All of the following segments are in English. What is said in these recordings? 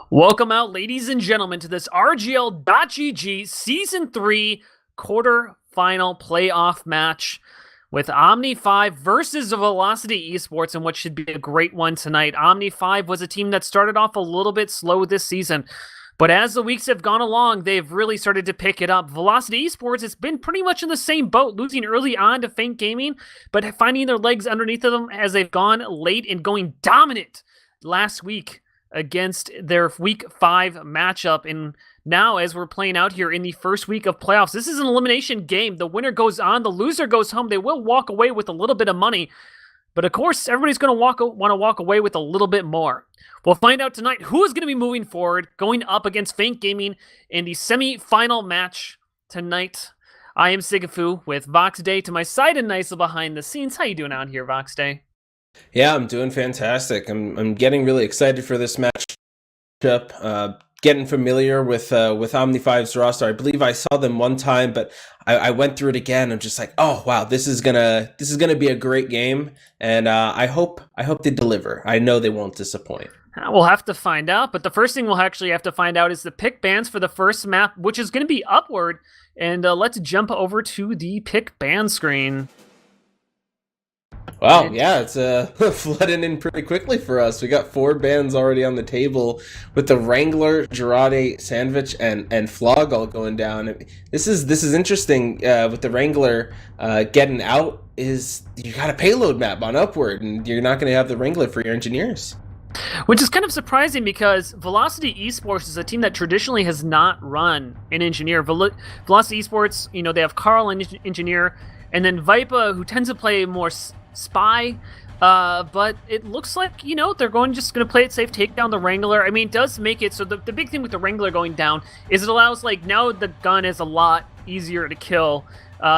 Welcome out, ladies and gentlemen, to this RGL.GG Season 3 quarter-final playoff match with OMNI5 versus Velocity eSports, and what should be a great one tonight. OMNI5 was a team that started off a little bit slow this season, but as the weeks have gone along, they've really started to pick it up. Velocity eSports has been pretty much in the same boat, losing early on to Faint Gaming, but finding their legs underneath of them as they've gone late and going dominant last week against their Week 5 matchup. And now, as we're playing out here in the first week of playoffs, this is an elimination game. The winner goes on, the loser goes home. They will walk away with a little bit of money, but of course, everybody's going to want to walk away with a little bit more. We'll find out tonight who is going to be moving forward, going up against Faint Gaming in the semi-final match tonight. I am sigafoo with VoxDei to my side and nice behind the scenes. How you doing out here, VoxDei? Yeah, I'm doing fantastic. I'm getting really excited for this matchup. Getting familiar with OMNI5's roster. I believe I saw them one time, but I went through it again. I'm just like, oh wow, this is gonna be a great game, and I hope they deliver. I know they won't disappoint. We'll have to find out, but the first thing we'll actually have to find out is the pick bans for the first map, which is going to be Upward. And let's jump over to the pick ban screen. Wow, yeah, it's flooding in pretty quickly for us. We got 4 bans already on the table with the Wrangler, Girardi, Sandwich, and Flog all going down. This is interesting. With the Wrangler getting out, is you got a payload map on Upward, and you're not going to have the Wrangler for your engineers. Which is kind of surprising because Velocity eSports is a team that traditionally has not run an engineer. Velocity eSports, you know, they have Carl and engineer, and then Vipa, who tends to play more spy, but it looks like, you know, they're just going to play it safe, take down the Wrangler. I mean, it does make it so the big thing with the Wrangler going down is it allows, like, now the gun is a lot easier to kill,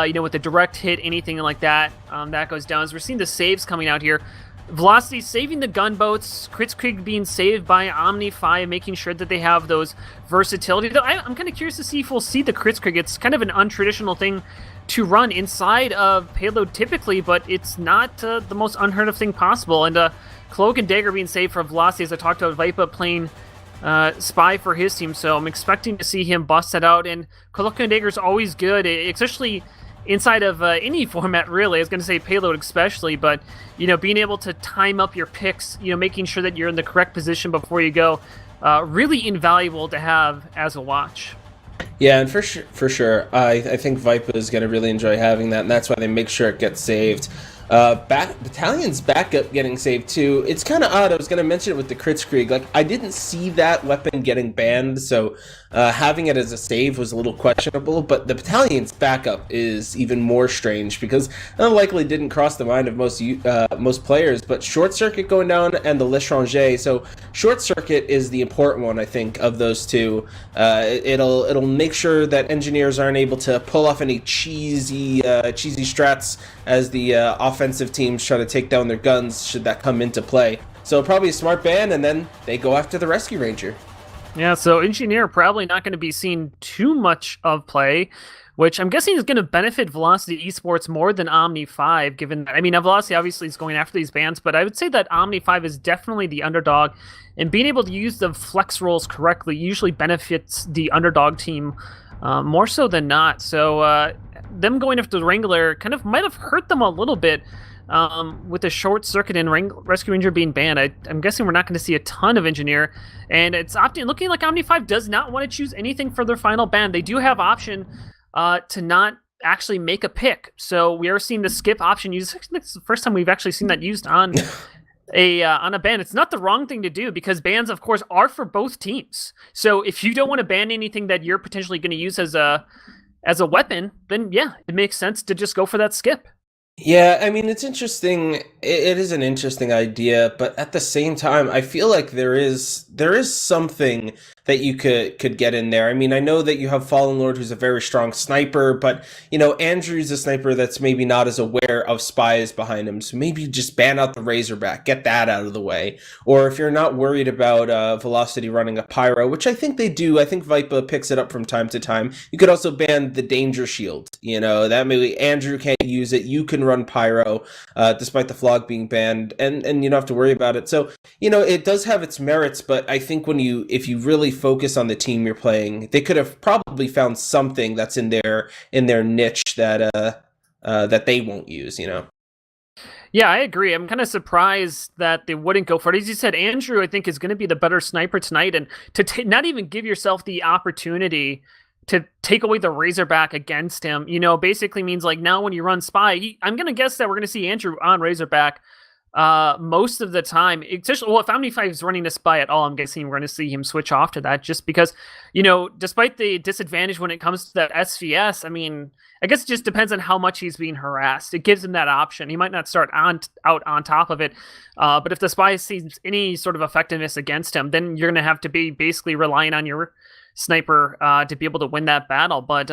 you know, with the direct hit, anything like that, that goes down. As we're seeing the saves coming out here, Velocity saving the gunboats, Kritzkrieg being saved by OMNI5, making sure that they have those versatility. Though I'm kind of curious to see if we'll see the Kritzkrieg. It's kind of an untraditional thing to run inside of payload typically, but it's not the most unheard of thing possible. And Cloak and Dagger being saved for Velocity, as I talked about Vipa playing spy for his team, so I'm expecting to see him bust that out. And Cloak and Dagger is always good, especially inside of any format, really. I was going to say payload especially, but, you know, being able to time up your picks, you know, making sure that you're in the correct position before you go, really invaluable to have as a watch. Yeah, and for sure, I think Vipa is going to really enjoy having that, and that's why they make sure it gets saved. Battalion's backup getting saved too. It's kind of odd. I was going to mention it with the Kritzkrieg. Like, I didn't see that weapon getting banned, so having it as a save was a little questionable. But the Battalion's backup is even more strange because it likely didn't cross the mind of most players. But Short Circuit going down and the L'Etranger. So Short Circuit is the important one, I think, of those two. It'll make sure that engineers aren't able to pull off any cheesy strats as the offensive teams try to take down their guns should that come into play. So probably a smart ban, and then they go after the Rescue Ranger. Yeah, so Engineer probably not going to be seeing too much of play, which I'm guessing is going to benefit Velocity eSports more than OMNI5, given that, I mean, Velocity obviously is going after these bans, but I would say that OMNI5 is definitely the underdog, and being able to use the flex rolls correctly usually benefits the underdog team more so than not. So them going after the Wrangler kind of might have hurt them a little bit with the Short Circuit and Rescue Ranger being banned. I'm guessing we're not going to see a ton of Engineer, and it's looking like OMNI5 does not want to choose anything for their final ban. They do have option to not actually make a pick, so we are seeing the skip option used. It's the first time we've actually seen that used on a ban. It's not the wrong thing to do because bans, of course, are for both teams. So if you don't want to ban anything that you're potentially going to use as a weapon, then yeah, it makes sense to just go for that skip. Yeah, I mean, it's interesting. It is an interesting idea, but at the same time, I feel like there is something that you could get in there. I mean, I know that you have Fallen Lord, who's a very strong sniper, but, you know, Andrew's a sniper that's maybe not as aware of spies behind him, so maybe just ban out the Razorback, get that out of the way. Or if you're not worried about Velocity running a Pyro, which I think they do, I think Vipa picks it up from time to time, you could also ban the Danger Shield. You know, that maybe Andrew can't use it, you can run Pyro, despite the Flog being banned, and you don't have to worry about it. So, you know, it does have its merits, but But I think if you really focus on the team you're playing, they could have probably found something that's in their niche that they won't use. Yeah, I agree. I'm kind of surprised that they wouldn't go for it. As you said, Andrew, I think, is going to be the better sniper tonight, and to not even give yourself the opportunity to take away the Razorback against him, basically means like now when you run Spy, I'm going to guess that we're going to see Andrew on Razorback most of the time. Especially, well, if OMNI5 is running a Spy at all, I'm guessing we're going to see him switch off to that, just because, despite the disadvantage when it comes to that SVS, I mean, I guess it just depends on how much he's being harassed. It gives him that option. He might not start out on top of it, but if the Spy sees any sort of effectiveness against him, then you're going to have to be basically relying on your sniper to be able to win that battle. But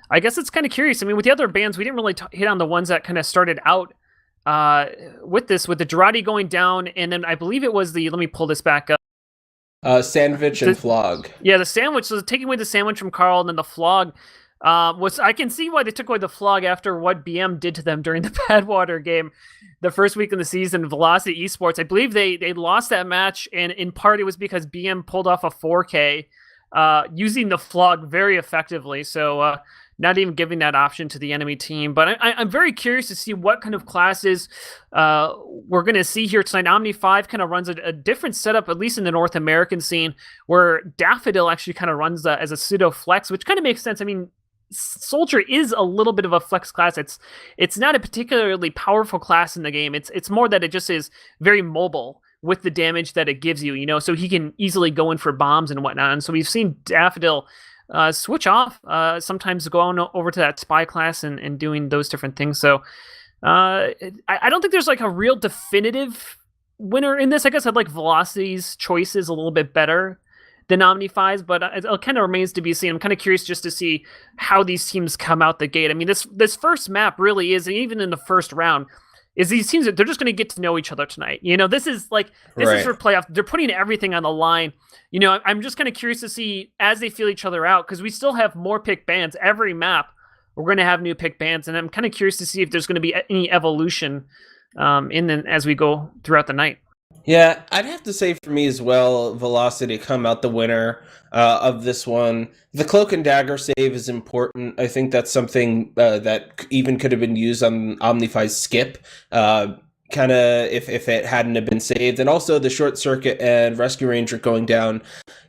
I guess it's kind of curious. I mean, with the other bans, we didn't really hit on the ones that kind of started out with the Girardi going down, and then I believe it was let me pull this back up. Sandwich and Flog. Yeah, the sandwich. So taking away the sandwich from Carl, and then the Flog. I can see why they took away the Flog after what BM did to them during the Badwater game the first week in the season. Velocity eSports, I believe they lost that match, and in part it was because BM pulled off a 4K using the Flog very effectively. So not even giving that option to the enemy team. But I'm very curious to see what kind of classes we're going to see here tonight. OMNI5 kind of runs a different setup, at least in the North American scene, where Daffodil actually kind of runs as a pseudo flex, which kind of makes sense. I mean, Soldier is a little bit of a flex class. It's not a particularly powerful class in the game. It's more that it just is very mobile with the damage that it gives you, so he can easily go in for bombs and whatnot. And so we've seen Daffodil switch off, sometimes going over to that Spy class and doing those different things. So I don't think there's like a real definitive winner in this. I guess I'd like Velocity's choices a little bit better than OMNI5's, but it kind of remains to be seen. I'm kind of curious just to see how these teams come out the gate. I mean, this first map really is, even in the first round, is these teams, they're just going to get to know each other tonight. This is for playoff. They're putting everything on the line. I'm just kind of curious to see as they feel each other out, because we still have more pick bans. Every map, we're going to have new pick bans, and I'm kind of curious to see if there's going to be any evolution as we go throughout the night. Yeah, I'd have to say for me as well, Velocity come out the winner of this one. The Cloak and Dagger save is important. I think that's something that even could have been used on OMNI5's skip, kind of if it hadn't have been saved. And also the Short Circuit and Rescue Ranger going down.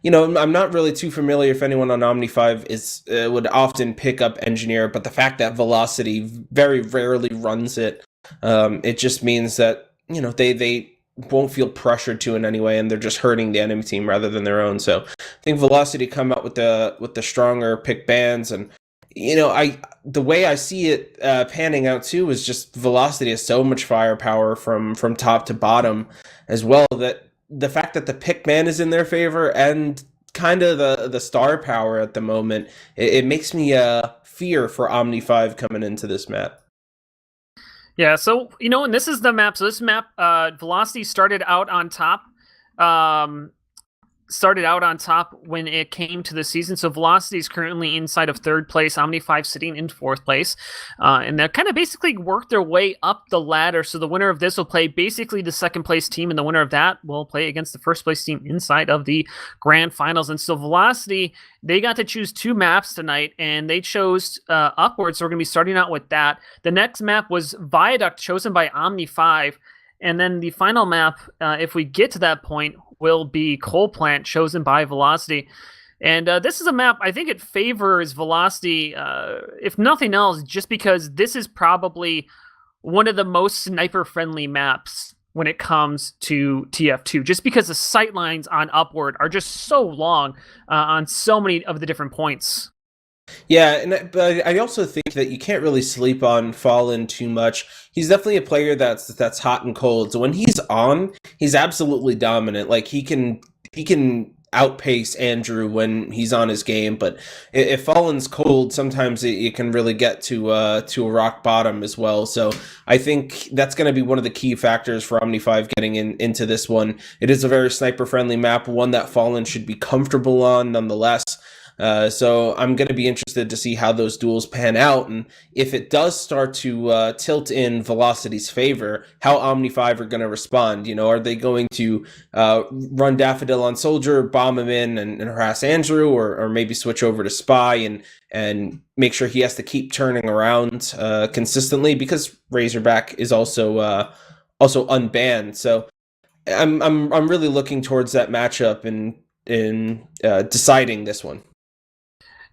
I'm not really too familiar if anyone on OMNI5 would often pick up Engineer, but the fact that Velocity very rarely runs it, it just means that, they won't feel pressured to in any way, and they're just hurting the enemy team rather than their own. So I think Velocity come out with the stronger pick bans, and the way I see it panning out too is just Velocity has so much firepower from top to bottom as well, that the fact that the pick ban is in their favor and kind of the star power at the moment, it makes me fear for OMNI5 coming into this map. Yeah, so, and this is the map. So this map, Velocity started out on top. When it came to the season. So Velocity is currently inside of third place, OMNI5 sitting in fourth place. And they're kind of basically worked their way up the ladder. So the winner of this will play basically the second place team, and the winner of that will play against the first place team inside of the grand finals. And so Velocity, they got to choose two maps tonight, and they chose Upward. So we're going to be starting out with that. The next map was Viaduct, chosen by OMNI5. And then the final map, if we get to that point, will be Coal Plant, chosen by Velocity. And this is a map, I think it favors Velocity, if nothing else, just because this is probably one of the most sniper-friendly maps when it comes to TF2, just because the sight lines on Upward are just so long on so many of the different points. Yeah, but I also think that you can't really sleep on Fallen too much. He's definitely a player that's hot and cold. So when he's on, he's absolutely dominant. Like he can outpace Andrew when he's on his game. But if Fallen's cold, sometimes it can really get to a rock bottom as well. So I think that's going to be one of the key factors for OMNI5 getting into this one. It is a very sniper friendly map, one that Fallen should be comfortable on, nonetheless. So I'm going to be interested to see how those duels pan out, and if it does start to tilt in Velocity's favor, how OMNI5 are going to respond. Are they going to run Daffodil on Soldier, bomb him in, and harass Andrew, or maybe switch over to Spy and make sure he has to keep turning around consistently, because Razorback is also unbanned. So I'm really looking towards that matchup in deciding this one.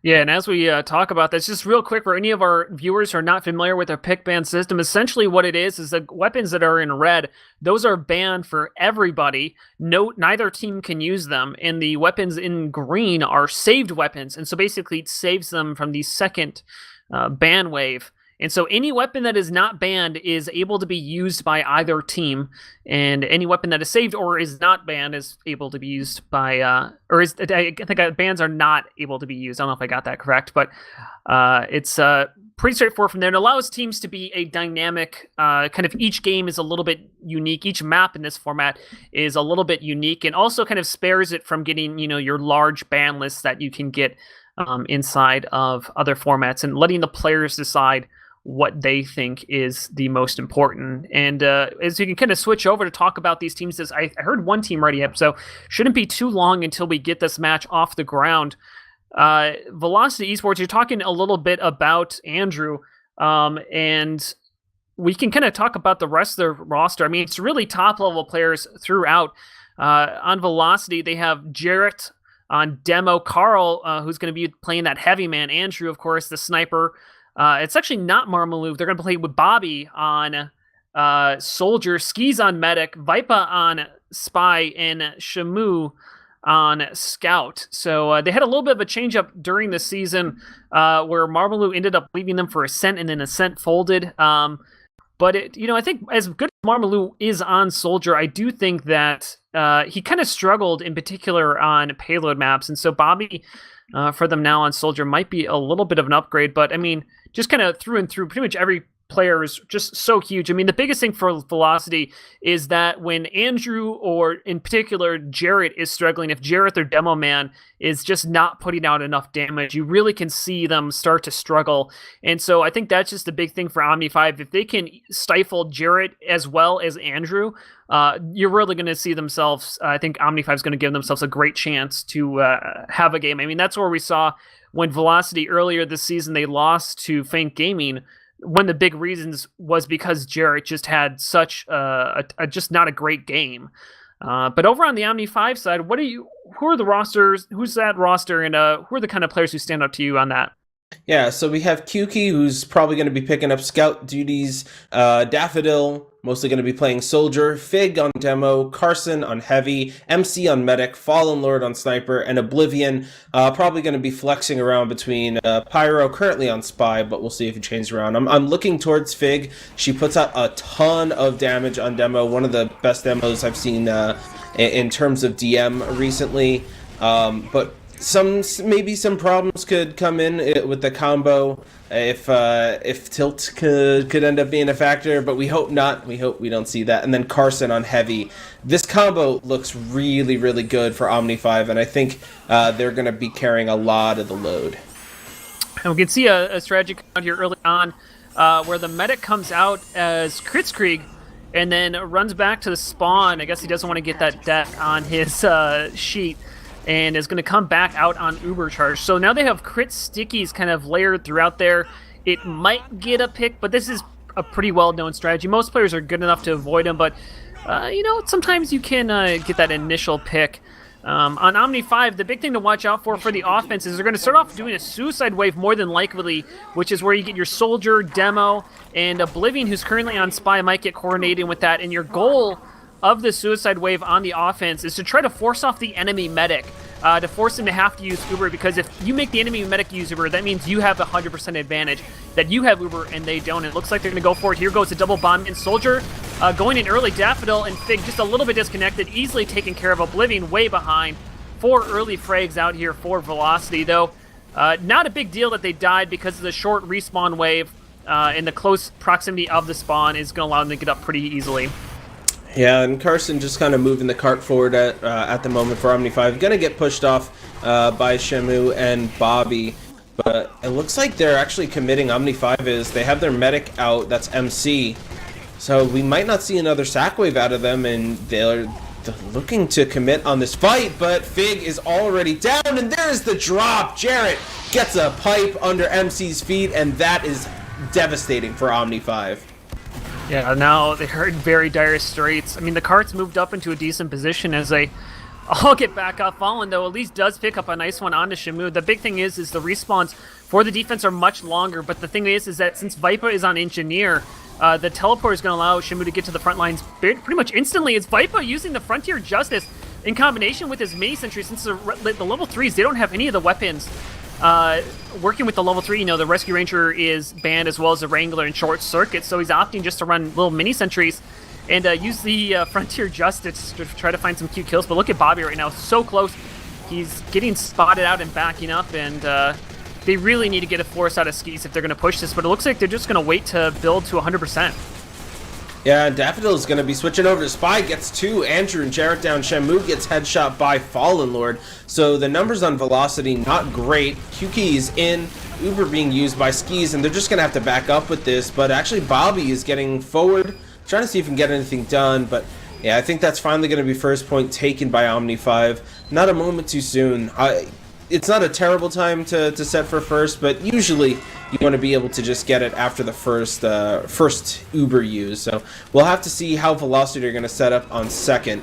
Yeah, and as we talk about this, just real quick, for any of our viewers who are not familiar with our pick ban system, essentially what it is the weapons that are in red, those are banned for everybody. Neither team can use them, and the weapons in green are saved weapons, and so basically it saves them from the second ban wave. And so any weapon that is not banned is able to be used by either team, and any weapon that is saved or is not banned is able to be used by, I think bans are not able to be used. I don't know if I got that correct, but it's pretty straightforward from there. It allows teams to be a dynamic, kind of each game is a little bit unique. Each map in this format is a little bit unique, and also kind of spares it from getting, your large ban lists that you can get inside of other formats, and letting the players decide what they think is the most important. And as you can kind of switch over to talk about these teams, I heard one team already up, so shouldn't be too long until we get this match off the ground. Velocity Esports, you're talking a little bit about Andrew, and we can kind of talk about the rest of their roster. I mean, it's really top-level players throughout. On Velocity, they have Jarrett on demo, Carl, who's going to be playing that heavy man, Andrew, of course, the sniper. It's actually not Marmalou. They're going to play with Bobby on Soldier, Skis on Medic, Vipa on Spy, and Shamu on Scout. So they had a little bit of a change up during the season where Marmalou ended up leaving them for Ascent, and then Ascent folded. But I think as good as Marmalou is on Soldier, I do think that he kind of struggled in particular on payload maps, and so Bobby for them now on Soldier might be a little bit of an upgrade. But I mean, just kind of through and through, pretty much every player is just so huge. I mean, the biggest thing for Velocity is that when Andrew, or in particular Jarrett, is struggling, if Jarrett, their demo man, is just not putting out enough damage, you really can see them start to struggle. And so I think that's just the big thing for OMNI5. If they can stifle Jarrett as well as Andrew, you're really going to see themselves, I think OMNI5 is going to give themselves a great chance to have a game. I mean, that's where we saw when Velocity earlier this season, they lost to Faint Gaming. One of the big reasons was because Jarrett just had such just not a great game. But over on the OMNI5 side, who are the rosters? Who's that roster, and who are the kind of players who stand out to you on that? Yeah, so we have Kyuki, who's probably going to be picking up scout duties, Daffodil, mostly going to be playing Soldier, Fig on demo, Carson on heavy, MC on medic, Fallen Lord on sniper, and Oblivion probably going to be flexing around between Pyro, currently on spy, but we'll see if it changes around. I'm looking towards Fig. She puts out a ton of damage on demo, one of the best demos I've seen in terms of DM recently, but maybe some problems could come in with the combo if tilt could end up being a factor, but we hope not. We hope we don't see that. And then Carson on heavy. This combo looks really, really good for OMNI5, and I think they're going to be carrying a lot of the load. And we can see a strategy out here early on where the medic comes out as Kritzkrieg and then runs back to the spawn. I guess he doesn't want to get that death on his sheet, and is going to come back out on Ubercharge. So now they have crit stickies kind of layered throughout there. It might get a pick, but this is a pretty well-known strategy. Most players are good enough to avoid them, but sometimes you can get that initial pick. On OMNI5, the big thing to watch out for the offense is they're going to start off doing a suicide wave more than likely, which is where you get your Soldier, Demo, and Oblivion, who's currently on Spy, might get coordinated with that. And your goal of the suicide wave on the offense is to try to force off the enemy medic, to force him to have to use Uber, because if you make the enemy medic use Uber, that means you have 100% advantage, that you have Uber and they don't. It looks like they're going to go for it. Here goes a double bomb in Soldier, going in early. Daffodil and Fig just a little bit disconnected, easily taken care of. Oblivion way behind. 4 early frags out here for Velocity, though. Not a big deal that they died, because of the short respawn wave, and the close proximity of the spawn is going to allow them to get up pretty easily. Yeah, and Carson just kind of moving the cart forward at the moment for OMNI5. Going to get pushed off by Shamu and Bobby. But it looks like they're actually committing. OMNI5 is. They have their medic out. That's MC. So we might not see another sack wave out of them. And they're looking to commit on this fight. But Fig is already down. And there's the drop. Jarrett gets a pipe under MC's feet. And that is devastating for OMNI5. Yeah, now they're in very dire straits. I mean, the cart's moved up into a decent position as they all get back up. Fallen, though, at least does pick up a nice one onto Shamu. The big thing is the respawns for the defense are much longer, but the thing is that since Viper is on Engineer, the teleport is going to allow Shamu to get to the front lines pretty much instantly. It's Viper using the Frontier Justice in combination with his mini sentry. Since the level 3s, they don't have any of the weapons. Working with the level 3, the Rescue Ranger is banned as well as the Wrangler and Short Circuit, so he's opting just to run little mini sentries and use the Frontier Justice to try to find some cute kills. But look at Bobby right now, so close. He's getting spotted out and backing up, and they really need to get a force out of Skis if they're going to push this, but it looks like they're just going to wait to build to 100%. Yeah, Daffodil is going to be switching over to Spy, gets 2, Andrew and Jarrett down, Shamu gets headshot by Fallen Lord. So the numbers on Velocity, not great. Q-Key is in, Uber being used by Skis, and they're just going to have to back up with this. But actually Bobby is getting forward, trying to see if he can get anything done. But yeah, I think that's finally going to be first point taken by OMNI5. Not a moment too soon. It's not a terrible time to set for first, but usually you want to be able to just get it after the first Uber use. So we'll have to see how Velocity are going to set up on second,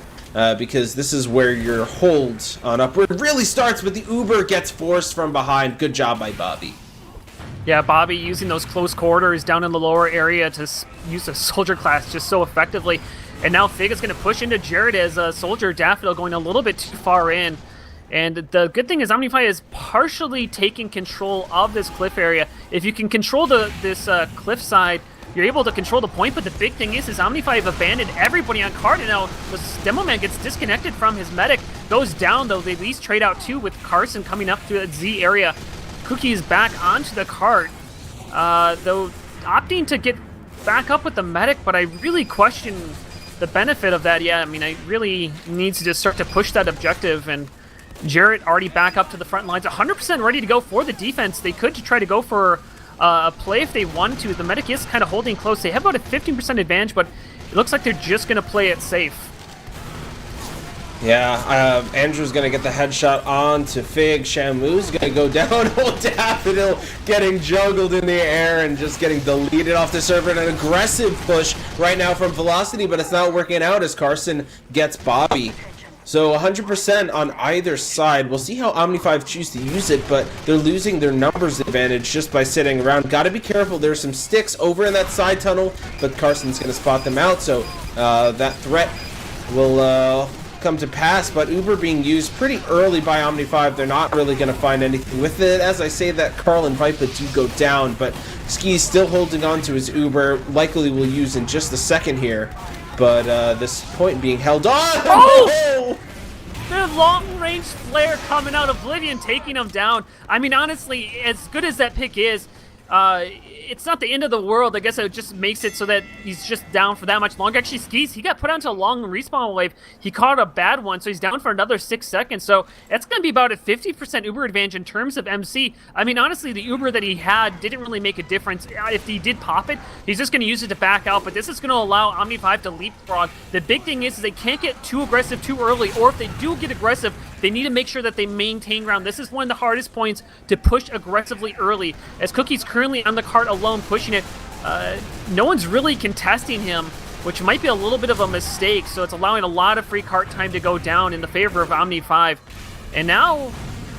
because this is where your hold on upward really starts, but the Uber gets forced from behind. Good job by Bobby. Yeah, Bobby using those close quarters down in the lower area to use the Soldier class just so effectively. And now Fig is going to push into Jared as a Soldier Daffodil going a little bit too far in. And the good thing is OMNI5 is partially taking control of this cliff area. If you can control this cliff side, you're able to control the point, but the big thing is OMNI5 abandoned everybody on cart, and now the Demo Man gets disconnected from his medic, goes down, though they at least trade out 2 with Carson coming up to the Z area. Cookie is back onto the cart, though opting to get back up with the medic, but I really question the benefit of that. Yeah, I mean, I really needs to just start to push that objective, and Jarrett already back up to the front lines, 100% ready to go for the defense. They could try to go for a play if they wanted to. The medic is kind of holding close. They have about a 15% advantage, but it looks like they're just going to play it safe. Yeah, Andrew's going to get the headshot on to Fig. Shamu's going to go down. Old Daffodil getting juggled in the air and just getting deleted off the server. And an aggressive push right now from Velocity, but it's not working out as Carson gets Bobby. So 100% on either side. We'll see how OMNI5 choose to use it, but they're losing their numbers advantage just by sitting around. Got to be careful. There's some sticks over in that side tunnel, but Carson's going to spot them out, so that threat will come to pass. But Uber being used pretty early by OMNI5. They're not really going to find anything with it. As I say that, Carl and Vipa do go down, but Ski's still holding on to his Uber. Likely will use in just a second here. But this point being held on. Oh! The long-range flare coming out, Oblivion taking him down. I mean, honestly, as good as that pick is, it's not the end of the world. I guess it just makes it so that he's just down for that much longer. Actually, Skis, he got put onto a long respawn wave. He caught a bad one, so he's down for another 6 seconds. So that's going to be about a 50% Uber advantage in terms of MC. I mean, honestly, the Uber that he had didn't really make a difference. If he did pop it, he's just going to use it to back out. But this is going to allow OMNI5 to leapfrog. The big thing is they can't get too aggressive too early, or if they do get aggressive, they need to make sure that they maintain ground. This is one of the hardest points to push aggressively early. As Cookie's currently on the cart alone pushing it, no one's really contesting him, which might be a little bit of a mistake, so it's allowing a lot of free cart time to go down in the favor of OMNI5. And now,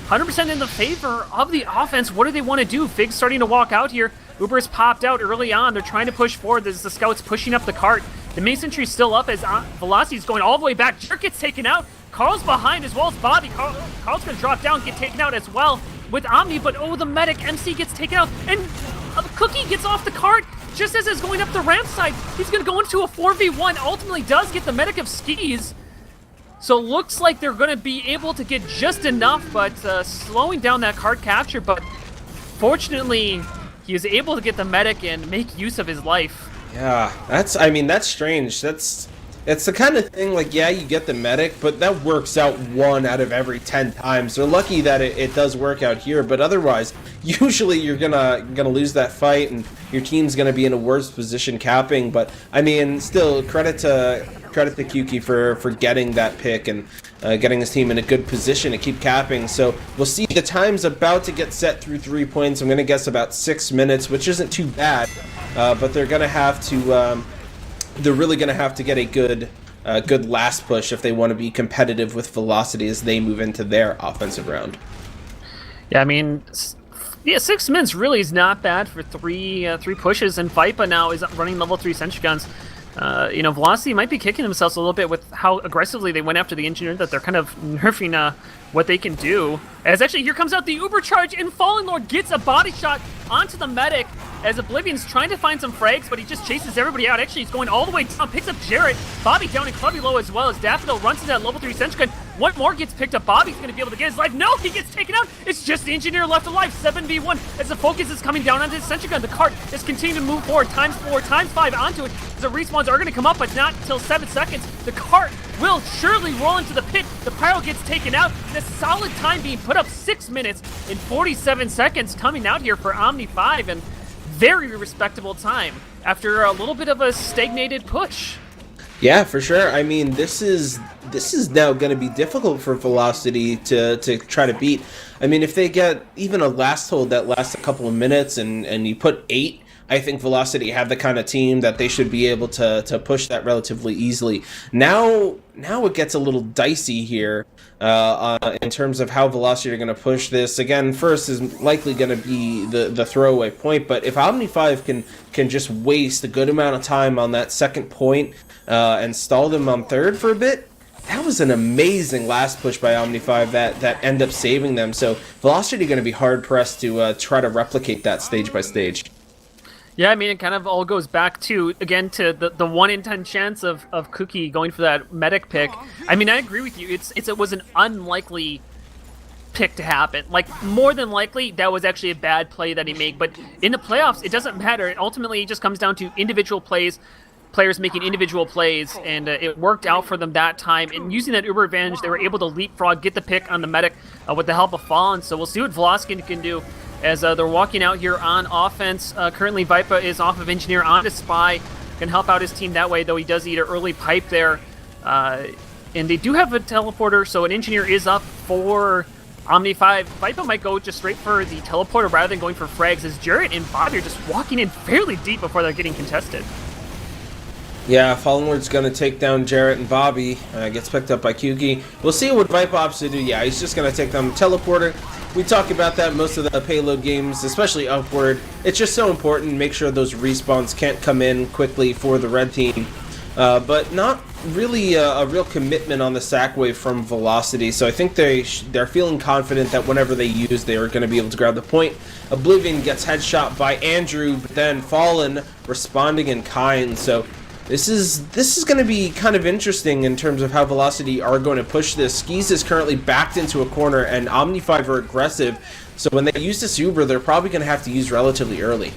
100% in the favor of the offense. What do they want to do? Fig's starting to walk out here. Uber's popped out early on. They're trying to push forward. There's the scouts pushing up the cart. The main sentry's still up as Velocity's going all the way back. Jerk gets taken out. Carl's behind as well as Bobby. Carl's going to drop down, get taken out as well with Omni, but oh, the medic, MC gets taken out, and Cookie gets off the cart just as it's going up the ramp side. He's going to go into a 4v1, ultimately does get the medic of Skis. So looks like they're going to be able to get just enough, but slowing down that cart capture, but fortunately, he is able to get the medic and make use of his life. Yeah, that's strange. That's It's the kind of thing, like, yeah, you get the medic, but that works out 1 out of every 10 times. They're lucky that it does work out here, but otherwise, usually you're gonna lose that fight, and your team's gonna be in a worse position capping. But I mean, still, credit to Kuki for getting that pick and getting his team in a good position to keep capping. So we'll see. The time's about to get set through 3 points. I'm gonna guess about 6 minutes, which isn't too bad, but they're gonna have to. They're really going to have to get a good last push if they want to be competitive with Velocity as they move into their offensive round. Yeah, I mean, yeah, 6 minutes really is not bad for three pushes, and Vipa now is running level 3 sentry guns. Velocity might be kicking themselves a little bit with how aggressively they went after the engineer, that they're kind of nerfing what they can do. As actually, here comes out the Uber charge, and Fallen Lord gets a body shot onto the medic, as Oblivion's trying to find some frags, but he just chases everybody out. Actually, he's going all the way down, picks up Jarrett, Bobby down and Clubby low as well, as Daffodil runs into that level 3 sentry gun. One more gets picked up. Bobby's going to be able to get his life. No, he gets taken out. It's just the engineer left alive. 7v1 as the focus is coming down onto his sentry gun. The cart is continuing to move forward. Times 4, times 5 onto it. The respawns are going to come up, but not until 7 seconds. The cart will surely roll into the pit. The Pyro gets taken out. And a solid time being put up, 6 minutes and 47 seconds coming out here for OMNI5, and very respectable time after a little bit of a stagnated push. Yeah, for sure. I mean, this is now going to be difficult for Velocity to try to beat. I mean, if they get even a last hold that lasts a couple of minutes and you put 8, I think Velocity have the kind of team that they should be able to push that relatively easily. Now it gets a little dicey here in terms of how Velocity are going to push this. Again, first is likely going to be the throwaway point, but if OMNI5 can just waste a good amount of time on that second point and stall them on third for a bit, that was an amazing last push by OMNI5 that ended up saving them. So Velocity are going to be hard pressed to try to replicate that stage by stage. Yeah, I mean, it kind of all goes back to, again, to the 1 in 10 chance of Kuki going for that medic pick. I mean, I agree with you. It was an unlikely pick to happen. Like, more than likely, that was actually a bad play that he made. But in the playoffs, it doesn't matter. It ultimately just comes down to individual plays, players making individual plays, and it worked out for them that time. And using that Uber advantage, they were able to leapfrog, get the pick on the medic with the help of Fallen. So we'll see what Velocity can do as they're walking out here on offense. Currently, Vipa is off of Engineer onto Spy. Can help out his team that way, though he does eat an early pipe there. And they do have a teleporter, so an Engineer is up for OMNI5. Vipa might go just straight for the teleporter rather than going for frags, as Jarrett and Bobby are just walking in fairly deep before they're getting contested. Yeah, Fallen Lord's going to take down Jarrett and Bobby. Gets picked up by Kuki. We'll see what Vipa opts to do. Yeah, he's just going to take them teleporter. We talk about that most of the payload games, especially Upward. It's just so important to make sure those respawns can't come in quickly for the red team. But not really a real commitment on the sack wave from Velocity. So I think they're feeling confident that whenever they use, they are going to be able to grab the point. Oblivion gets headshot by Andrew, but then Fallen responding in kind. So this is going to be kind of interesting in terms of how Velocity are going to push this. Skis is currently backed into a corner, and OMNI5 are aggressive. So when they use this Uber, they're probably going to have to use relatively early.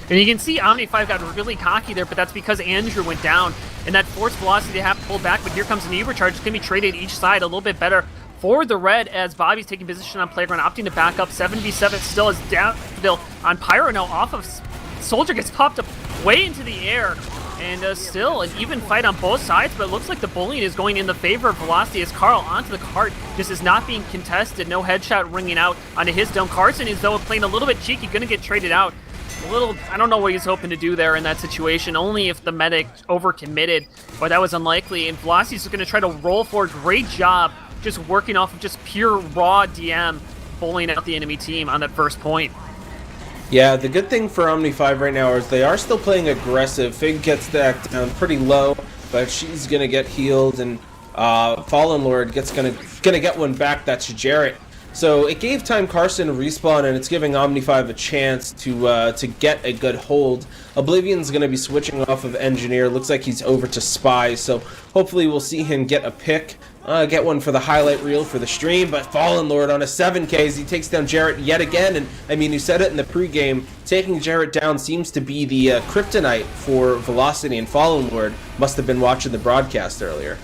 And you can see OMNI5 got really cocky there, but that's because Andrew went down, and that forced Velocity to have to pull back. But here comes an Uber charge. It's going to be traded each side a little bit better for the red, as Bobby's taking position on playground, opting to back up. 7v7 still is down on Pyro now off of Soldier, gets popped up way into the air. And still an even fight on both sides, but it looks like the bullying is going in the favor of Velocity, as Carl onto the cart just is not being contested. No headshot ringing out onto his dome. Carson is, though, playing a little bit cheeky, going to get traded out. I don't know what he's hoping to do there in that situation, only if the medic overcommitted, but that was unlikely. And Velocity's just going to try to roll forward. Great job just working off of just pure raw DM, bullying out the enemy team on that first point. Yeah, the good thing for OMNI5 right now is they are still playing aggressive. Fig gets that down pretty low, but she's gonna get healed, and Fallen Lord gonna get one back. That's Jarrett. So it gave Time Carson a respawn, and it's giving OMNI5 a chance to get a good hold. Oblivion's gonna be switching off of Engineer. Looks like he's over to Spy, so hopefully we'll see him get a pick get one for the highlight reel for the stream, but Fallen Lord on a 7K as he takes down Jarrett yet again. And I mean, you said it in the pregame, taking Jarrett down seems to be the kryptonite for Velocity, and Fallen Lord must have been watching the broadcast earlier.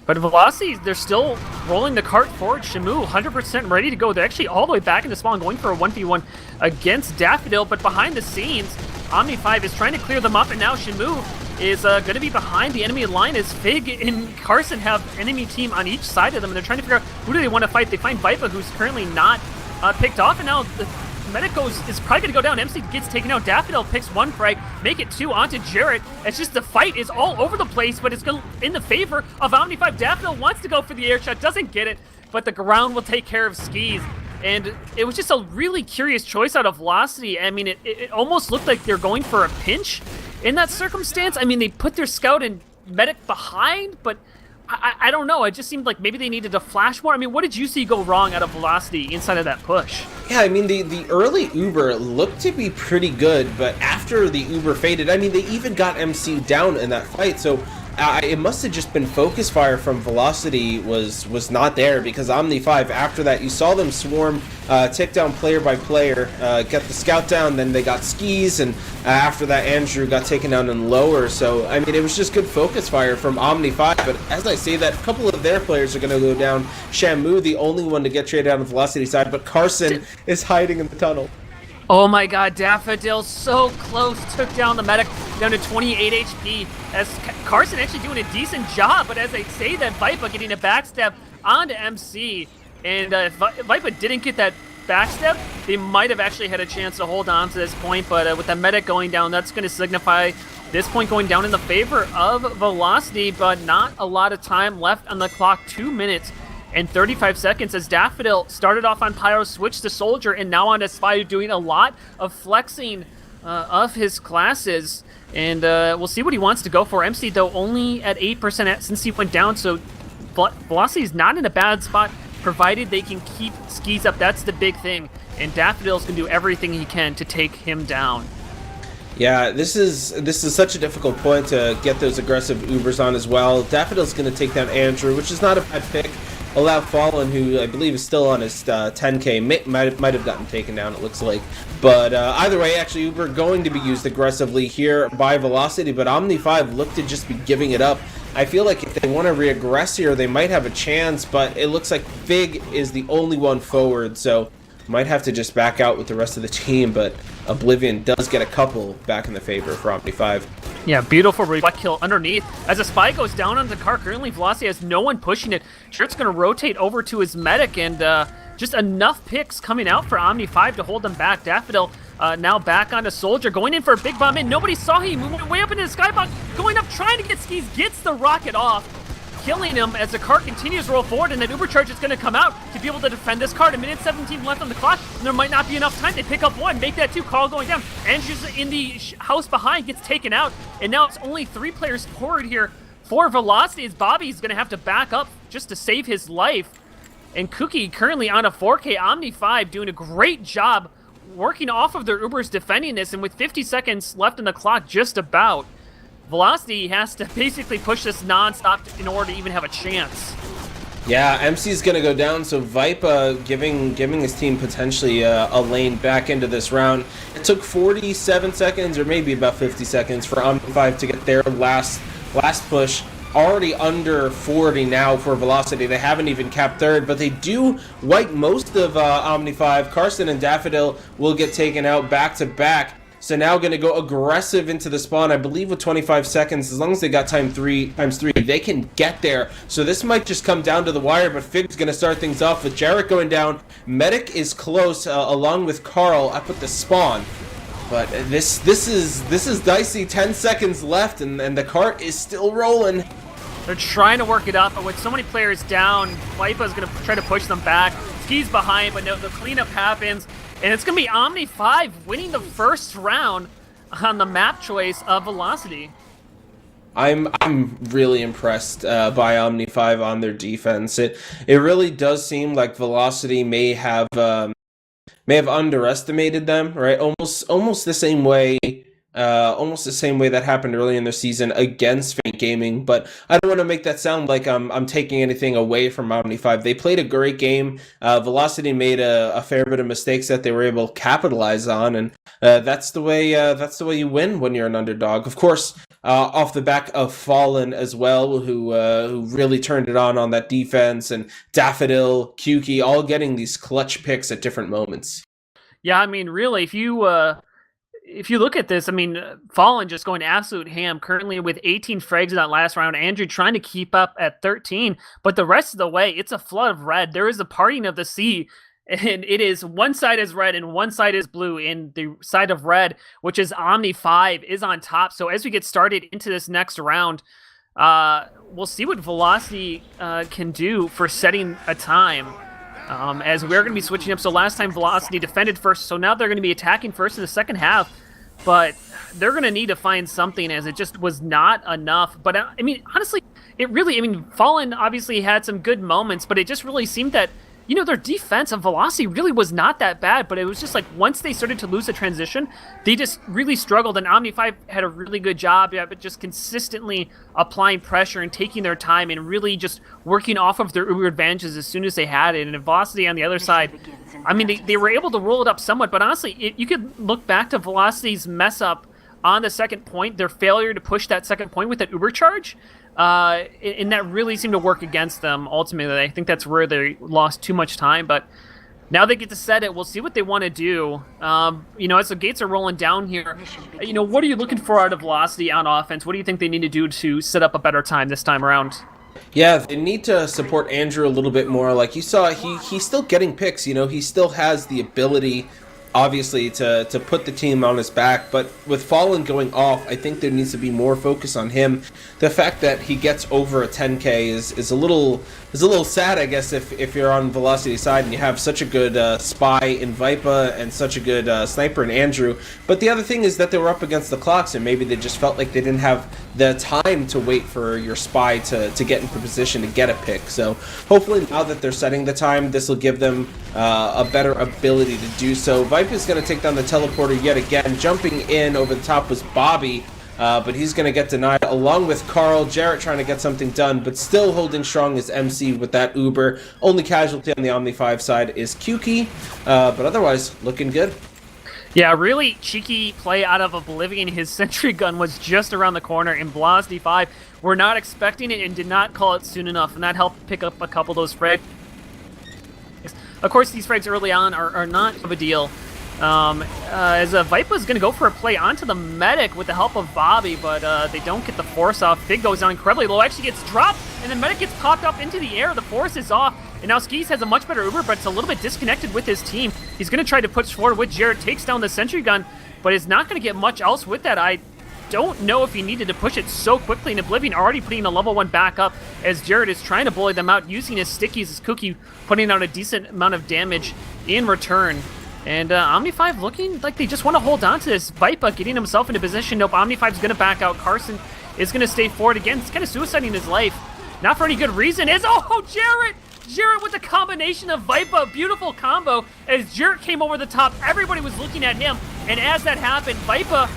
But Velocity, they're still rolling the cart forward. Shamu, 100% ready to go. They're actually all the way back into spawn, going for a 1v1 against Daffodil, but behind the scenes, OMNI5 is trying to clear them up, and now Shamu is going to be behind the enemy line as Fig and Carson have enemy team on each side of them, and they're trying to figure out who do they want to fight. They find Vipa, who's currently not picked off, and now the Medic is probably going to go down. MC gets taken out. Daffodil picks one frag, make it two onto Jarrett. It's just the fight is all over the place, but it's in the favor of OMNI5. Daffodil wants to go for the air shot, doesn't get it, but the ground will take care of Skis. And it was just a really curious choice out of Velocity. I mean, it almost looked like they're going for a pinch in that circumstance. I mean, they put their scout and medic behind, but I don't know. It just seemed like maybe they needed to flash more. I mean, what did you see go wrong out of Velocity inside of that push? Yeah, I mean, the early Uber looked to be pretty good, but after the Uber faded, I mean, they even got MC down in that fight, so it must have just been focus fire from Velocity was not there, because OMNI5, after that, you saw them swarm, take down player by player, get the scout down, then they got Skis, and after that, Andrew got taken down in lower. So, I mean, it was just good focus fire from OMNI5, but as I say that, a couple of their players are going to go down. Shamu, the only one to get traded on the Velocity side, but Carson is hiding in the tunnel. Oh my god, Daffodil so close, took down the medic down to 28 HP, as Carson actually doing a decent job, but as I say that, Vipa getting a backstab onto MC, and if Vipa didn't get that backstab, they might have actually had a chance to hold on to this point, but with the medic going down, that's going to signify this point going down in the favor of Velocity, but not a lot of time left on the clock, 2 minutes and 35 seconds as Daffodil started off on Pyro, switched to Soldier, and now on to Spy, doing a lot of flexing of his classes. And we'll see what he wants to go for. MC, though, only at 8% since he went down, so Velocity's not in a bad spot, provided they can keep Skis up. That's the big thing. And Daffodil's going to do everything he can to take him down. Yeah, this is such a difficult point to get those aggressive Ubers on as well. Daffodil's going to take down Andrew, which is not a bad pick. Allow Fallen, who I believe is still on his 10K, might have gotten taken down, it looks like. But either way, actually, Uber going to be used aggressively here by Velocity, but OMNI5 look to just be giving it up. I feel like if they want to re-aggress here, they might have a chance, but it looks like Fig is the only one forward, so might have to just back out with the rest of the team, but Oblivion does get a couple back in the favor for OMNI5. Yeah, beautiful reflect kill underneath. As a Spy goes down on the car, currently Velocity has no one pushing it. Shirt's going to rotate over to his medic, and just enough picks coming out for OMNI5 to hold them back. Daffodil now back onto Soldier, going in for a big bomb in. Nobody saw him, moving way up into the skybox, going up, trying to get Skis, gets the rocket off, killing him as the car continues to roll forward, and an Uber charge is going to come out to be able to defend this car. A minute 17 left on the clock, and there might not be enough time. They pick up one, make that two, Carl going down. Andrew's in the house behind, gets taken out, and now it's only 3 players forward here for Velocity, as Bobby's going to have to back up just to save his life. And Cookie currently on a 4K. OMNI5 doing a great job working off of their Ubers defending this, and with 50 seconds left on the clock just about, Velocity has to basically push this non-stop in order to even have a chance. Yeah, MC's going to go down, so Vipa giving his team potentially a lane back into this round. It took 47 seconds, or maybe about 50 seconds, for OMNI5 to get their last push. Already under 40 now for Velocity. They haven't even capped third, but they do wipe most of OMNI5. Carson and Daffodil will get taken out back to back. So now going to go aggressive into the spawn, I believe with 25 seconds. As long as they got times three, they can get there. So this might just come down to the wire, but Fig's going to start things off with Jarrett going down. Medic is close, along with Carl up at the spawn. But this is dicey. 10 seconds left, and the cart is still rolling. They're trying to work it up, but with so many players down, Vipa's going to try to push them back. Skis behind, but no, the cleanup happens. And it's going to be OMNI5 winning the first round on the map choice of Velocity. I'm really impressed by OMNI5 on their defense. It really does seem like Velocity may have underestimated them, right? Almost the same way almost the same way that happened early in the season against Faint Gaming. But I don't want to make that sound like I'm taking anything away from OMNI5. They played a great game. Velocity made a fair bit of mistakes that they were able to capitalize on, and that's the way you win when you're an underdog. Of course, off the back of Fallen as well, who really turned it on that defense, and Daffodil, Kuki, all getting these clutch picks at different moments. Yeah, I mean, really, if you look at this, I mean, Fallen just going absolute ham currently with 18 frags in that last round. Andrew trying to keep up at 13, but the rest of the way, it's a flood of red. There is a parting of the sea, and it is one side is red and one side is blue. And the side of red, which is OMNI5, is on top. So as we get started into this next round, we'll see what Velocity can do for setting a time. As we're going to be switching up. So last time Velocity defended first, so now they're going to be attacking first in the second half. But they're going to need to find something, as it just was not enough. But I mean, honestly, Fallen obviously had some good moments, but it just really seemed that, their defense of Velocity really was not that bad, but it was just like once they started to lose the transition, they just really struggled, and OMNI5 had a really good job at just consistently applying pressure and taking their time and really just working off of their Uber advantages as soon as they had it. And Velocity on the other side, I mean, they were able to roll it up somewhat, but honestly, you could look back to Velocity's mess up on the second point, their failure to push that second point with that Uber charge, and that really seemed to work against them ultimately. I think that's where they lost too much time, but now they get to set it. We'll see what they want to do. As the gates are rolling down here, what are you looking for out of Velocity on offense? What do you think they need to do to set up a better time this time around? Yeah, they need to support Andrew a little bit more. Like you saw, he's still getting picks. He still has the ability, obviously, to put the team on his back. But with Fallen going off, I think there needs to be more focus on him. The fact that he gets over a 10K is a little sad, I guess, if you're on Velocity's side and you have such a good spy in Vipa and such a good sniper in Andrew. But the other thing is that they were up against the clocks, and maybe they just felt like they didn't have the time to wait for your spy to get into position to get a pick. So hopefully now that they're setting the time, this will give them a better ability to do so. Vipa is going to take down the teleporter yet again. Jumping in over the top was Bobby, but he's going to get denied along with Carl. Jarrett trying to get something done, but still holding strong as MC with that Uber. Only casualty on the OMNI5 side is Kuki, but otherwise looking good. Yeah, really cheeky play out of Oblivion. His sentry gun was just around the corner, and Velocity 5 were not expecting it and did not call it soon enough, and that helped pick up a couple of those frags. Of course, these frags early on are not of a deal. As Vipa's going to go for a play onto the medic with the help of Bobby, but they don't get the force off. Fig goes down incredibly low, actually gets dropped, and the medic gets popped up into the air. The force is off, and now Skis has a much better Uber, but it's a little bit disconnected with his team. He's going to try to push forward with Jared, takes down the sentry gun, but is not going to get much else with that. I don't know if he needed to push it so quickly, and Oblivion already putting the level 1 back up as Jared is trying to bully them out using his stickies as Cookie putting out a decent amount of damage in return. And OMNI5 looking like they just want to hold on to this. Vipa getting himself into position. Nope, OMNI5's going to back out. Carson is going to stay forward again. He's kind of suiciding his life. Not for any good reason. Jarrett! Jarrett with the combination of Vipa. Beautiful combo. As Jarrett came over the top, everybody was looking at him. And as that happened, Vipa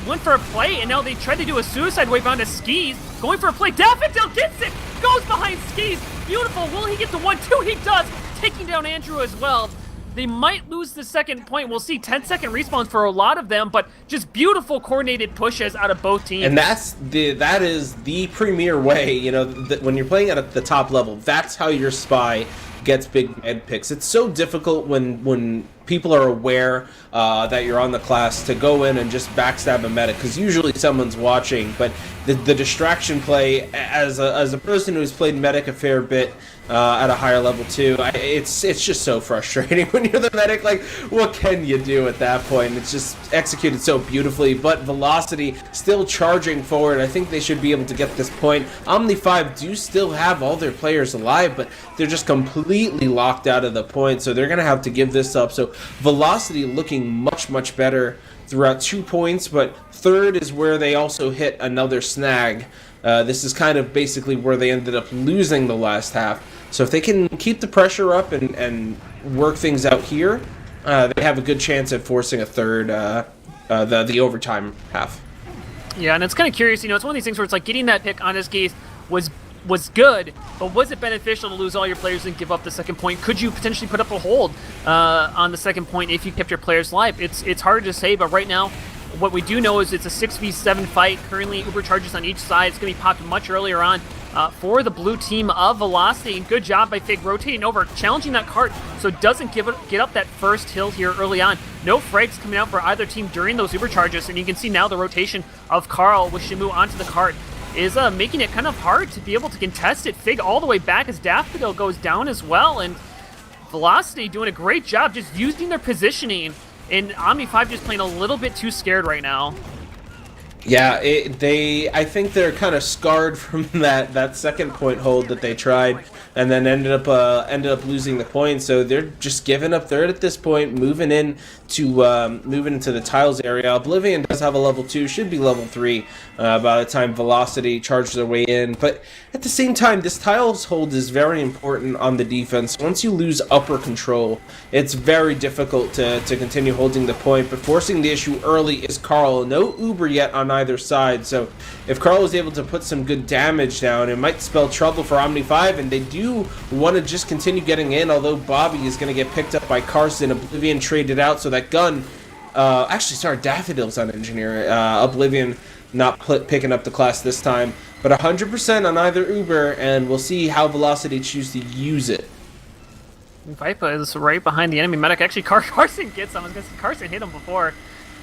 went for a play, and now they tried to do a suicide wave onto Skis. Going for a play. Daffodil gets it! Goes behind Skis. Beautiful. Will he get the 1-2? He does. Taking down Andrew as well. They might lose the second point. We'll see 10-second respawns for a lot of them, but just beautiful coordinated pushes out of both teams. And that is the premier way, when you're playing at the top level, that's how your spy gets big med picks. It's so difficult when people are aware that you're on the class to go in and just backstab a medic, because usually someone's watching. But the distraction play, as a person who's played medic a fair bit at a higher level too, it's just so frustrating when you're the medic. Like, what can you do at that point? It's just executed so beautifully. But Velocity still charging forward. I think they should be able to get this point. OMNI5 do still have all their players alive, but they're just completely locked out of the point, so they're gonna have to give this up. So Velocity looking much better throughout 2 points, but third is where they also hit another snag. This is kind of basically where they ended up losing the last half. So if they can keep the pressure up and work things out here, they have a good chance at forcing a third the overtime half. Yeah, and it's kind of curious, it's one of these things where it's like getting that pick on this case was good, but was it beneficial to lose all your players and give up the second point? Could you potentially put up a hold on the second point if you kept your players alive? It's hard to say, but right now, what we do know is it's a 6v7 fight. Currently, Uber charges on each side. It's going to be popped much earlier on for the blue team of Velocity. And good job by Fig rotating over, challenging that cart so it doesn't get up that first hill here early on. No frags coming out for either team during those Uber charges, and you can see now the rotation of Carl with Shamu onto the cart is making it kind of hard to be able to contest it. Fig all the way back as Daffodil goes down as well, and Velocity doing a great job just using their positioning, and OMNI5 just playing a little bit too scared right now. Yeah, I think they're kind of scarred from that second point hold that they tried, and then ended up losing the point. So they're just giving up third at this point, moving into the tiles area. Oblivion does have a level 2, should be level 3 by the time Velocity charges their way in. But at the same time, this tiles hold is very important on the defense. Once you lose upper control, it's very difficult to continue holding the point. But forcing the issue early is Carl. No Uber yet on either side, so if Carl is able to put some good damage down, it might spell trouble for OMNI5, and they do want to just continue getting in, although Bobby is going to get picked up by Carson. Oblivion traded out, so that gun, Daffodil's on Engineer. Oblivion not picking up the class this time, but 100% on either Uber, and we'll see how Velocity choose to use it. Vipa is right behind the enemy medic. Actually, Carson gets him. I was going to say Carson hit him before,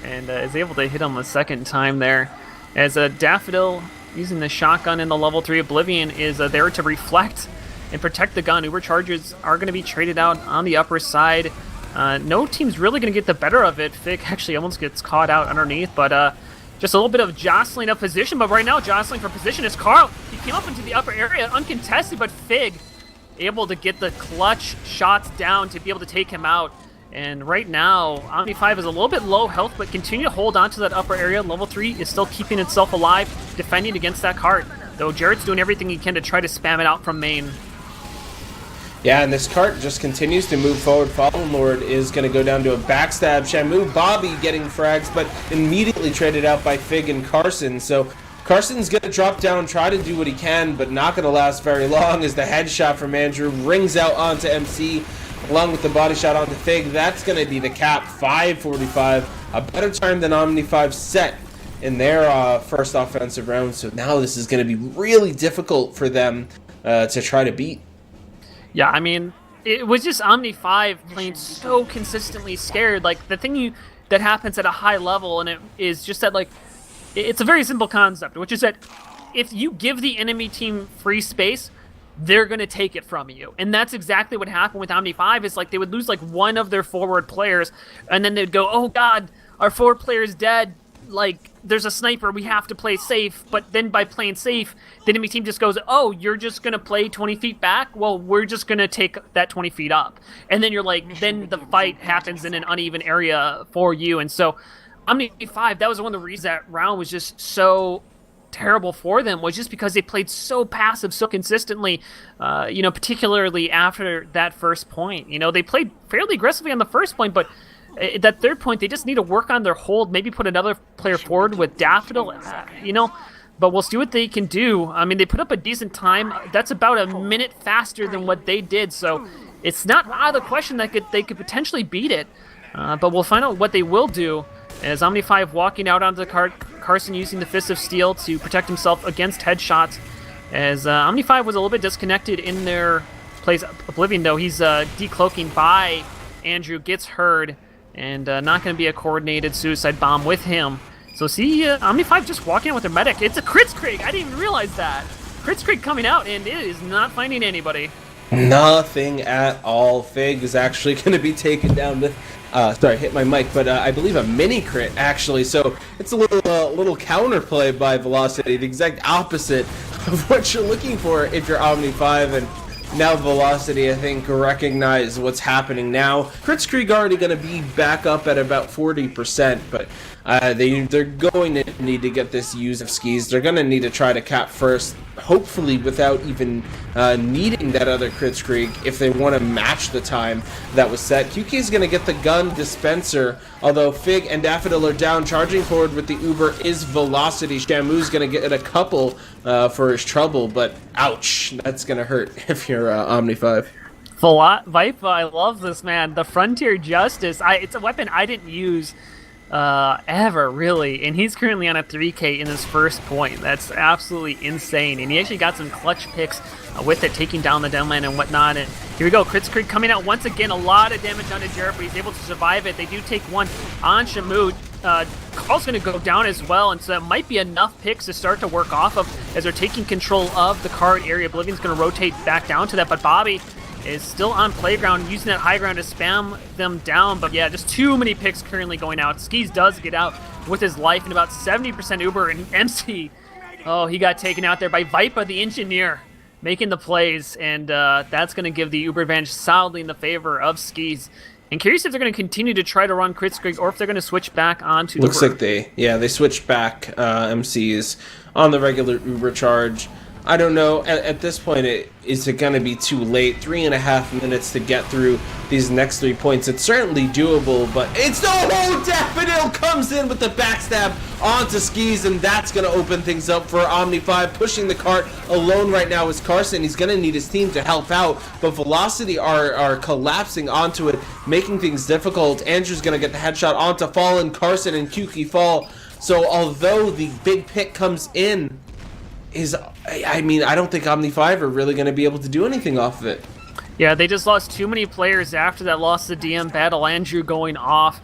and is able to hit him a second time there. As Daffodil using the shotgun in the level 3, Oblivion is there to reflect and protect the gun. Uber charges are going to be traded out on the upper side. No team's really going to get the better of it. Fig actually almost gets caught out underneath, but just a little bit of jostling of position. But right now, jostling for position is Carl. He came up into the upper area uncontested, but Fig able to get the clutch shots down to be able to take him out. And right now, OMNI5 is a little bit low health, but continue to hold on to that upper area. Level 3 is still keeping itself alive, defending against that cart. Though Jarrett's doing everything he can to try to spam it out from main. Yeah, and this cart just continues to move forward. Fallen Lord is going to go down to a backstab. Shamu, Bobby getting frags, but immediately traded out by Fig and Carson. So Carson's going to drop down, try to do what he can, but not going to last very long as the headshot from Andrew rings out onto MC. Along with the body shot onto Fig, that's going to be the cap. 5:45, a better time than OMNI5 set in their first offensive round. So now this is going to be really difficult for them to try to beat. Yeah, I mean, it was just OMNI5 playing so consistently scared. Like, the thing that happens at a high level, and it is just that, like, it's a very simple concept, which is that if you give the enemy team free space, they're going to take it from you. And that's exactly what happened with OMNI5, is like they would lose like one of their forward players, and then they'd go, oh god, our forward player's dead, like there's a sniper, we have to play safe. But then by playing safe, the enemy team just goes, oh, you're just going to play 20 feet back? Well, we're just going to take that 20 feet up. And then you're like, then the fight happens in an uneven area for you. And so OMNI5, that was one of the reasons that round was just so terrible for them, was just because they played so passive so consistently, particularly after that first point. They played fairly aggressively on the first point, but that third point, they just need to work on their hold, maybe put another player forward with Daffodil, but we'll see what they can do. I mean, they put up a decent time. That's about a minute faster than what they did, so it's not out of the question that they could potentially beat it, but we'll find out what they will do. As OMNI5 walking out onto the cart, Carson using the Fist of Steel to protect himself against headshots. As OMNI5 was a little bit disconnected in their plays. Oblivion, though, he's decloaking by Andrew, gets heard, and not going to be a coordinated suicide bomb with him. So see, OMNI5 just walking out with their medic. It's a Kritzkrieg! I didn't even realize that. Kritzkrieg coming out, and it is not finding anybody. Nothing at all. Fig is actually going to be taken down with... hit my mic, but I believe a mini crit, actually. So it's a little counterplay by Velocity, the exact opposite of what you're looking for if you're OMNI5. And now Velocity, I think, recognize what's happening now. Kritzkrieg already going to be back up at about 40%, but they're going to need to get this use of skis. They're going to need to try to cap first hopefully without even needing that other Kritzkrieg if they want to match the time that was set. QK is going to get the gun dispenser, although Fig and Daffodil are down. Charging forward with the Uber is Velocity. Shamu's going to get a couple for his trouble, but ouch, that's going to hurt if you're OMNI5. Vipa, I love this, man. The Frontier Justice, it's a weapon I didn't use ever, really, and he's currently on a 3K in his first point. That's absolutely insane, and he actually got some clutch picks with it, taking down the Denland and whatnot. And here we go, Kritzkrieg coming out once again, a lot of damage onto Jarrett, but he's able to survive it. They do take one on Shamu. Carl's going to go down as well, and so that might be enough picks to start to work off of as they're taking control of the card area. Oblivion's going to rotate back down to that, but Bobby is still on playground, using that high ground to spam them down. But yeah, just too many picks currently going out. Skis does get out with his life, and about 70% Uber, and MC, oh, he got taken out there by Vipa, the engineer, making the plays, and that's going to give the Uber advantage solidly in the favor of Skis. And curious if they're going to continue to try to run Kritzkrieg or if they're going to switch back onto Looks Uber. like they switched back MCs on the regular Uber charge. I don't know. At this point, is it going to be too late? 3.5 minutes to get through these next 3 points. It's certainly doable, but it's no hold. Daffodil comes in with the backstab onto Skis, and that's going to open things up for OMNI5. Pushing the cart alone right now is Carson. He's going to need his team to help out, but Velocity are collapsing onto it, making things difficult. Andrew's going to get the headshot onto Fallen. Carson and Kuki fall. So although the big pick comes in, I don't think OMNI5 are really going to be able to do anything off of it. Yeah, they just lost too many players after that loss to DM battle. Andrew going off,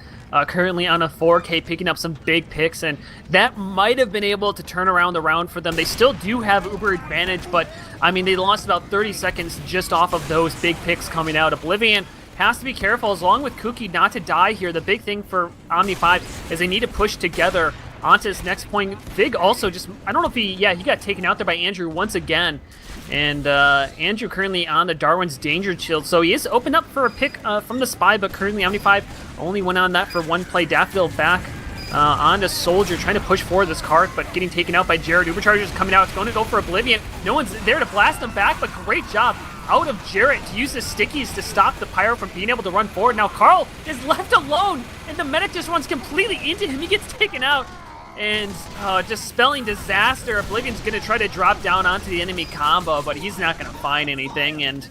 currently on a 4K, picking up some big picks, and that might have been able to turn around the round for them. They still do have Uber advantage, but I mean, they lost about 30 seconds just off of those big picks coming out. Oblivion has to be careful, as long with Kuki, not to die here. The big thing for OMNI5 is they need to push together onto this next point. Fig also just, I don't know if he got taken out there by Andrew once again. And Andrew currently on the Darwin's Danger Shield. So he is opened up for a pick from the Spy, but currently OMNI5 only went on that for one play. Daffodil back onto Soldier, trying to push forward this cart, but getting taken out by Jared. Ubercharger's coming out. It's going to go for Oblivion. No one's there to blast him back, but great job out of Jarrett to use the stickies to stop the Pyro from being able to run forward. Now Carl is left alone, and the medic just runs completely into him. He gets taken out. And just spelling disaster. Oblivion's going to try to drop down onto the enemy combo, but he's not going to find anything. And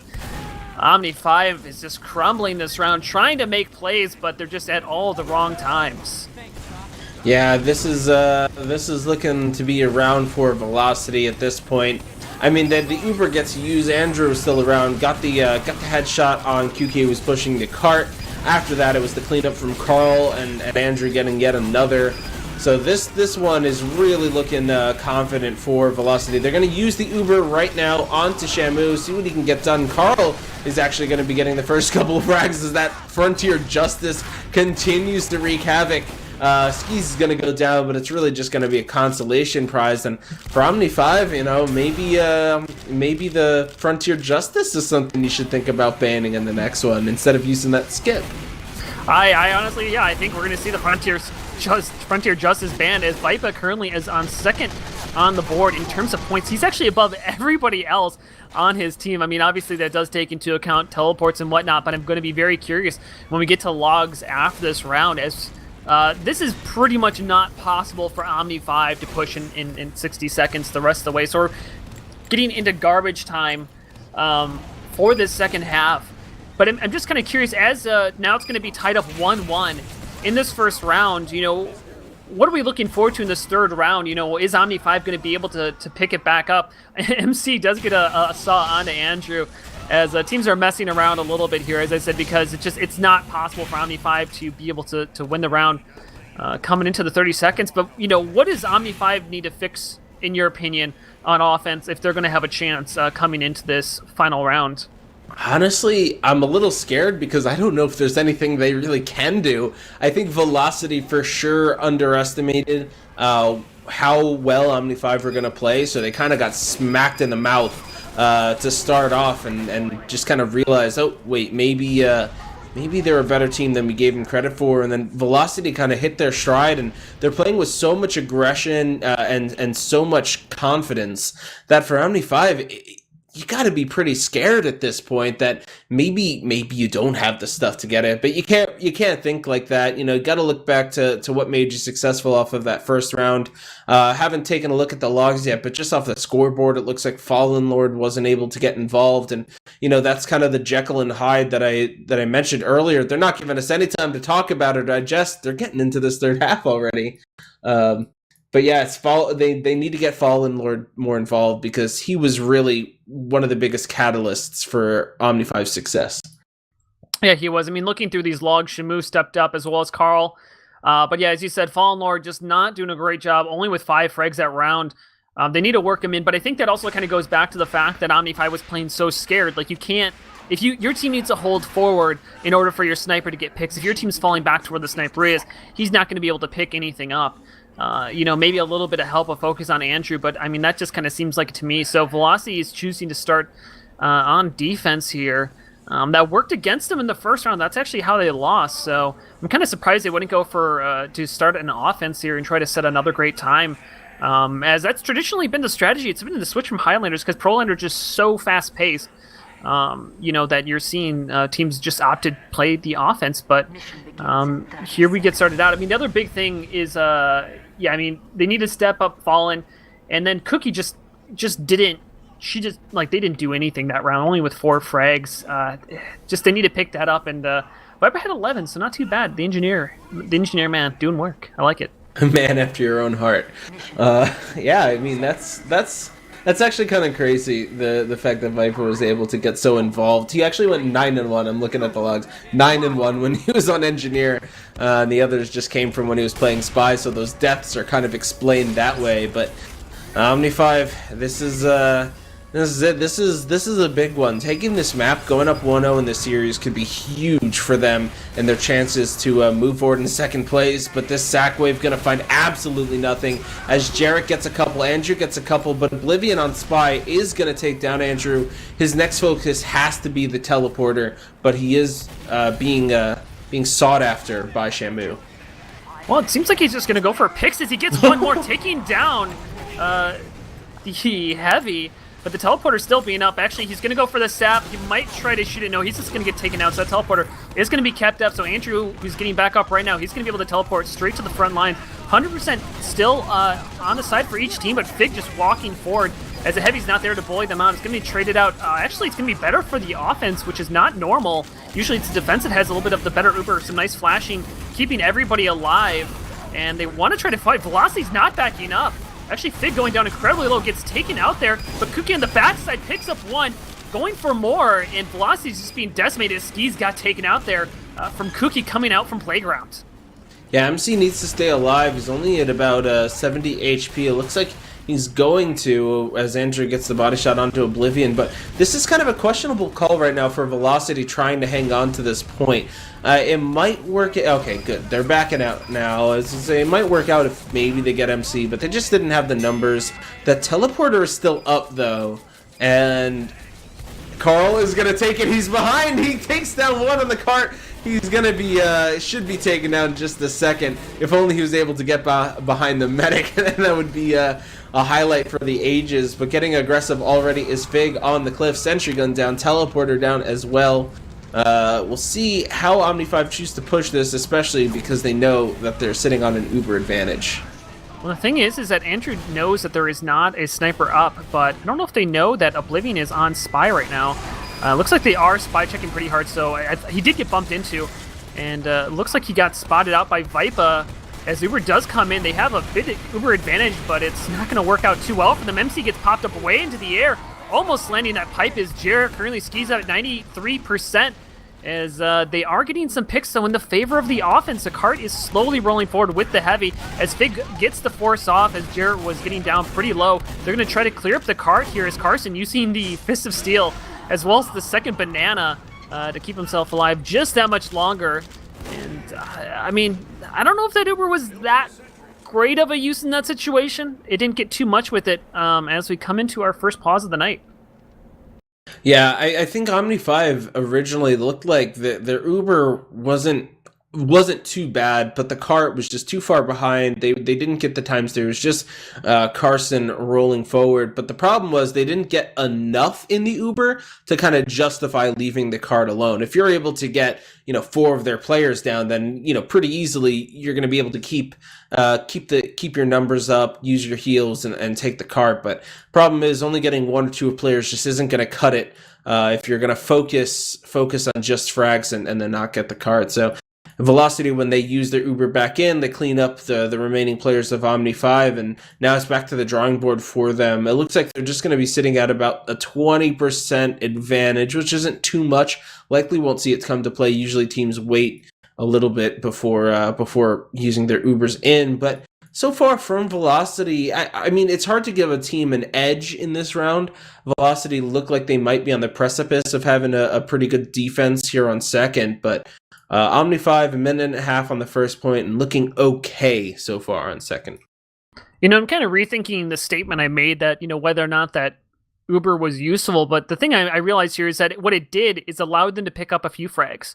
OMNI5 is just crumbling this round, trying to make plays, but they're just at all the wrong times. Yeah, this is looking to be a round for Velocity at this point. I mean, the Uber gets used. Andrew is still around. Got the headshot on QK, who was pushing the cart. After that, it was the cleanup from Carl and Andrew getting yet another. So this one is really looking confident for Velocity. They're going to use the Uber right now onto Shamu, see what he can get done. Carl is actually going to be getting the first couple of frags as that Frontier Justice continues to wreak havoc. Skis is going to go down, but it's really just going to be a consolation prize. And for OMNI5, you know, maybe the Frontier Justice is something you should think about banning in the next one instead of using that skip. I honestly, I think we're going to see the Frontier Justice banned, as Vipa currently is on second on the board in terms of points. He's actually above everybody else on his team. I mean, obviously that does take into account teleports and whatnot, but I'm going to be very curious when we get to logs after this round, as this is pretty much not possible for OMNI5 to push in 60 seconds the rest of the way. So we're getting into garbage time for this second half. But I'm just kind of curious, as now it's going to be tied up 1-1 in this first round. You know, what are we looking forward to in this third round? You know, is OMNI5 going to be able to pick it back up? MC does get a saw onto Andrew, as teams are messing around a little bit here, as I said, because it's not possible for OMNI5 to be able to win the round coming into the 30 seconds. But, you know, what does OMNI5 need to fix, in your opinion, on offense if they're going to have a chance coming into this final round? Honestly, I'm a little scared because I don't know if there's anything they really can do. I think Velocity for sure underestimated how well OMNI5 were going to play, so they kind of got smacked in the mouth to start off and just kind of realized, oh, wait, maybe maybe they're a better team than we gave them credit for. And then Velocity kind of hit their stride, and they're playing with so much aggression and so much confidence that for OMNI5, you got to be pretty scared at this point that maybe you don't have the stuff to get it, but you can't think like that. You know, you got to look back to what made you successful off of that first round. Haven't taken a look at the logs yet, but just off the scoreboard, it looks like Fallen Lord wasn't able to get involved, and you know that's kind of the Jekyll and Hyde that I mentioned earlier. They're not giving us any time to talk about or digest. They're getting into this third half already. But yeah, they need to get Fallen Lord more involved because he was really one of the biggest catalysts for OMNI5's success. Yeah, he was. I mean, looking through these logs, Shamu stepped up as well as Carl. But yeah, as you said, Fallen Lord just not doing a great job, only with 5 frags that round. They need to work him in, but I think that also kind of goes back to the fact that OMNI5 was playing so scared. Like, you can't... Your team needs to hold forward in order for your sniper to get picks. If your team's falling back to where the sniper is, he's not going to be able to pick anything up. You know, maybe a little bit of help, a focus on Andrew, but I mean, that just kind of seems like it to me. So Velocity is choosing to start on defense here. That worked against them in the first round. That's actually how they lost. So I'm kind of surprised they wouldn't go for to start an offense here and try to set another great time. As that's traditionally been the strategy. It's been the switch from Highlanders because Prolander is just so fast-paced. You know, that you're seeing teams just opt to play the offense. But here we get started out. I mean, the other big thing is, yeah, I mean, they need to step up Fallen, and then Cookie just didn't. She just, like, they didn't do anything that round, only with 4 frags. Just they need to pick that up, and Viper had 11, so not too bad. The engineer man, doing work. I like it. A man after your own heart. Yeah, I mean, that's actually kind of crazy, the fact that Viper was able to get so involved. He actually went 9-1. I'm looking at the logs. 9-1 when he was on Engineer. And the others just came from when he was playing Spy, so those deaths are kind of explained that way. But OMNI5, this is it. This is a big one. Taking this map, going up 1-0 in this series could be huge for them and their chances to move forward in second place. But this sack wave gonna find absolutely nothing as Jarrett gets a couple, Andrew gets a couple, but Oblivion on Spy is gonna take down Andrew. His next focus has to be the teleporter, but he is being sought after by Shamu. Well, it seems like he's just gonna go for picks as he gets one more, taking down the heavy. But the teleporter's still being up. Actually, he's going to go for the sap. He might try to shoot it. No, he's just going to get taken out. So that teleporter is going to be kept up. So Andrew, who's getting back up right now, he's going to be able to teleport straight to the front line. 100% still on the side for each team, but Fig just walking forward as the Heavy's not there to bully them out. It's going to be traded out. Actually, it's going to be better for the offense, which is not normal. Usually it's the defense that has a little bit of the better Uber. Some nice flashing, keeping everybody alive. And they want to try to fight. Velocity's not backing up. Actually, Fig going down incredibly low, gets taken out there, but Cookie on the backside picks up one, going for more, and Velocity's just being decimated as Skis got taken out there from Cookie coming out from Playground. Yeah, MC needs to stay alive. He's only at about 70 HP. It looks like he's going to, as Andrew gets the body shot onto Oblivion, but this is kind of a questionable call right now for Velocity trying to hang on to this point. It might work. Okay, good. They're backing out now. As I say, it might work out if maybe they get MC, but they just didn't have the numbers. That teleporter is still up, though, and Carl is going to take it. He's behind. He takes down one on the cart. He's going to be, should be taken down in just a second. If only he was able to get behind the medic, then that would be a highlight for the ages. But getting aggressive already is Fig on the cliff. Sentry gun down, teleporter down as well. We'll see how OMNI5 choose to push this, especially because they know that they're sitting on an Uber advantage. Well, the thing is that Andrew knows that there is not a sniper up, but I don't know if they know that Oblivion is on Spy right now. Looks like they are spy checking pretty hard, so he did get bumped into, and looks like he got spotted out by Vipa. As Uber does come in, they have a bit Uber advantage, but it's not going to work out too well for them. MC gets popped up way into the air, almost landing that pipe as Jarrett currently skis out at 93%. As they are getting some picks, so in the favor of the offense, the cart is slowly rolling forward with the Heavy as Fig gets the force off as Jarrett was getting down pretty low. They're going to try to clear up the cart here as Carson using the Fist of Steel as well as the second banana to keep himself alive just that much longer. And I mean, I don't know if that Uber was that great of a use in that situation. It didn't get too much with it as we come into our first pause of the night. Yeah, I think OMNI5 originally looked like their Uber wasn't too bad, but the cart was just too far behind. They didn't get the times there. It was just Carson rolling forward. But the problem was they didn't get enough in the Uber to kind of justify leaving the cart alone. If you're able to get four of their players down, then pretty easily you're going to be able to keep your numbers up, use your heals, and take the cart. But problem is only getting one or two players just isn't going to cut it if you're going to focus on just frags and then not get the cart. So Velocity, when they use their Uber back in, they clean up the remaining players of OMNI5, and now it's back to the drawing board for them. It looks like they're just going to be sitting at about a 20% advantage, which isn't too much. Likely won't see it come to play. Usually teams wait a little bit before using their Ubers in, but so far from Velocity, I mean, it's hard to give a team an edge in this round. Velocity look like they might be on the precipice of having a pretty good defense here on second, but OMNI5, a minute and a half on the first point and looking okay so far on second. I'm kind of rethinking the statement I made that, whether or not that Uber was useful, but the thing I realized here is that what it did is allowed them to pick up a few frags.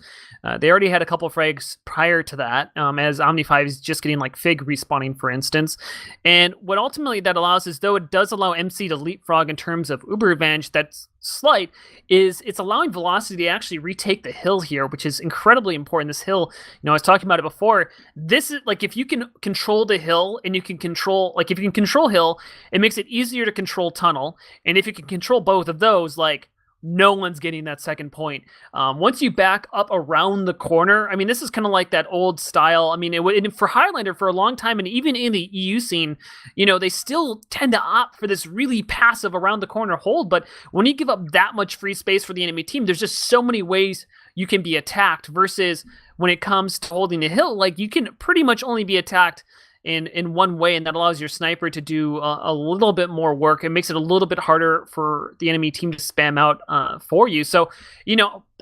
They already had a couple frags prior to that, as OMNI5 is just getting like Fig respawning, for instance. And what ultimately that allows is, though it does allow MC to leapfrog in terms of Uber advantage, that's slight, is it's allowing Velocity to actually retake the hill here, which is incredibly important. This hill, I was talking about it before. This is like, if you can control the hill and you can control, like if you can control hill, it makes it easier to control tunnel. And if you can control both of those, like, no one's getting that second point. Once you back up around the corner, I mean, this is kind of like that old style. I mean, for Highlander for a long time, and even in the EU scene, they still tend to opt for this really passive around the corner hold. But when you give up that much free space for the enemy team, there's just so many ways you can be attacked, versus when it comes to holding the hill, like, you can pretty much only be attacked in one way, and that allows your sniper to do a little bit more work. It makes it a little bit harder for the enemy team to spam out for you. So,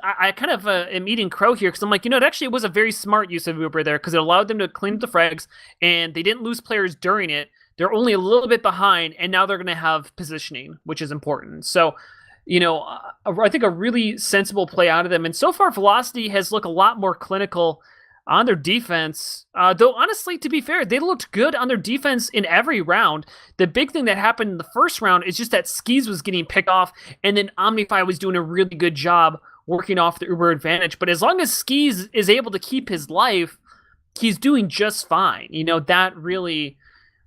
I kind of am eating crow here, because I'm like, it actually was a very smart use of Uber there, because it allowed them to clean up the frags, and they didn't lose players during it. They're only a little bit behind, and now they're going to have positioning, which is important. So, I think a really sensible play out of them. And so far, Velocity has looked a lot more clinical on their defense, though honestly, to be fair, they looked good on their defense in every round. The big thing that happened in the first round is just that Skis was getting picked off, and then OMNI5 was doing a really good job working off the Uber advantage. But as long as Skis is able to keep his life, he's doing just fine. That really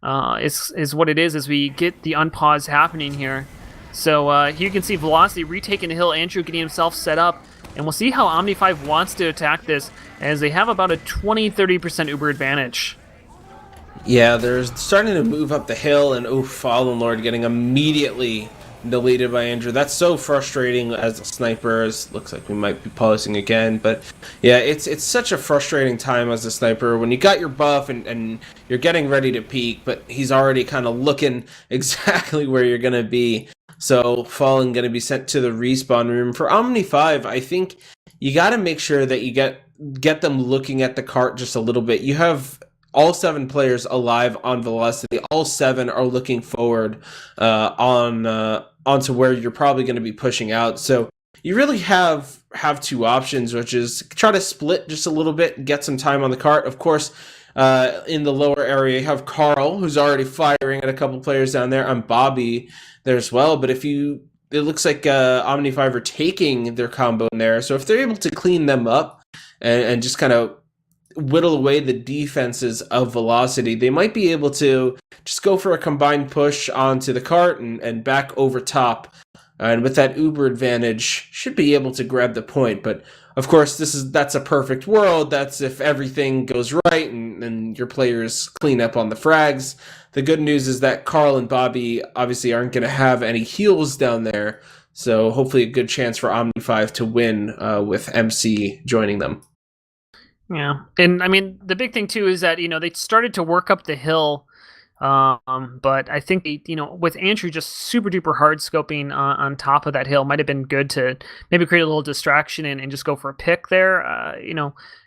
is what it is as we get the unpause happening here. So here you can see Velocity retaking the hill, Andrew getting himself set up, and we'll see how OMNI5 wants to attack this, as they have about a 20-30% Uber advantage. Yeah, they're starting to move up the hill, and Fallen Lord getting immediately deleted by Andrew. That's so frustrating as a sniper. Looks like we might be pausing again, but yeah, it's such a frustrating time as a sniper when you got your buff and you're getting ready to peek, but he's already kind of looking exactly where you're going to be. So Fallen going to be sent to the respawn room. For OMNI5, I think you got to make sure that you get them looking at the cart just a little bit. You have all 7 players alive on Velocity. All 7 are looking forward onto where you're probably going to be pushing out. So you really have 2 options, which is try to split just a little bit, get some time on the cart. Of course, in the lower area, you have Carl, who's already firing at a couple players down there, and Bobby there as well. But it looks like OMNI5 are taking their combo in there. So if they're able to clean them up and just kind of whittle away the defenses of Velocity, they might be able to just go for a combined push onto the cart and back over top. And with that Uber advantage, should be able to grab the point. But of course, that's a perfect world. That's if everything goes right and your players clean up on the frags. The good news is that Carl and Bobby obviously aren't going to have any heals down there. So hopefully a good chance for OMNI5 to win with MC joining them. Yeah, and I mean, the big thing too is that, they started to work up the hill But I think with Andrew just super duper hard scoping on top of that hill, might have been good to maybe create a little distraction and just go for a pick there.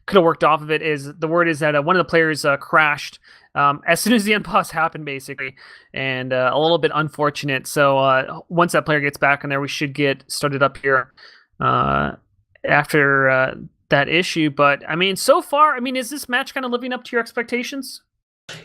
Could have worked off of it. Is the word is that one of the players crashed as soon as the unpause happened, basically, and a little bit unfortunate. So once that player gets back in there, we should get started up here after that issue. But I mean, so far, I mean, is this match kind of living up to your expectations?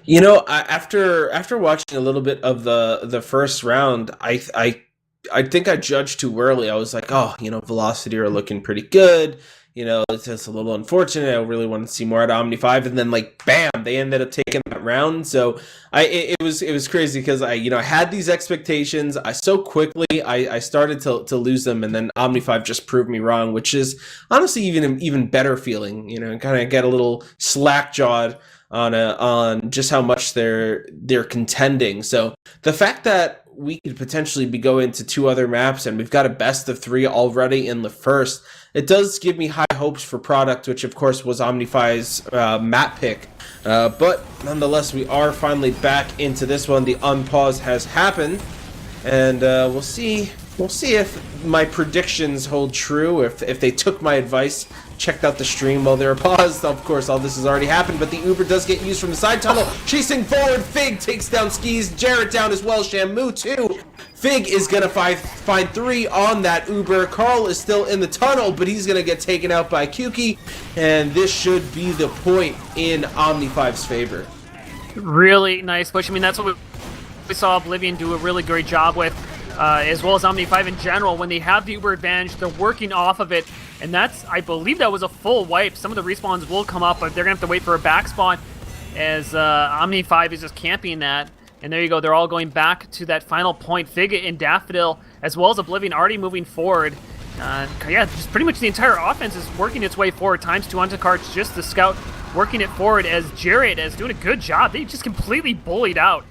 After watching a little bit of the first round, I think I judged too early. I was like, oh, Velocity are looking pretty good. It's just a little unfortunate. I really wanted to see more out of OMNI5, and then bam, they ended up taking that round. So it was crazy because I had these expectations. I so quickly I started to lose them, and then OMNI5 just proved me wrong, which is honestly even better feeling. Kind of get a little slack jawed on just how much they're contending. So the fact that we could potentially be going to 2 other maps and we've got a best of 3 already in the first, it does give me high hopes for product, which of course was OMNI5's map pick. But nonetheless, we are finally back into this one. The unpause has happened, and we'll see if my predictions hold true, if they took my advice, checked out the stream while they were paused. Of course, all this has already happened, but the Uber does get used from the side tunnel. Chasing forward, Fig takes down Skis, Jarrett down as well, Shamu too. Fig is gonna find 3 on that Uber. Carl is still in the tunnel, but he's gonna get taken out by Kuki, and this should be the point in OMNI5's favor. Really nice push. I mean, that's what we saw Oblivion do a really great job with. As well as OMNI5 in general. When they have the Uber advantage, they're working off of it, and I believe that was a full wipe. Some of the respawns will come up, but they're gonna have to wait for a back spawn as OMNI5 is just camping that. And there you go, they're all going back to that final point. Fig and Daffodil, as well as Oblivion, already moving forward. Yeah, just pretty much the entire offense is working its way forward. ×2 onto carts, just the scout working it forward as Jared is doing a good job. They just completely bullied out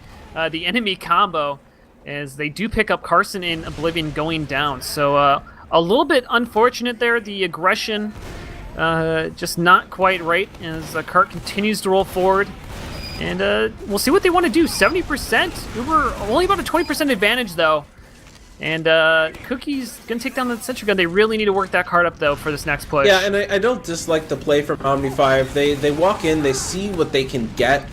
the enemy combo, as they do pick up Carson and Oblivion going down. So a little bit unfortunate there. The aggression just not quite right as Cart continues to roll forward. And we'll see what they want to do. 70%. Uber only about a 20% advantage, though. And Cookie's going to take down the sentry gun. They really need to work that card up, though, for this next push. Yeah, and I don't dislike the play from OMNI5. They walk in, they see what they can get,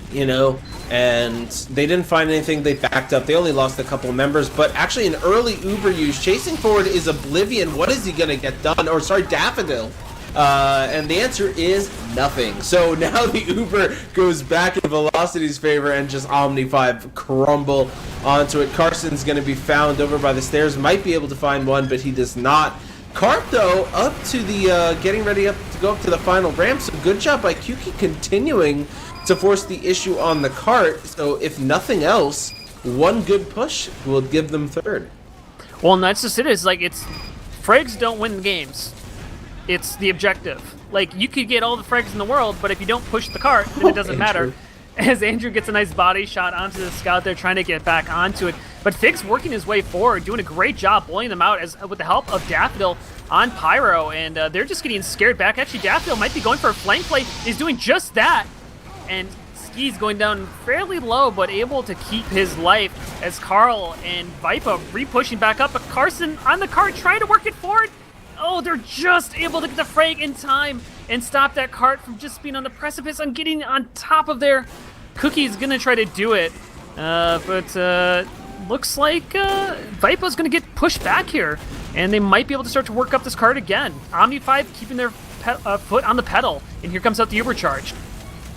and they didn't find anything. They backed up. They only lost a couple of members, but actually an early Uber use. Chasing forward is Oblivion. What is he going to get done? Or, sorry, Daffodil. And the answer is nothing. So now the Uber goes back in Velocity's favor, and just OMNI5 crumble onto it. Carson's going to be found over by the stairs. Might be able to find one, but he does not. Cart, though, up to the getting ready to go up to the final ramp. So good job by Kuki continuing to force the issue on the cart. So if nothing else, one good push will give them third. Well, and that's just it. It's frags don't win games. It's the objective. You could get all the frags in the world, but if you don't push the cart, then it doesn't matter. As Andrew gets a nice body shot onto the scout, they're trying to get back onto it. But Fig's working his way forward, doing a great job blowing them out with the help of Daffodil on Pyro, and they're just getting scared back. Actually, Daffodil might be going for a flank play. He's doing just that, and Ski's going down fairly low, but able to keep his life as Carl and Vipa re-pushing back up. But Carson on the cart trying to work it forward. Oh, they're just able to get the frag in time and stop that cart from just being on the precipice on getting on top of there. Cookie's gonna try to do it, but looks like Vipa's gonna get pushed back here, and they might be able to start to work up this cart again. OMNI5 keeping their foot on the pedal, and here comes out the Uber charge.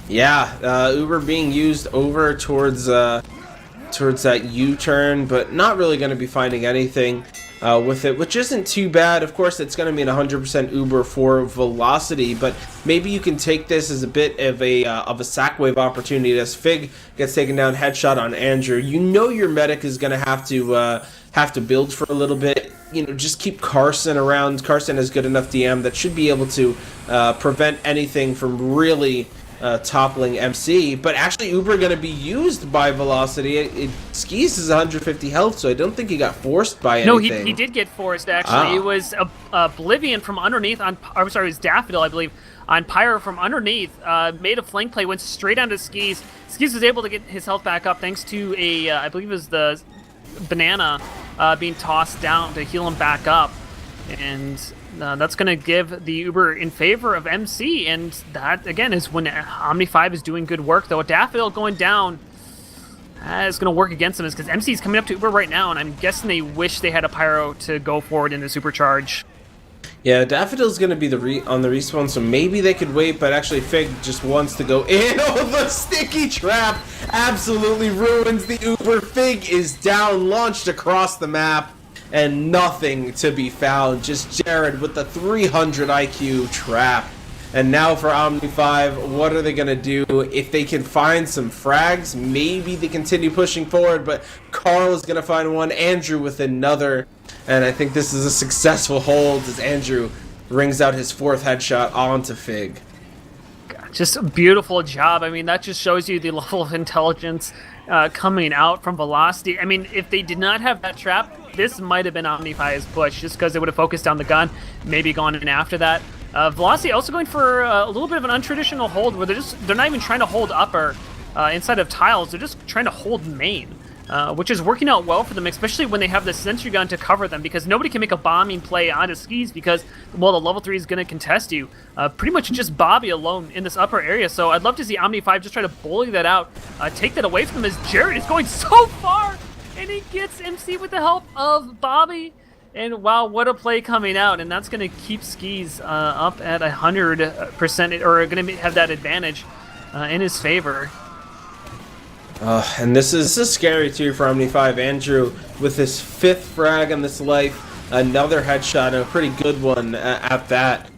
Yeah, Uber being used over towards that U-turn, but not really going to be finding anything with it, which isn't too bad. Of course, it's going to mean 100% Uber for Velocity, but maybe you can take this as a bit of a sack wave opportunity as Fig gets taken down, headshot on Andrew. Your medic is going to have to build for a little bit. Just keep Carson around. Carson has good enough DM that should be able to prevent anything from really toppling MC, but actually Uber going to be used by Velocity. Skis is 150 health, so I don't think he got forced by anything. No, he did get forced, actually. It was Oblivion from underneath on... I'm sorry, it was Daffodil, I believe, on Pyro from underneath. Made a flank play, went straight onto Skis. Skis was able to get his health back up thanks to a, I believe it was the banana being tossed down to heal him back up. And that's going to give the Uber in favor of MC, and that, again, is when OMNI5 is doing good work, though. Daffodil going down is going to work against them, because MC is coming up to Uber right now, and I'm guessing they wish they had a Pyro to go forward in the supercharge. Yeah, Daffodil's going to be on the respawn, so maybe they could wait, but actually Fig just wants to go in. Oh, the sticky trap absolutely ruins the Uber. Fig is down, launched across the map, and nothing to be found. Just Jared with the 300 IQ trap. And now for OMNI5, what are they going to do? If they can find some frags, maybe they continue pushing forward, but Carl is going to find one, Andrew with another. And I think this is a successful hold as Andrew rings out his 4th headshot onto Fig. Just a beautiful job. I mean, that just shows you the level of intelligence coming out from Velocity. I mean, if they did not have that trap, this might have been OMNI5's push, just because they would have focused on the gun, maybe gone in after that. Velocity also going for a little bit of an untraditional hold, where they're not even trying to hold upper inside of tiles, they're just trying to hold main. Which is working out well for them, especially when they have the sentry gun to cover them, because nobody can make a bombing play onto Skis because, well, the level 3 is going to contest you. Pretty much just Bobby alone in this upper area, so I'd love to see OMNI5 just try to bully that out, take that away from them, as Jared is going so far, and he gets MC with the help of Bobby. And wow, what a play coming out, and that's going to keep Skis up at 100%, or going to have that advantage in his favor. And this is scary too for OMNI5. Andrew with his 5th frag on this life, another headshot, and a pretty good one at that.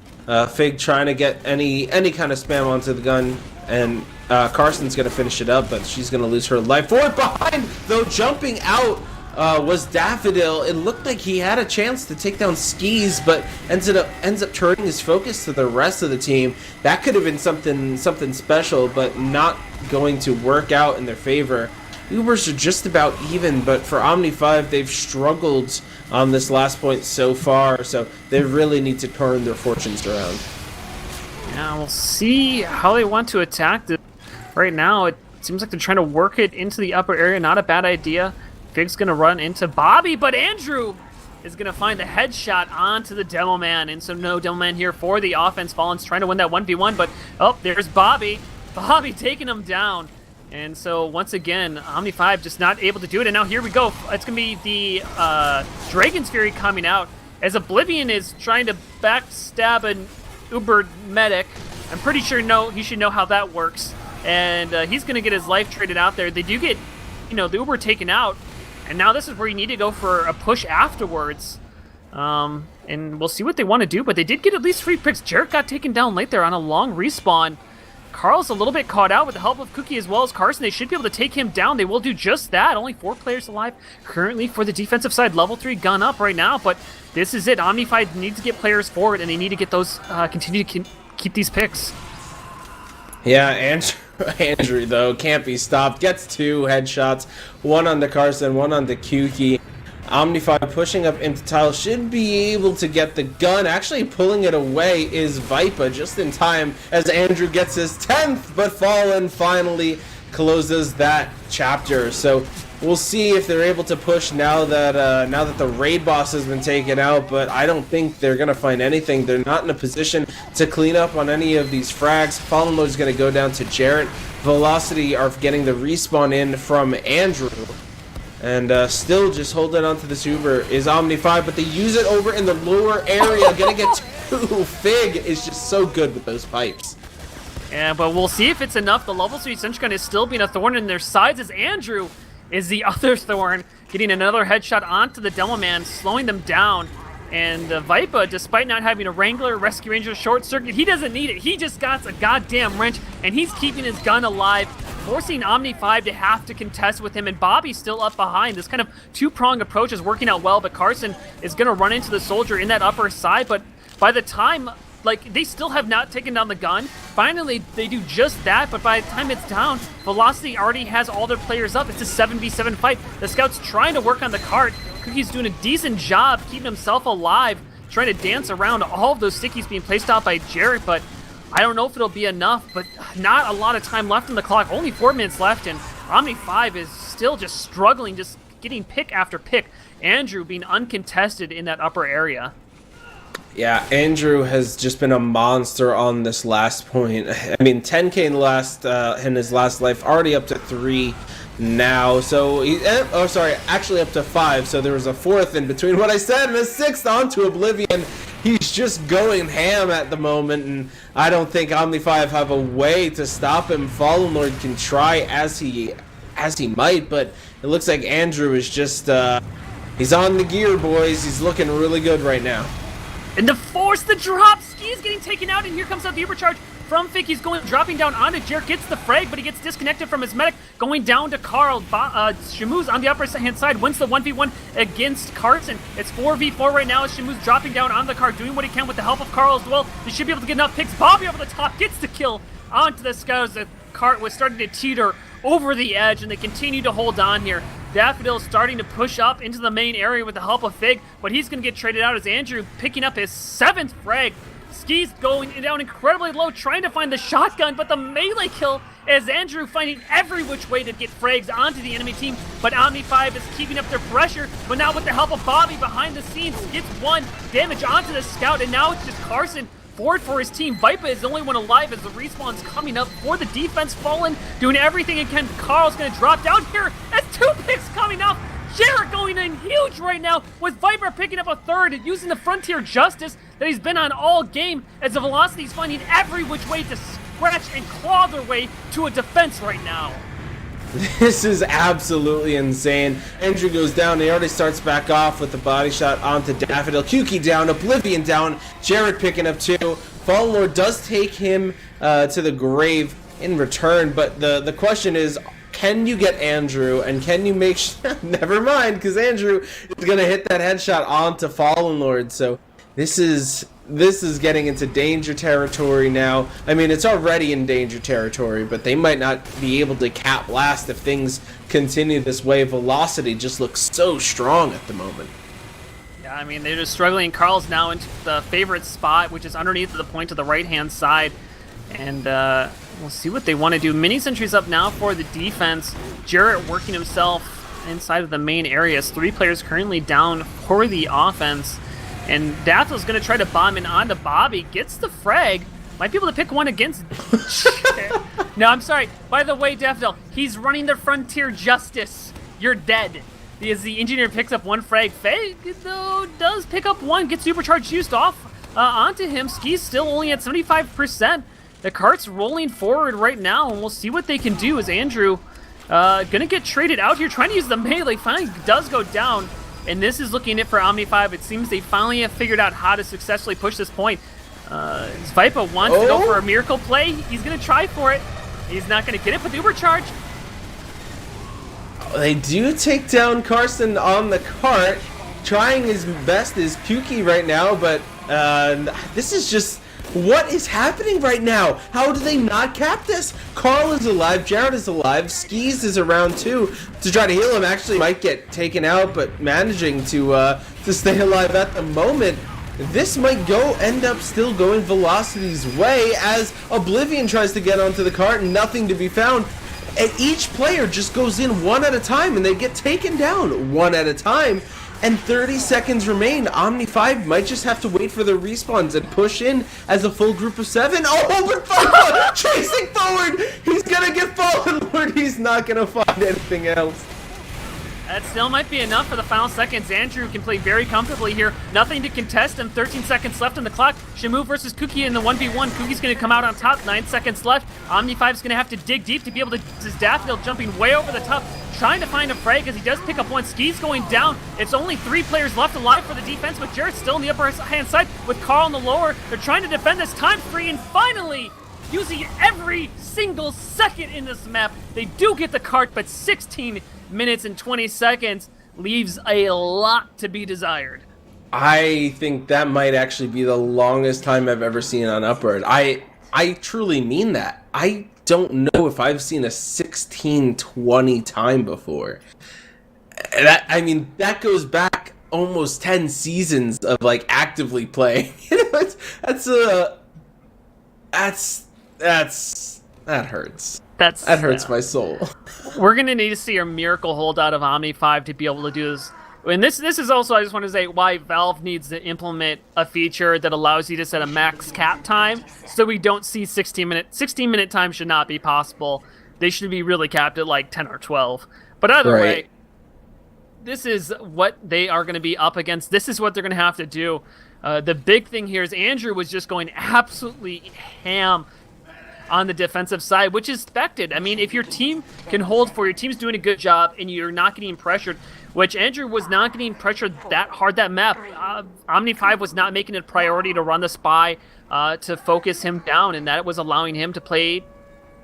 Fig trying to get any kind of spam onto the gun, and Carson's going to finish it up, but she's going to lose her life. Forward behind, though, jumping out was Daffodil. It looked like he had a chance to take down Skis, but ends up turning his focus to the rest of the team. That could have been something special, but not going to work out in their favor. Ubers are just about even, but for OMNI5, they've struggled on this last point so far, so they really need to turn their fortunes around. Yeah, we'll see how they want to attack this. Right now, it seems like they're trying to work it into the upper area. Not a bad idea. Fig's going to run into Bobby, but Andrew is going to find the headshot onto the Demo Man. And so no Demo Man here for the offense. Fallen's trying to win that 1v1, but oh, there's Bobby. Bobby taking him down. And so once again, OMNI5 just not able to do it. And now here we go. It's going to be the Dragon's Fury coming out, as Oblivion is trying to backstab an Uber medic. I'm pretty sure he should know how that works. And he's going to get his life traded out there. They do get, the Uber taken out. And now this is where you need to go for a push afterwards. And we'll see what they want to do, but they did get at least 3 picks. Jarrett got taken down late there on a long respawn. Carl's a little bit caught out with the help of Cookie as well as Carson. They should be able to take him down. They will do just that. Only 4 players alive currently for the defensive side. Level 3 gun up right now, but this is it. OMNI5 needs to get players forward, and they need to get those, continue to keep these picks. Yeah, Andrew, though, can't be stopped. Gets 2 headshots, one on the Carson, one on the Kuki. OMNI5 pushing up into tile, should be able to get the gun. Actually pulling it away is Vipa just in time as Andrew gets his 10th, but Fallen finally closes that chapter. So we'll see if they're able to push now that the raid boss has been taken out, but I don't think they're going to find anything. They're not in a position to clean up on any of these frags. Fallen mode is going to go down to Jarrett. Velocity are getting the respawn in from Andrew. And still just holding on to this Uber is OMNI5, but they use it over in the lower area. Gonna get 2. Fig is just so good with those pipes. Yeah, but we'll see if it's enough. The level 3 Sentry Gun is still being a thorn in their sides, as Andrew is the other thorn, getting another headshot onto the Demo Man, slowing them down. And Vipa, despite not having a Wrangler, Rescue Ranger, Short Circuit, he doesn't need it. He just got a goddamn wrench, and he's keeping his gun alive, forcing OMNI5 to have to contest with him, and Bobby's still up behind. This kind of 2-pronged approach is working out well, but Carson is going to run into the soldier in that upper side, but by the time like, they still have not taken down the gun. Finally, they do just that, but by the time it's down, Velocity already has all their players up. It's a 7v7 fight. The Scout's trying to work on the cart. Cookie's doing a decent job keeping himself alive, trying to dance around all of those stickies being placed out by Jarrett, but I don't know if it'll be enough, but not a lot of time left on the clock. Only 4 minutes left, and OMNI5 is still just struggling, just getting pick after pick. Andrew being uncontested in that upper area. Yeah, Andrew has just been a monster on this last point. I mean, 10K in his last life, already up to 3 now. So, actually up to 5. So there was a 4th in between what I said and a 6th onto Oblivion. He's just going ham at the moment, and I don't think OMNI5 have a way to stop him. Fallen Lord can try as he might, but it looks like Andrew is just he's on the gear, boys. He's looking really good right now. And to force the drop, Ski's getting taken out, and here comes out the Ubercharge from Fick. He's dropping down onto Jarrett, gets the frag, but he gets disconnected from his medic, going down to Carl. Shamu's on the upper hand side, wins the 1v1 against Carson. It's 4v4 right now as Shamu's dropping down on the cart, doing what he can with the help of Carl as well. He should be able to get enough picks. Bobby over the top gets the kill onto the Scouts. The cart was starting to teeter over the edge, and they continue to hold on here. Daffodil starting to push up into the main area with the help of Fig, but he's going to get traded out as Andrew picking up his 7th frag. Ski's going down incredibly low, trying to find the shotgun, but the melee kill as Andrew finding every which way to get frags onto the enemy team, but OMNI5 is keeping up their pressure, but now with the help of Bobby behind the scenes, gets 1 damage onto the Scout, and now it's just Carson forward for his team. Vipa is the only one alive as the respawn's coming up for the defense. Fallen doing everything it can. Carl's going to drop down here as 2 picks coming up. Jarrett going in huge right now with Viper picking up a 3rd and using the Frontier Justice that he's been on all game as the Velocity's finding every which way to scratch and claw their way to a defense right now. This is absolutely insane. Andrew goes down. He already starts back off with the body shot onto Daffodil. Kuki down. Oblivion down. Jarrett picking up 2. Fallen Lord does take him to the grave in return, but the question is, can you get Andrew, and can you make never mind, because Andrew is going to hit that headshot onto Fallen Lord, so this is getting into danger territory now. I mean, it's already in danger territory, but they might not be able to cap last if things continue this way. Velocity just looks so strong at the moment. Yeah, I mean, they're just struggling. Carl's now into the favorite spot, which is underneath the point to the right-hand side. And we'll see what they want to do. Mini sentries up now for the defense. Jarrett working himself inside of the main areas. 3 players currently down for the offense. And Daffodil's going to try to bomb in onto Bobby. Gets the frag. Might be able to pick one against... No, I'm sorry. By the way, Daffodil, he's running the Frontier Justice. You're dead. Because the engineer picks up 1 frag. Faye, though, does pick up 1. Gets supercharged used off onto him. Ski's still only at 75%. The cart's rolling forward right now, and we'll see what they can do as Andrew gonna get traded out here, trying to use the melee. Finally does go down, and this is looking it for OMNI5. It seems they finally have figured out how to successfully push this point. Vipa wants to go for a miracle play. He's gonna try for it. He's not gonna get it, but the overcharge. They do take down Carson on the cart. Trying his best is Kuki right now, but this is just... what is happening right now? How do they not cap this? Carl is alive, Jarrett is alive, Skis is around too to try to heal him. Actually might get taken out, but managing to stay alive at the moment. This might end up still going Velocity's way as Oblivion tries to get onto the cart and nothing to be found. And each player just goes in 1 at a time and they get taken down 1 at a time. And 30 seconds remain. OMNI5 might just have to wait for the respawns and push in as a full group of 7. Oh, but Vipa chasing forward! He's gonna get Fallen Lord. He's not gonna find anything else. That still might be enough for the final seconds. Andrew can play very comfortably here. Nothing to contest and 13 seconds left on the clock. Shamu versus Kuki in the 1v1. Kuki's going to come out on top. 9 seconds left. OMNI5's going to have to dig deep to be able to... Daffodil jumping way over the top, trying to find a frag as he does pick up 1. Ski's going down. It's only 3 players left alive for the defense, but Jarrett's still on the upper hand side with Carl on the lower. They're trying to defend this time 3, and finally, using every single second in this map, they do get the cart, but 16 minutes and 20 seconds leaves a lot to be desired. I think that might actually be the longest time I've ever seen on Upward. I truly mean that. I don't know if I've seen a 16-20 time before. That goes back almost 10 seasons of like actively playing. That hurts. That hurts my soul. We're gonna need to see a miracle holdout of OMNI5 to be able to do this. And this is also, I just want to say, why Valve needs to implement a feature that allows you to set a max cap time, so we don't see 16-minute time should not be possible. They should be really capped at like 10 or 12. But either way, this is what they are going to be up against. This is what they're going to have to do. The big thing here is Andrew was just going absolutely ham on the defensive side, which is expected. I mean, if your team can hold for, your team's doing a good job, and you're not getting pressured, which Andrew was not getting pressured that hard that map. OMNI5 was not making it a priority to run the spy to focus him down, and that was allowing him to play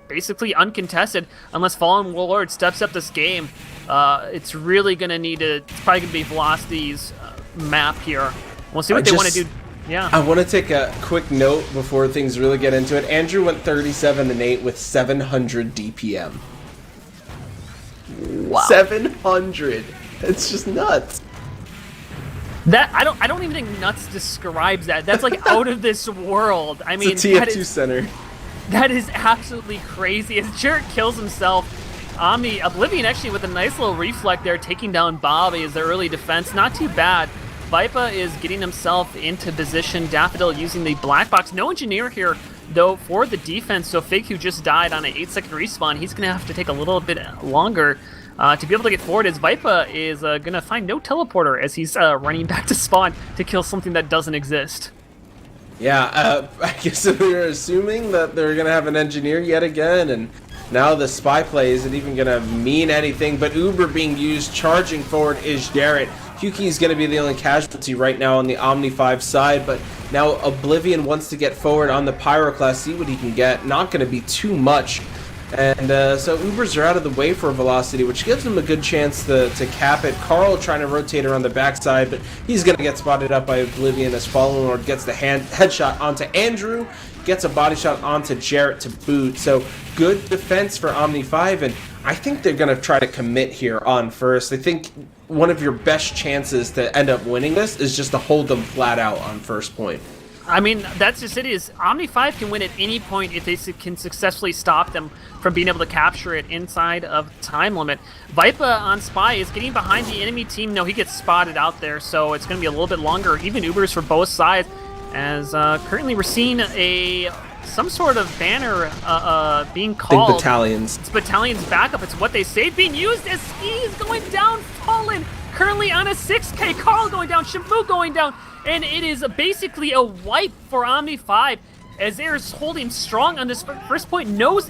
basically uncontested unless Fallen Warlord steps up this game. It's really going to need to, it's probably going to be Velocity's map here. We'll see what they want to do. Yeah. I want to take a quick note before things really get into it. Andrew went 37-8 with 700 DPM. Wow. 700. It's just nuts. That I don't even think nuts describes that. That's like out of this world. I mean, it's a TF2 center. That is absolutely crazy. As Jarrett kills himself, Oblivion actually with a nice little reflect there, taking down Bobby as the early defense. Not too bad. Vipa is getting himself into position. Daffodil using the black box. No engineer here, though, for the defense. So Fig, who just died on an 8-second respawn, he's going to have to take a little bit longer to be able to get forward, as Vipa is going to find no teleporter as he's running back to spawn to kill something that doesn't exist. Yeah, I guess we're assuming that they're going to have an engineer yet again, and now the spy play isn't even going to mean anything, but Uber being used, charging forward is Jarrett. Huki is going to be the only casualty right now on the OMNI5 side, but now Oblivion wants to get forward on the Pyro class, see what he can get. Not going to be too much. And so Ubers are out of the way for Velocity, which gives them a good chance to cap it. Carl trying to rotate around the backside, but he's going to get spotted up by Oblivion as Fallen Lord gets the headshot onto Andrew, gets a body shot onto Jarrett to boot. So good defense for OMNI5, and I think they're going to try to commit here on first. I think one of your best chances to end up winning this is just to hold them flat out on first point. I mean, that's just it. Is OMNI5 can win at any point if they can successfully stop them from being able to capture it inside of time limit. Vipa on Spy is getting behind the enemy team. No, he gets spotted out there, so it's going to be a little bit longer. Even Ubers for both sides, as currently we're seeing some sort of banner being called. Big battalions. It's battalions backup. It's what they say being used as Ski is going down. Fallen currently on a 6K. Carl going down. Shamu going down. And it is basically a wipe for OMNI5 as they're holding strong on this first point. No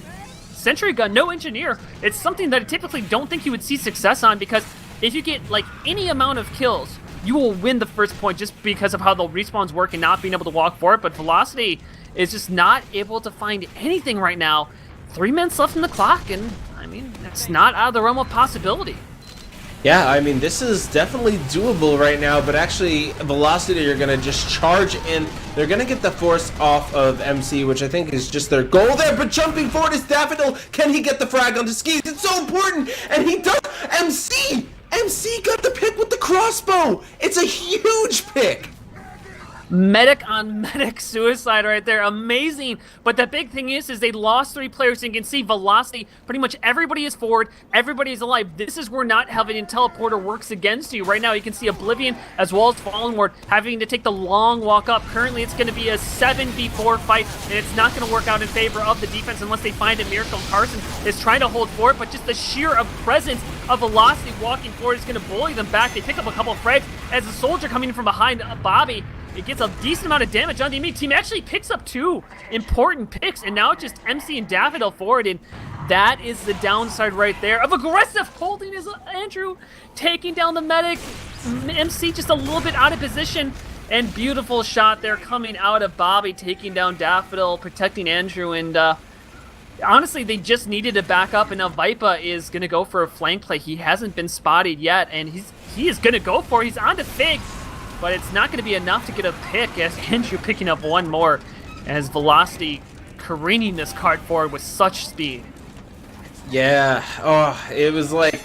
sentry gun, no engineer. It's something that I typically don't think you would see success on, because if you get like any amount of kills, you will win the first point just because of how the respawns work and not being able to walk for it. But Velocity is just not able to find anything right now. 3 minutes left in the clock, and I mean, it's not out of the realm of possibility. Yeah, I mean, this is definitely doable right now, but actually, Velocity are going to just charge in. They're going to get the force off of MC, which I think is just their goal there, but jumping forward is Daffodil. Can he get the frag onto Skis? It's so important, and he does. MC got the pick with the crossbow. It's a huge pick. Medic on medic suicide right there. Amazing. But the big thing is they lost 3 players. And you can see Velocity, pretty much everybody is forward. Everybody is alive. This is where not having a teleporter works against you. Right now you can see Oblivion as well as Fallen Ward having to take the long walk up. Currently it's going to be a 7v4 fight, and it's not going to work out in favor of the defense unless they find a miracle. Carson is trying to hold forward, but just the sheer presence of Velocity walking forward is going to bully them back. They pick up a couple of frags as the soldier coming from behind Bobby. It gets a decent amount of damage on the enemy team. Actually picks up 2 important picks, and now it's just MC and Daffodil forward, and that is the downside right there of aggressive holding is Andrew taking down the medic. MC just a little bit out of position, and beautiful shot there coming out of Bobby, taking down Daffodil, protecting Andrew, and honestly, they just needed to back up, and now Vipa is going to go for a flank play. He hasn't been spotted yet, and he is going to go for it. He's on to Fig. but it's not going to be enough to get a pick as Andrew picking up one more as Velocity careening this cart forward with such speed. Yeah, oh, it was like,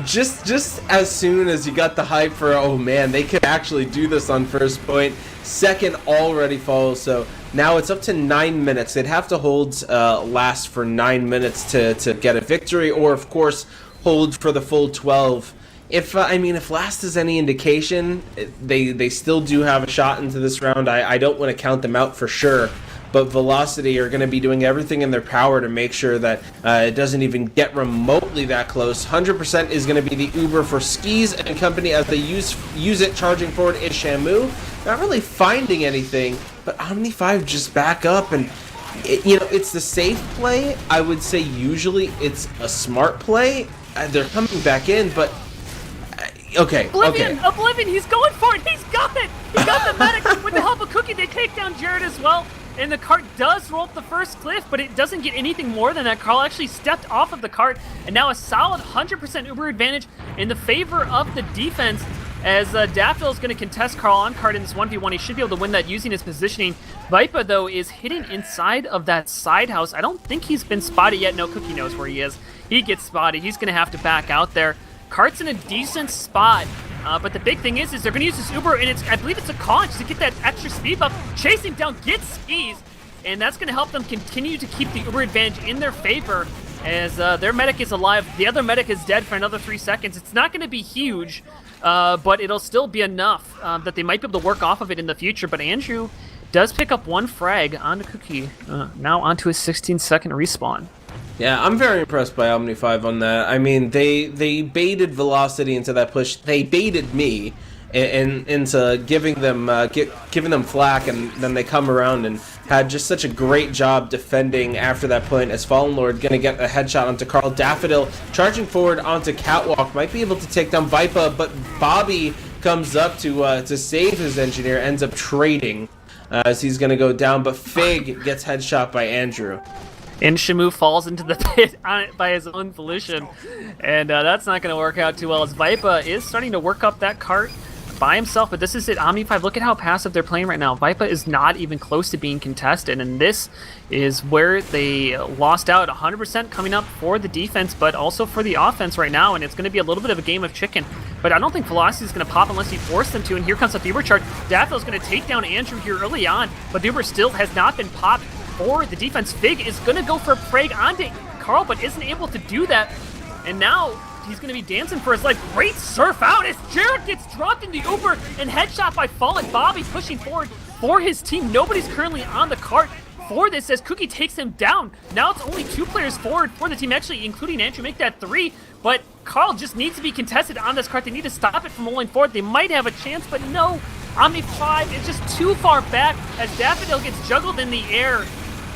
just as soon as you got the hype for, oh man, they could actually do this on first point, second already falls, so now it's up to 9 minutes. They'd have to hold last for 9 minutes to get a victory, or of course, hold for the full 12. If last is any indication, they still do have a shot into this round. I don't want to count them out for sure, but Velocity are going to be doing everything in their power to make sure that it doesn't even get remotely that close. 100% is going to be the Uber for Skis and company as they use it. Charging forward is Shamu. Not really finding anything, but OMNI5 just back up, and it's the safe play. I would say usually it's a smart play. They're coming back in, but okay. Oblivion, he's going for it. He's got it. He got the medic with the help of Cookie. They take down Jared as well. And the cart does roll up the first cliff, but it doesn't get anything more than that. Carl actually stepped off of the cart, and now a solid 100% Uber advantage in the favor of the defense as Daffodil is going to contest Carl on cart in this 1v1. He should be able to win that using his positioning. Vipa, though, is hitting inside of that side house. I don't think he's been spotted yet. No, Cookie knows where he is. He gets spotted. He's going to have to back out there. Cart's in a decent spot. But the big thing is they're going to use this Uber, and I believe it's a conch to get that extra speed buff. Chase him down, get skis, and that's going to help them continue to keep the Uber advantage in their favor as their medic is alive. The other medic is dead for another 3 seconds. It's not going to be huge, but it'll still be enough that they might be able to work off of it in the future. But Andrew does pick up one frag onto Cookie, now onto his 16-second respawn. Yeah, I'm very impressed by OMNI5 on that. I mean, they baited Velocity into that push. They baited me into giving them flack, and then they come around and had just such a great job defending after that point as Fallen Lord going to get a headshot onto Carl. Daffodil charging forward onto Catwalk, might be able to take down Vipa, but Bobby comes up to save his engineer, ends up trading as he's going to go down, but Fig gets headshot by Andrew. And Shamu falls into the pit by his own volition. And that's not going to work out too well as Vipa is starting to work up that cart by himself. But this is it. OMNI5, look at how passive they're playing right now. Vipa is not even close to being contested. And this is where they lost out. 100% coming up for the defense, but also for the offense right now. And it's going to be a little bit of a game of chicken. But I don't think Velocity is going to pop unless you force them to. And here comes the Uber charge. Daffodil's going to take down Andrew here early on. But the Uber still has not been popped. For the defense, Fig is going to go for a frag onto Carl, but isn't able to do that. And now he's going to be dancing for his life. Great surf out as Jared gets dropped in the Uber and headshot by Fallen. Bobby pushing forward for his team. Nobody's currently on the cart for this as Cookie takes him down. Now it's only 2 players forward for the team, actually, including Andrew, make that 3. But Carl just needs to be contested on this cart. They need to stop it from rolling forward. They might have a chance, but no. OMNI5 is just too far back as Daffodil gets juggled in the air.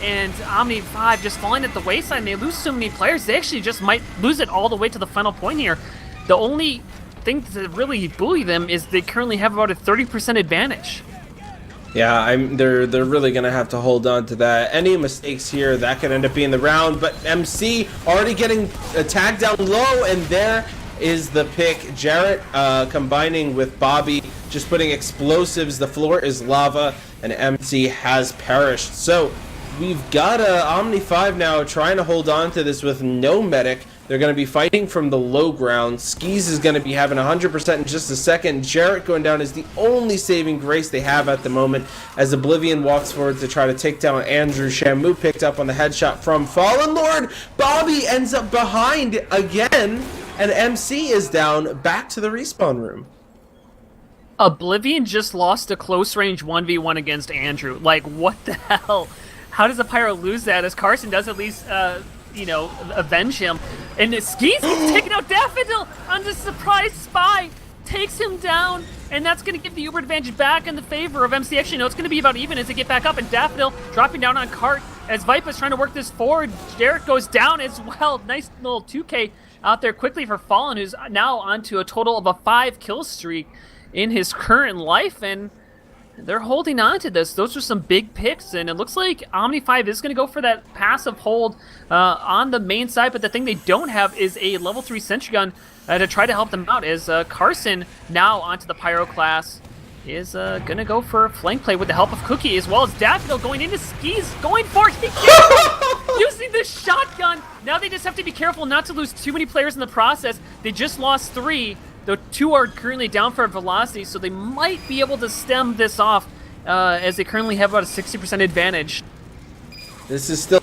And OMNI5 just falling at the wayside. They lose so many players. They actually just might lose it all the way to the final point here. The only thing to really bully them is they currently have about a 30% advantage. Yeah, they're really gonna have to hold on to that. Any mistakes here, that could end up being the round. But MC already getting tagged down low, and there is the pick. Jarrett combining with Bobby, just putting explosives. The floor is lava, and MC has perished. So we've got OMNI5 now trying to hold on to this with no medic. They're going to be fighting from the low ground. Skis is going to be having 100% in just a second. Jarrett going down is the only saving grace they have at the moment as Oblivion walks forward to try to take down Andrew. Shamu picked up on the headshot from Fallen Lord. Bobby ends up behind again, and MC is down back to the respawn room. Oblivion just lost a close range 1v1 against Andrew. Like, what the hell? How does the Pyro lose that as Carson does at least, avenge him? And Skis keeps taking out Daffodil on the surprise spy. Takes him down, and that's going to give the Uber advantage back in the favor of MC. Actually, no, it's going to be about even as they get back up, and Daffodil dropping down on cart as Vipa's trying to work this forward. Derek goes down as well. Nice little 2K out there quickly for Fallen, who's now onto a total of a 5-kill streak in his current life, and they're holding on to this. Those are some big picks, and it looks like OMNI5 is going to go for that passive hold on the main side, but the thing they don't have is a level 3 sentry gun to try to help them out as Carson now onto the Pyro class. is going to go for flank play with the help of Cookie, as well as Daffodil going into skis, going for it. Using the shotgun. Now they just have to be careful not to lose too many players in the process. They just lost 3. The 2 are currently down for Velocity, so they might be able to stem this off as they currently have about a 60% advantage. This is still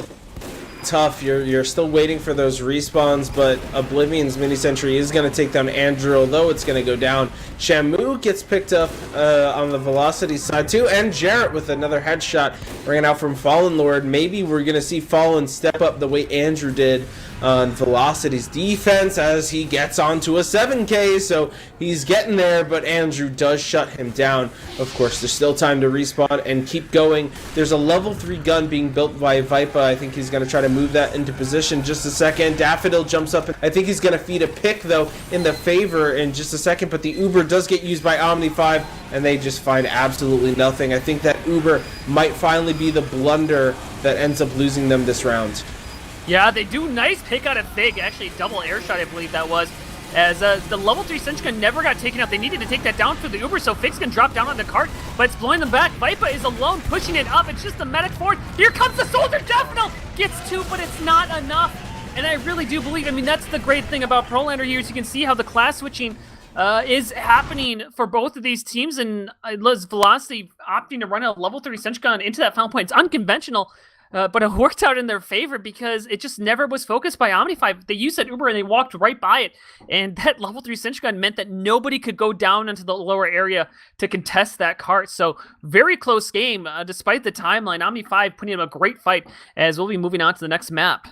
tough. You're still waiting for those respawns, but Oblivion's mini sentry is going to take down Andrew, although it's going to go down. Shamu gets picked up on the Velocity side too, and Jarrett with another headshot ringing out from Fallen Lord. Maybe we're going to see Fallen step up the way Andrew did on Velocity's defense as he gets onto a 7K, so he's getting there, but Andrew does shut him down. Of course, there's still time to respawn and keep going. There's a level 3 gun being built by Vipa. I think he's going to try to move that into position just a second. Daffodil jumps up. I think he's going to feed a pick, though, in the favor in just a second, but the Uber does get used by OMNI5, and they just find absolutely nothing. I think that Uber might finally be the blunder that ends up losing them this round. Yeah, they do nice pick out of Fig, actually double air shot, I believe that was, as the level 3 Sentry gun never got taken out. They needed to take that down for the Uber, so Fig's can drop down on the cart, but it's blowing them back. Vipa is alone, pushing it up. It's just the medic forward. Here comes the soldier, Daffodil gets 2, but it's not enough. And I really do believe, I mean, that's the great thing about Prolander here, is you can see how the class switching is happening for both of these teams, and Velocity opting to run a level 3 Sentry gun into that final point. It's unconventional, but it worked out in their favor because it just never was focused by OMNI5. They used that Uber and they walked right by it, and that level 3 Sentry gun meant that nobody could go down into the lower area to contest that cart. So very close game, despite the timeline. OMNI5 putting in a great fight as we'll be moving on to the next map.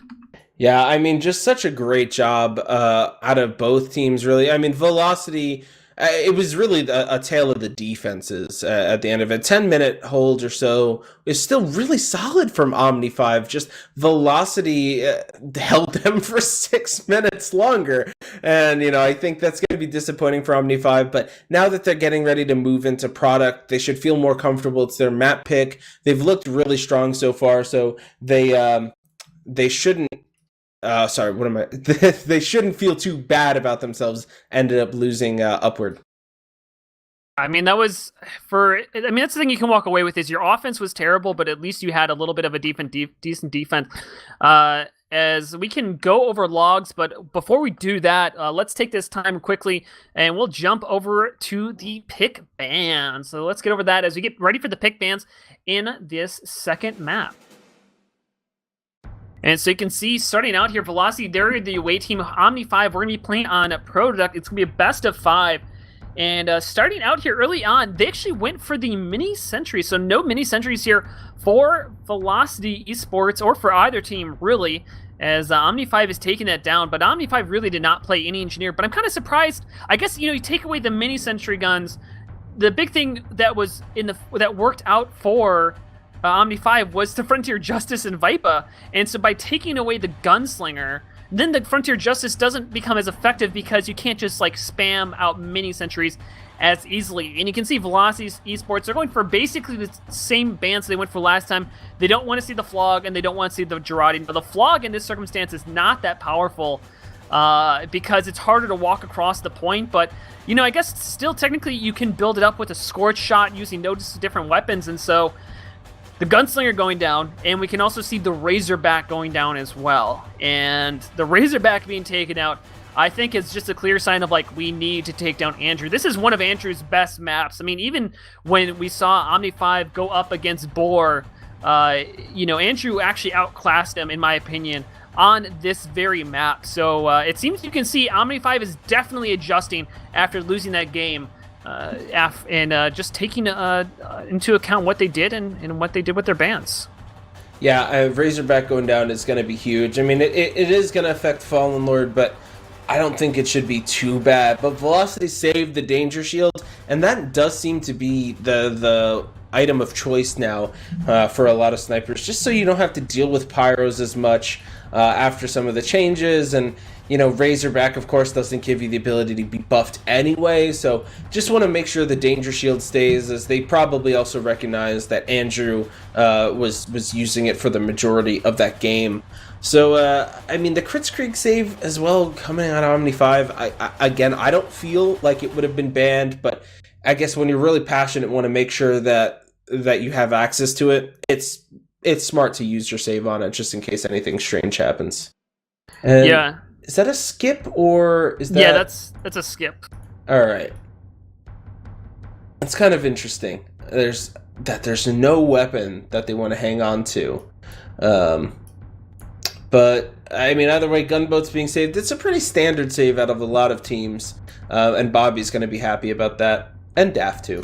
Yeah, I mean, just such a great job out of both teams, really. I mean, Velocity, it was really a tale of the defenses at the end of it. 10-minute hold or so is still really solid from OMNI5. Just Velocity held them for 6 minutes longer. And, you know, I think that's going to be disappointing for OMNI5. But now that they're getting ready to move into product, they should feel more comfortable. It's their map pick. They've looked really strong so far, so they shouldn't. They shouldn't feel too bad about themselves. Ended up losing upward. I mean, that's the thing you can walk away with is your offense was terrible, but at least you had a little bit of a decent defense. As we can go over logs, but before we do that, let's take this time quickly and we'll jump over to the pick bans. So let's get over that as we get ready for the pick bans in this second map. And so you can see, starting out here, Velocity, they're the away team. OMNI5, we're going to be playing on Product. It's going to be a best of 5. And starting out here early on, they actually went for the mini sentry. So no mini sentries here for Velocity eSports or for either team, really, as OMNI5 is taking that down. But OMNI5 really did not play any engineer. But I'm kind of surprised. I guess, you know, you take away the mini sentry guns. The big thing that was that worked out for OMNI5 was the Frontier Justice and Vipa, and so by taking away the Gunslinger, then the Frontier Justice doesn't become as effective because you can't just like spam out mini sentries as easily. And you can see Velocity's eSports, they're going for basically the same bans they went for last time. They don't want to see the Flog and they don't want to see the Girardi. But the Flog in this circumstance is not that powerful because it's harder to walk across the point. But, you know, I guess still technically you can build it up with a Scorch Shot using those different weapons, and so the Gunslinger going down, and we can also see the Razorback going down as well. And the Razorback being taken out, I think is just a clear sign of, like, we need to take down Andrew. This is one of Andrew's best maps. I mean, even when we saw OMNI5 go up against Boar, you know, Andrew actually outclassed him, in my opinion, on this very map. So it seems you can see OMNI5 is definitely adjusting after losing that game. And just taking into account what they did and what they did with their bans. Yeah, Razorback going down is going to be huge. I mean, it is going to affect Fallen Lord, but I don't think it should be too bad. But Velocity saved the Danger Shield, and that does seem to be the item of choice now for a lot of snipers, just so you don't have to deal with Pyros as much after some of the changes. And you know, Razorback, of course, doesn't give you the ability to be buffed anyway, so just want to make sure the Danger Shield stays, as they probably also recognize that Andrew was using it for the majority of that game. So, I mean, the Kritzkrieg save as well coming out of OMNI5, again, I don't feel like it would have been banned, but I guess when you're really passionate, want to make sure that you have access to it. It's smart to use your save on it just in case anything strange happens. And Yeah, is that a skip or is yeah, that that's a skip. all right? It's kind of interesting. There's no weapon that they want to hang on to. Um, but I mean, either way, gunboat's being saved. It's a pretty standard save out of a lot of teams, and Bobby's going to be happy about that, and Daft too.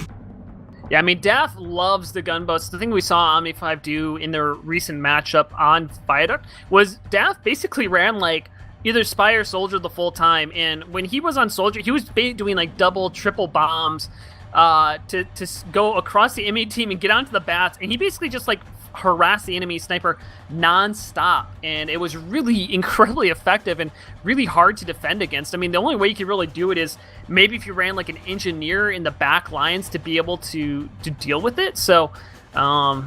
Yeah, I mean, Daft loves the gunboats. The thing we saw OMNI5 do in their recent matchup on Viaduct was Daft basically ran like either Spy or Soldier the full time, and when he was on Soldier, he was doing like double, triple bombs to go across the enemy team and get onto the bats, and he basically just like harassed the enemy sniper non-stop, and it was really incredibly effective and really hard to defend against. I mean, the only way you could really do it is maybe if you ran like an engineer in the back lines to be able to deal with it. So kind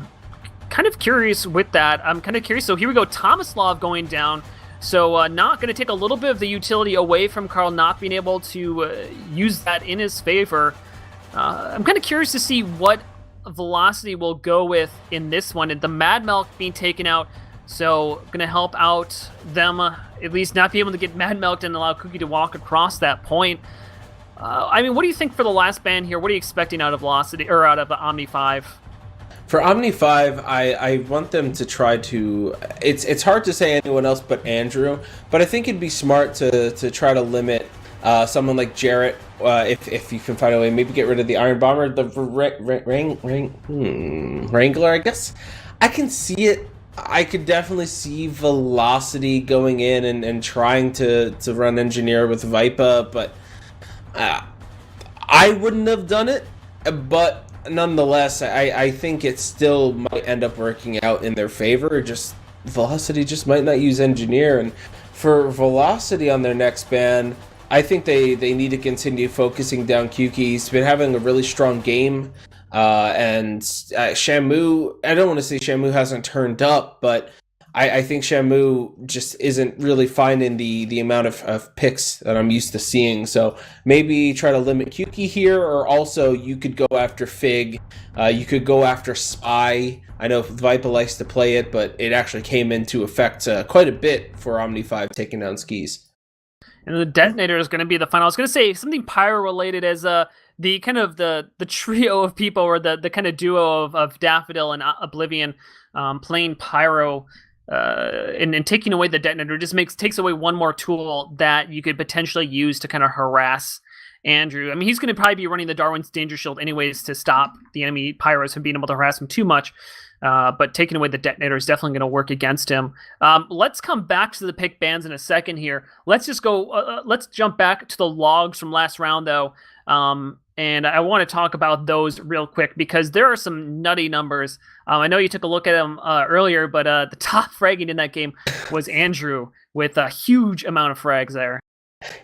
of curious with that. I'm kind of curious. So here we go, Tomislav going down. So not going to take a little bit of the utility away from Karl, not being able to use that in his favor. I'm kind of curious to see what Velocity will go with in this one, and the Mad Milk being taken out, so going to help out them at least not be able to get Mad Milked and allow Cookie to walk across that point. I mean, what do you think for the last ban here? What are you expecting out of Velocity or out of OMNI5? For OMNI5, I want them to try to. It's hard to say anyone else but Andrew, but I think it'd be smart to try to limit someone like Jarrett, if you can find a way, maybe get rid of the Iron Bomber, the Wrangler, I guess. I can see it. I could definitely see Velocity going in and trying to run Engineer with Vipa, but I wouldn't have done it. But nonetheless, I think it still might end up working out in their favor. Just Velocity just might not use Engineer, and for Velocity on their next ban, I think they need to continue focusing down Kuki. He's been having a really strong game. And Shamu, I don't want to say Shamu hasn't turned up, but I think Shamu just isn't really finding the amount of picks that I'm used to seeing. So maybe try to limit Kuki here, or also you could go after Fig. You could go after Spy. I know Vipa likes to play it, but it actually came into effect quite a bit for OMNI5 taking down Skis. And the detonator is going to be the final. I was going to say something Pyro related as the kind of the trio of people, or the kind of duo of Daffodil and Oblivion playing Pyro and taking away the detonator just takes away one more tool that you could potentially use to kind of harass Andrew. I mean, he's going to probably be running the Darwin's Danger Shield anyways to stop the enemy Pyros from being able to harass him too much. But taking away the detonator is definitely going to work against him. Let's come back to the pick bans in a second here. Let's just go. Let's jump back to the logs from last round, though. And I want to talk about those real quick because there are some nutty numbers. I know you took a look at them earlier, but the top fragging in that game was Andrew with a huge amount of frags there.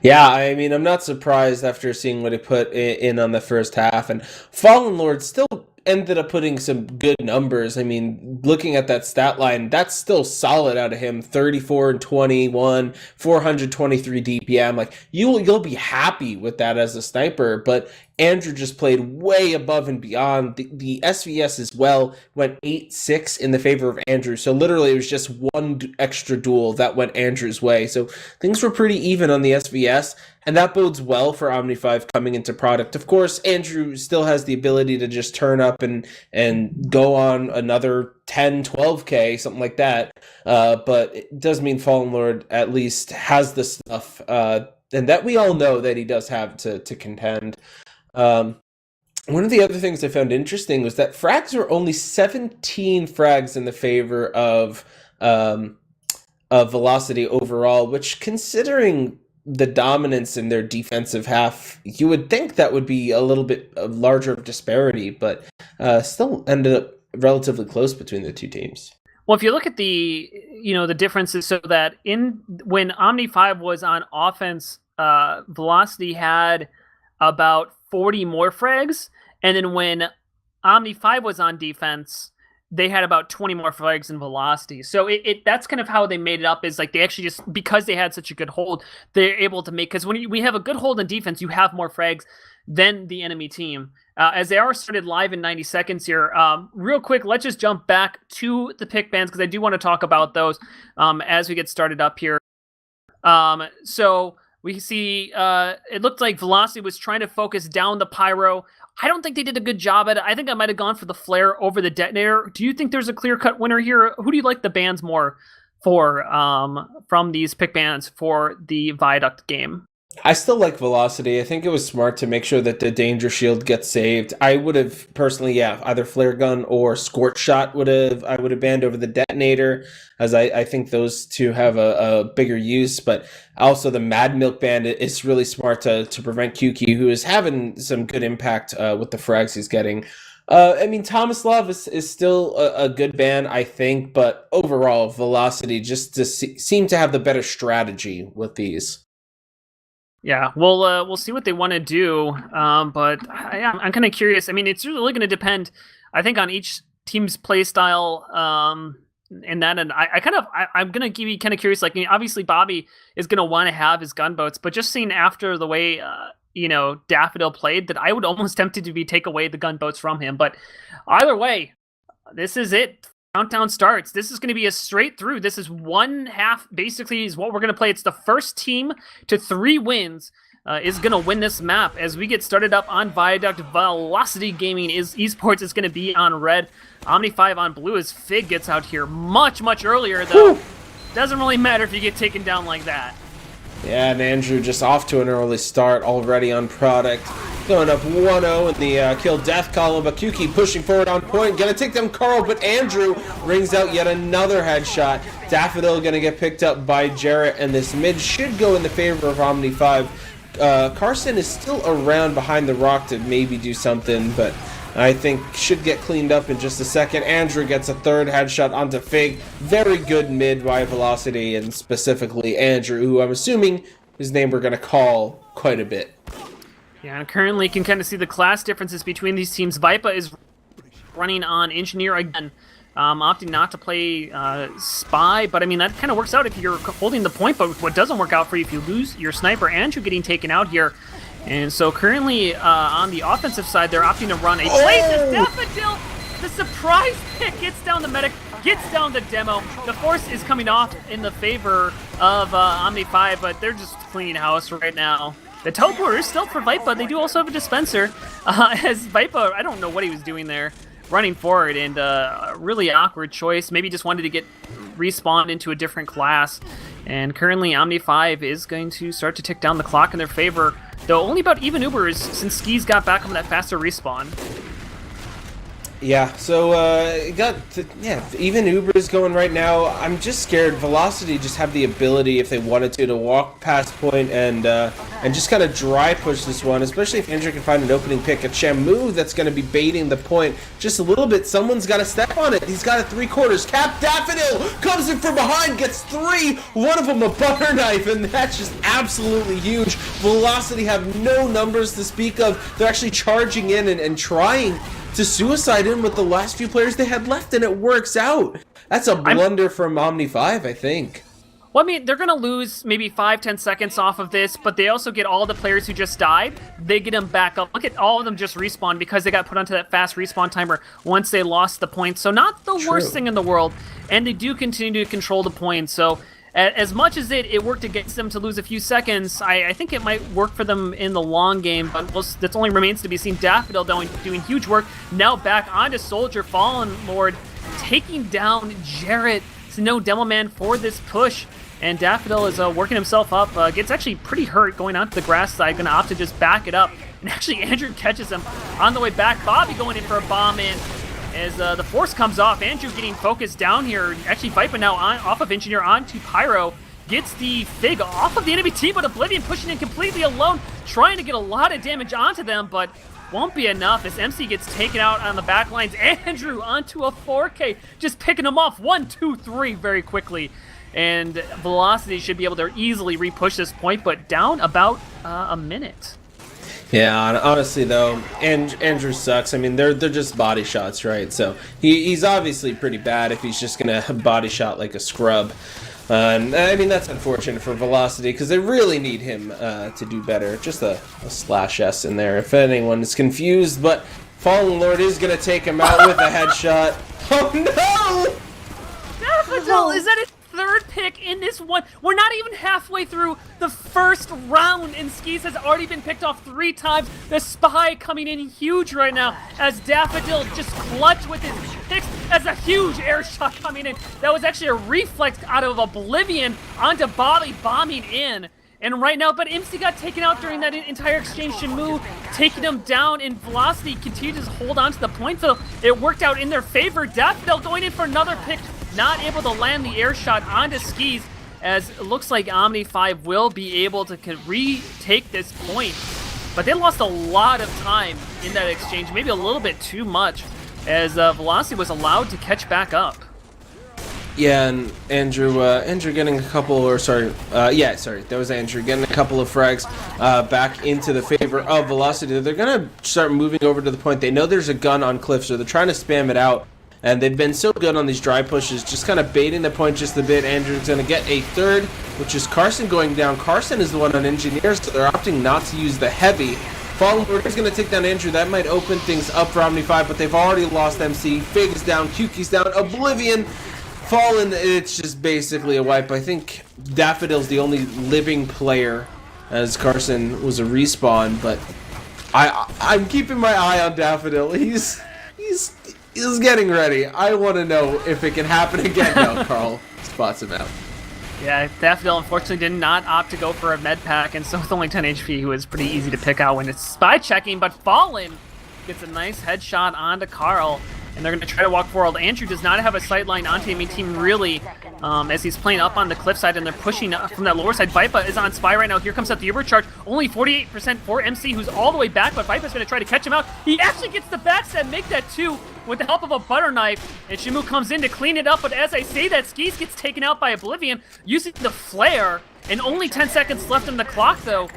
Yeah, I mean, I'm not surprised after seeing what he put in on the first half. And Fallen Lord still ended up putting some good numbers. I mean, looking at that stat line, that's still solid out of him. 34 and 21, 423 DPM. Like, you'll be happy with that as a sniper, but Andrew just played way above and beyond. The SVS as well went 8-6 in the favor of Andrew. So literally it was just one extra duel that went Andrew's way. So things were pretty even on the SVS, and that bodes well for OMNI5 coming into product. Of course, Andrew still has the ability to just turn up and go on another 10, 12K, something like that. But it does mean Fallen Lord at least has the stuff, and that we all know that he does have to contend. One of the other things I found interesting was that frags were only 17 frags in the favor of Velocity overall, which, considering the dominance in their defensive half, you would think that would be a little bit larger of disparity, but still ended up relatively close between the two teams. Well, if you look at the differences, so that when OMNI5 was on offense, Velocity had about 40 more frags, and then when OMNI5 was on defense, they had about 20 more frags than Velocity. So that's kind of how they made it up, is like they actually just, because they had such a good hold, they're able to make, because when we have a good hold in defense, you have more frags than the enemy team. As they are started live in 90 seconds here, real quick, let's just jump back to the pick bans, because I do want to talk about those as we get started up here. So we see it looked like Velocity was trying to focus down the Pyro. I don't think they did a good job at it. I think I might have gone for the flare over the detonator. Do you think there's a clear-cut winner here? Who do you like the bans more for from these pick bans for the Viaduct game? I still like Velocity. I think it was smart to make sure that the Danger Shield gets saved. I would have personally, either Flare Gun or Scorch Shot I would have banned over the Detonator, as I think those two have a bigger use. But also the Mad Milk ban is really smart to prevent QQ, who is having some good impact with the frags he's getting. I mean, Thomas Love is still a good ban, I think, but overall, Velocity just seem to have the better strategy with these. Yeah, we'll see what they want to do, but I'm kind of curious. I mean, it's really going to depend, I think, on each team's play style, and I'm going to be kind of curious. Like, I mean, obviously, Bobby is going to want to have his gunboats, but just seeing after the way Daffodil played, that I would almost tempted to take away the gunboats from him. But either way, this is it. Countdown starts. This is going to be a straight through. This is one half, basically, is what we're going to play. It's the first team to 3 wins is going to win this map. As we get started up on Viaduct, Velocity Gaming eSports is going to be on red. OMNI5 on blue as Fig gets out here much, much earlier, though. Woo! Doesn't really matter if you get taken down like that. Yeah, and Andrew just off to an early start already on product. Going up 1-0 in the kill death column, but QQ pushing forward on point. Gonna take them Carl, but Andrew rings out yet another headshot. Daffodil gonna get picked up by Jarrett, and this mid should go in the favor of OMNI5. Carson is still around behind the rock to maybe do something, but I think should get cleaned up in just a second. Andrew gets a third headshot onto Fig. Very good mid by Velocity, and specifically Andrew, who I'm assuming his name we're going to call quite a bit. Yeah, and currently you can kind of see the class differences between these teams. Vipa is running on Engineer again, opting not to play Spy, but I mean, that kind of works out if you're holding the point, but what doesn't work out for you if you lose your sniper. Andrew getting taken out here. And so currently on the offensive side, they're opting to run a places Daffodil. The surprise pick gets down the medic, gets down the demo. The force is coming off in the favor of OMNI5, but they're just cleaning house right now. The teleporter is still for Vipa. They do also have a dispenser. As Vipa, I don't know what he was doing there, running forward, and a really awkward choice. Maybe just wanted to get respawned into a different class. And currently OMNI5 is going to start to tick down the clock in their favor, though only about even Ubers since Skis got back on that faster respawn. Yeah, so even Uber's going right now. I'm just scared. Velocity just have the ability, if they wanted to walk past point and just kind of dry push this one, especially if Andrew can find an opening pick. A Shamu that's going to be baiting the point just a little bit. Someone's got to step on it. He's got a 3/4. Cap Daffodil comes in from behind, gets 3. One of them a butter knife, and that's just absolutely huge. Velocity have no numbers to speak of. They're actually charging in and trying to suicide in with the last few players they had left, and it works out. That's a blunder from OMNI5, I think. Well, I mean, they're going to lose maybe 5-10 seconds off of this, but they also get all the players who just died. They get them back up. Look at all of them just respawn because they got put onto that fast respawn timer once they lost the point. So not the worst thing in the world, and they do continue to control the point. So as much as it worked against them to lose a few seconds, I think it might work for them in the long game, but that only remains to be seen. Daffodil doing huge work. Now back onto Soldier, Fallen Lord, taking down Jarrett. So no Demo Man for this push, and Daffodil is working himself up. Gets actually pretty hurt going onto the grass side, going to opt to just back it up. And actually Andrew catches him on the way back. Bobby going in for a bomb in. As the force comes off, Andrew getting focused down here. Actually, Vipa now off of Engineer onto Pyro. Gets the Fig off of the enemy team, but Oblivion pushing in completely alone, trying to get a lot of damage onto them, but won't be enough as MC gets taken out on the back lines. Andrew onto a 4K, just picking them off 1, 2, 3 very quickly. And Velocity should be able to easily repush this point, but down about a minute. Yeah, honestly though, Andrew sucks. I mean, they're just body shots, right? So he's obviously pretty bad if he's just gonna body shot like a scrub. And I mean, that's unfortunate for Velocity because they really need him to do better. Just a slash S in there if anyone is confused. But Fallen Lord is gonna take him out with a headshot. Oh no! Daffodil, is that his third pick in this one? We're not even halfway through the first round, and Skis has already been picked off 3 times. The Spy coming in huge right now as Daffodil just clutch with his picks as a huge air shot coming in. That was actually a reflex out of Oblivion onto Bobby bombing in. And right now, but MC got taken out during that entire exchange. Shamu taking him down, and Velocity continues to hold on to the point, so it worked out in their favor. Daffodil going in for another pick, not able to land the air shot onto Skis, as it looks like OMNI5 will be able to retake this point. But they lost a lot of time in that exchange, maybe a little bit too much, as Velocity was allowed to catch back up. Yeah, and Andrew getting a couple, or that was Andrew getting a couple of frags back into the favor of Velocity. They're gonna start moving over to the point. They know there's a gun on Cliff, so they're trying to spam it out. And they've been so good on these dry pushes, just kind of baiting the point just a bit. Andrew's gonna get a third, which is Carson going down. Carson is the one on Engineers, so they're opting not to use the heavy. Fallen Lord is going to take down Andrew. That might open things up for OMNI5, but they've already lost MC. Fig is down, Kuki's down, Oblivion Fallen. It's just basically a wipe. I think Daffodil's the only living player, as Carson was a respawn, but I'm keeping my eye on Daffodil. He's getting ready. I want to know if it can happen again. No, Carl spots him out. Yeah, Daffodil unfortunately did not opt to go for a med pack, and so with only 10 HP, he was pretty easy to pick out when it's spy checking, but Fallen gets a nice headshot onto Carl, and they're going to try to walk forward. Andrew does not have a sight line onto enemy team, really, as he's playing up on the cliff side, and they're pushing up from that lower side. Vipa is on spy right now. Here comes up the overcharge. Only 48% for MC, who's all the way back, but Vipa's going to try to catch him out. He actually gets the backstab, make that 2 with the help of a butter knife, and Shamu comes in to clean it up, but as I say that, Skis gets taken out by Oblivion using the flare, and only 10 seconds left on the clock, though.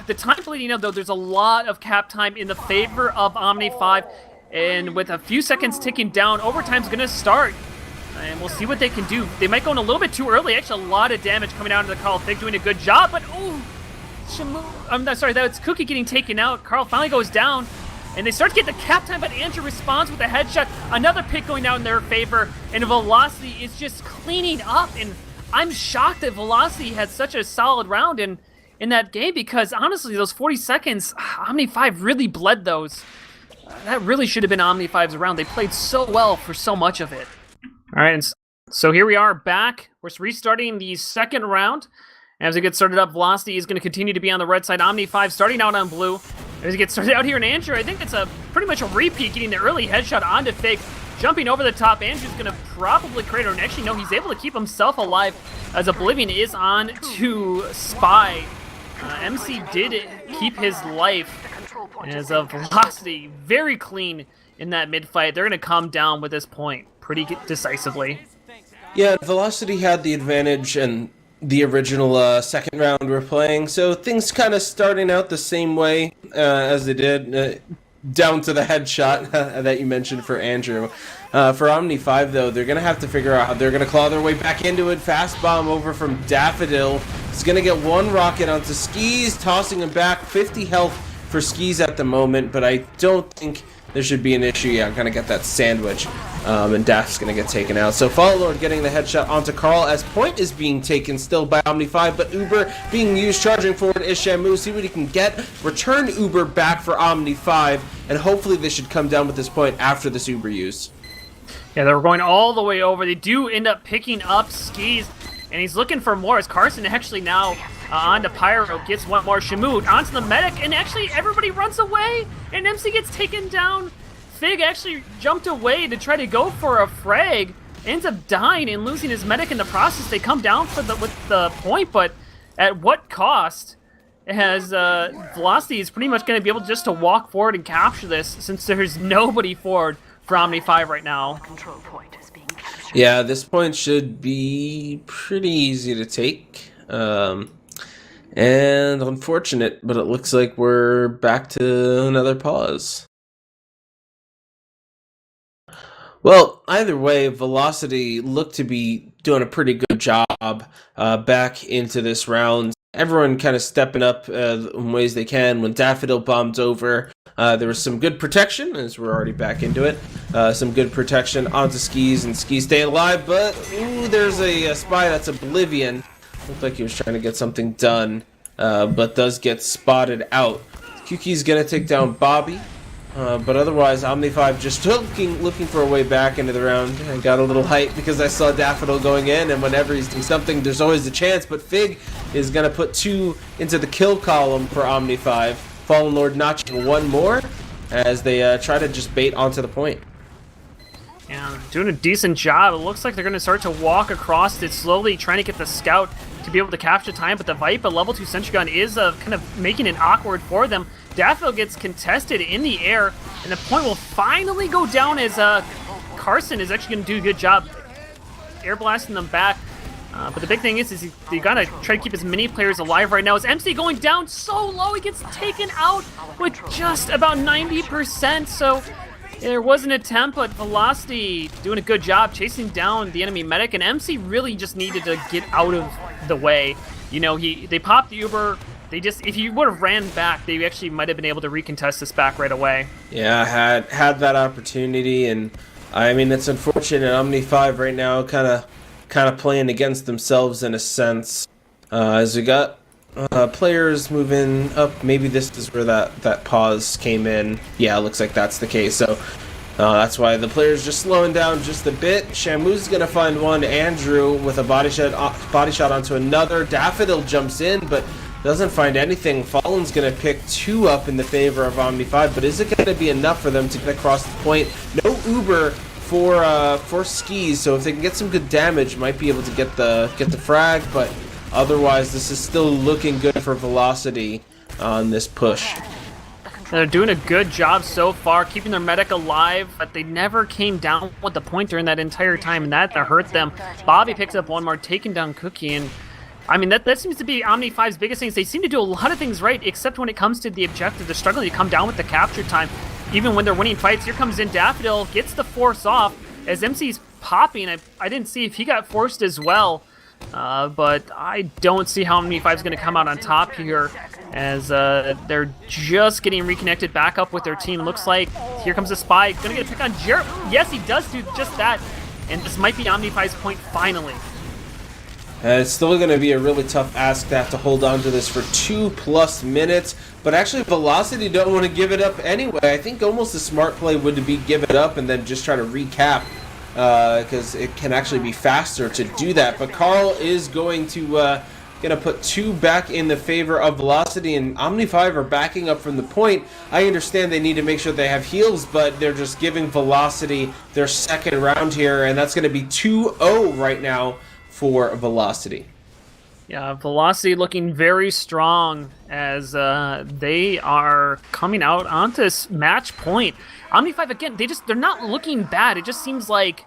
The time bleeding up, though, there's a lot of cap time in the favor of OMNI5, and with a few seconds ticking down, overtime's going to start, and we'll see what they can do. They might go in a little bit too early. Actually, a lot of damage coming out of the Carl. Fig doing a good job, but ooh, Shamu, I'm sorry, that was Cookie getting taken out. Carl finally goes down, and they start to get the cap time, but Andrew responds with a headshot. Another pick going out in their favor, and Velocity is just cleaning up, and I'm shocked that Velocity had such a solid round in that game, because honestly, those 40 seconds, OMNI5 really bled those. That really should have been OMNI5's round. They played so well for so much of it. All right, and so here we are back. We're restarting the second round. As it gets started up, Velocity is going to continue to be on the red side. OMNI5 starting out on blue. As it gets started out here in Andrew, I think it's pretty much a repeat, getting the early headshot onto Fig. Jumping over the top, Andrew's going to probably create, or actually no, he's able to keep himself alive as Oblivion is on to Spy. MC did keep his life as Velocity very clean in that mid-fight. They're going to come down with this point pretty decisively. Yeah, Velocity had the advantage and the original second round we're playing, so things kind of starting out the same way as they did, down to the headshot that you mentioned for Andrew. For OMNI5, though, they're going to have to figure out how they're going to claw their way back into it. Fast bomb over from Daffodil. He's going to get one rocket onto Skis, tossing him back. 50 health for Skis at the moment, but I don't think there should be an issue. Yeah, I'm going to get that sandwich, and Daff's going to get taken out. So Fallen Lord getting the headshot onto Carl as point is being taken still by OMNI5, but Uber being used, charging forward is Shamu. See what he can get. Return Uber back for OMNI5, and hopefully they should come down with this point after this Uber use. Yeah, they're going all the way over. They do end up picking up Skis, and he's looking for more as Carson actually now onto Pyro, gets one more. Shamu onto the medic, and actually everybody runs away, and MC gets taken down. Fig actually jumped away to try to go for a frag, ends up dying and losing his medic in the process. They come down with the point, but at what cost? As Velocity is pretty much going to be able just to walk forward and capture this, since there's nobody forward for OMNI5 right now. Yeah, this point should be pretty easy to take. And unfortunate, but it looks like we're back to another pause. Well, either way, Velocity looked to be doing a pretty good job back into this round. Everyone kind of stepping up in ways they can. When Daffodil bombed over, there was some good protection, as we're already back into it. Some good protection onto Skis, and Skis staying alive, but ooh, there's a spy that's Oblivion. Looked like he was trying to get something done, but does get spotted out. Kuki's going to take down Bobby. But otherwise, OMNI5 just looking for a way back into the round. I got a little hype because I saw Daffodil going in, and whenever he's doing something, there's always a chance. But Fig is going to put 2 into the kill column for OMNI5. Fallen Lord notching 1 more as they try to just bait onto the point. Yeah, doing a decent job. It looks like they're going to start to walk across it slowly, trying to get the scout to be able to capture time, but the Viper level 2 sentry gun is kind of making it awkward for them. Daffodil gets contested in the air, and the point will finally go down as Carson is actually going to do a good job air blasting them back. But the big thing is you got to try to keep as many players alive right now. As MC going down so low, he gets taken out with just about 90%, so there was an attempt, but Velocity doing a good job chasing down the enemy medic, and MC really just needed to get out of the way. You know, they popped the Uber. If you would have ran back, they actually might have been able to recontest this back right away. Yeah, had that opportunity, and I mean, it's unfortunate. OMNI5 right now kind of playing against themselves in a sense, as we got players moving up. Maybe this is where that pause came in. Yeah, it looks like that's the case. So that's why the players just slowing down just a bit. Shamu's gonna find one. Andrew with a body shot onto another. Daffodil jumps in, but doesn't find anything. Fallen's gonna pick 2 up in the favor of OMNI5, but is it gonna be enough for them to get across the point? No Uber for Skis, so if they can get some good damage, might be able to get the frag, but otherwise this is still looking good for Velocity on this push. They're doing a good job so far, keeping their medic alive, but they never came down with the point during that entire time, and that hurt them. Bobby picks up 1 more, taking down Cookie, and I mean, that seems to be OMNI5's biggest things. They seem to do a lot of things right, except when it comes to the objective. They're struggling to come down with the capture time. Even when they're winning fights, here comes in Daffodil, gets the force off as MC's popping. I didn't see if he got forced as well, but I don't see how OMNI5's going to come out on top here as they're just getting reconnected back up with their team. Looks like here comes the spy. Going to get a pick on Jarrett. Yes, he does do just that, and this might be OMNI5's point finally. It's still going to be a really tough ask to have to hold on to this for 2+ minutes, but actually Velocity don't want to give it up anyway. I think almost the smart play would be give it up and then just try to recap, because it can actually be faster to do that. But Carl is going to put 2 back in the favor of Velocity, and OMNI5 are backing up from the point. I understand they need to make sure they have heals, but they're just giving Velocity their second round here, and that's going to be 2-0 right now for Velocity. Yeah, Velocity looking very strong as they are coming out onto this match point. OMNI5 again, they're not looking bad. It just seems like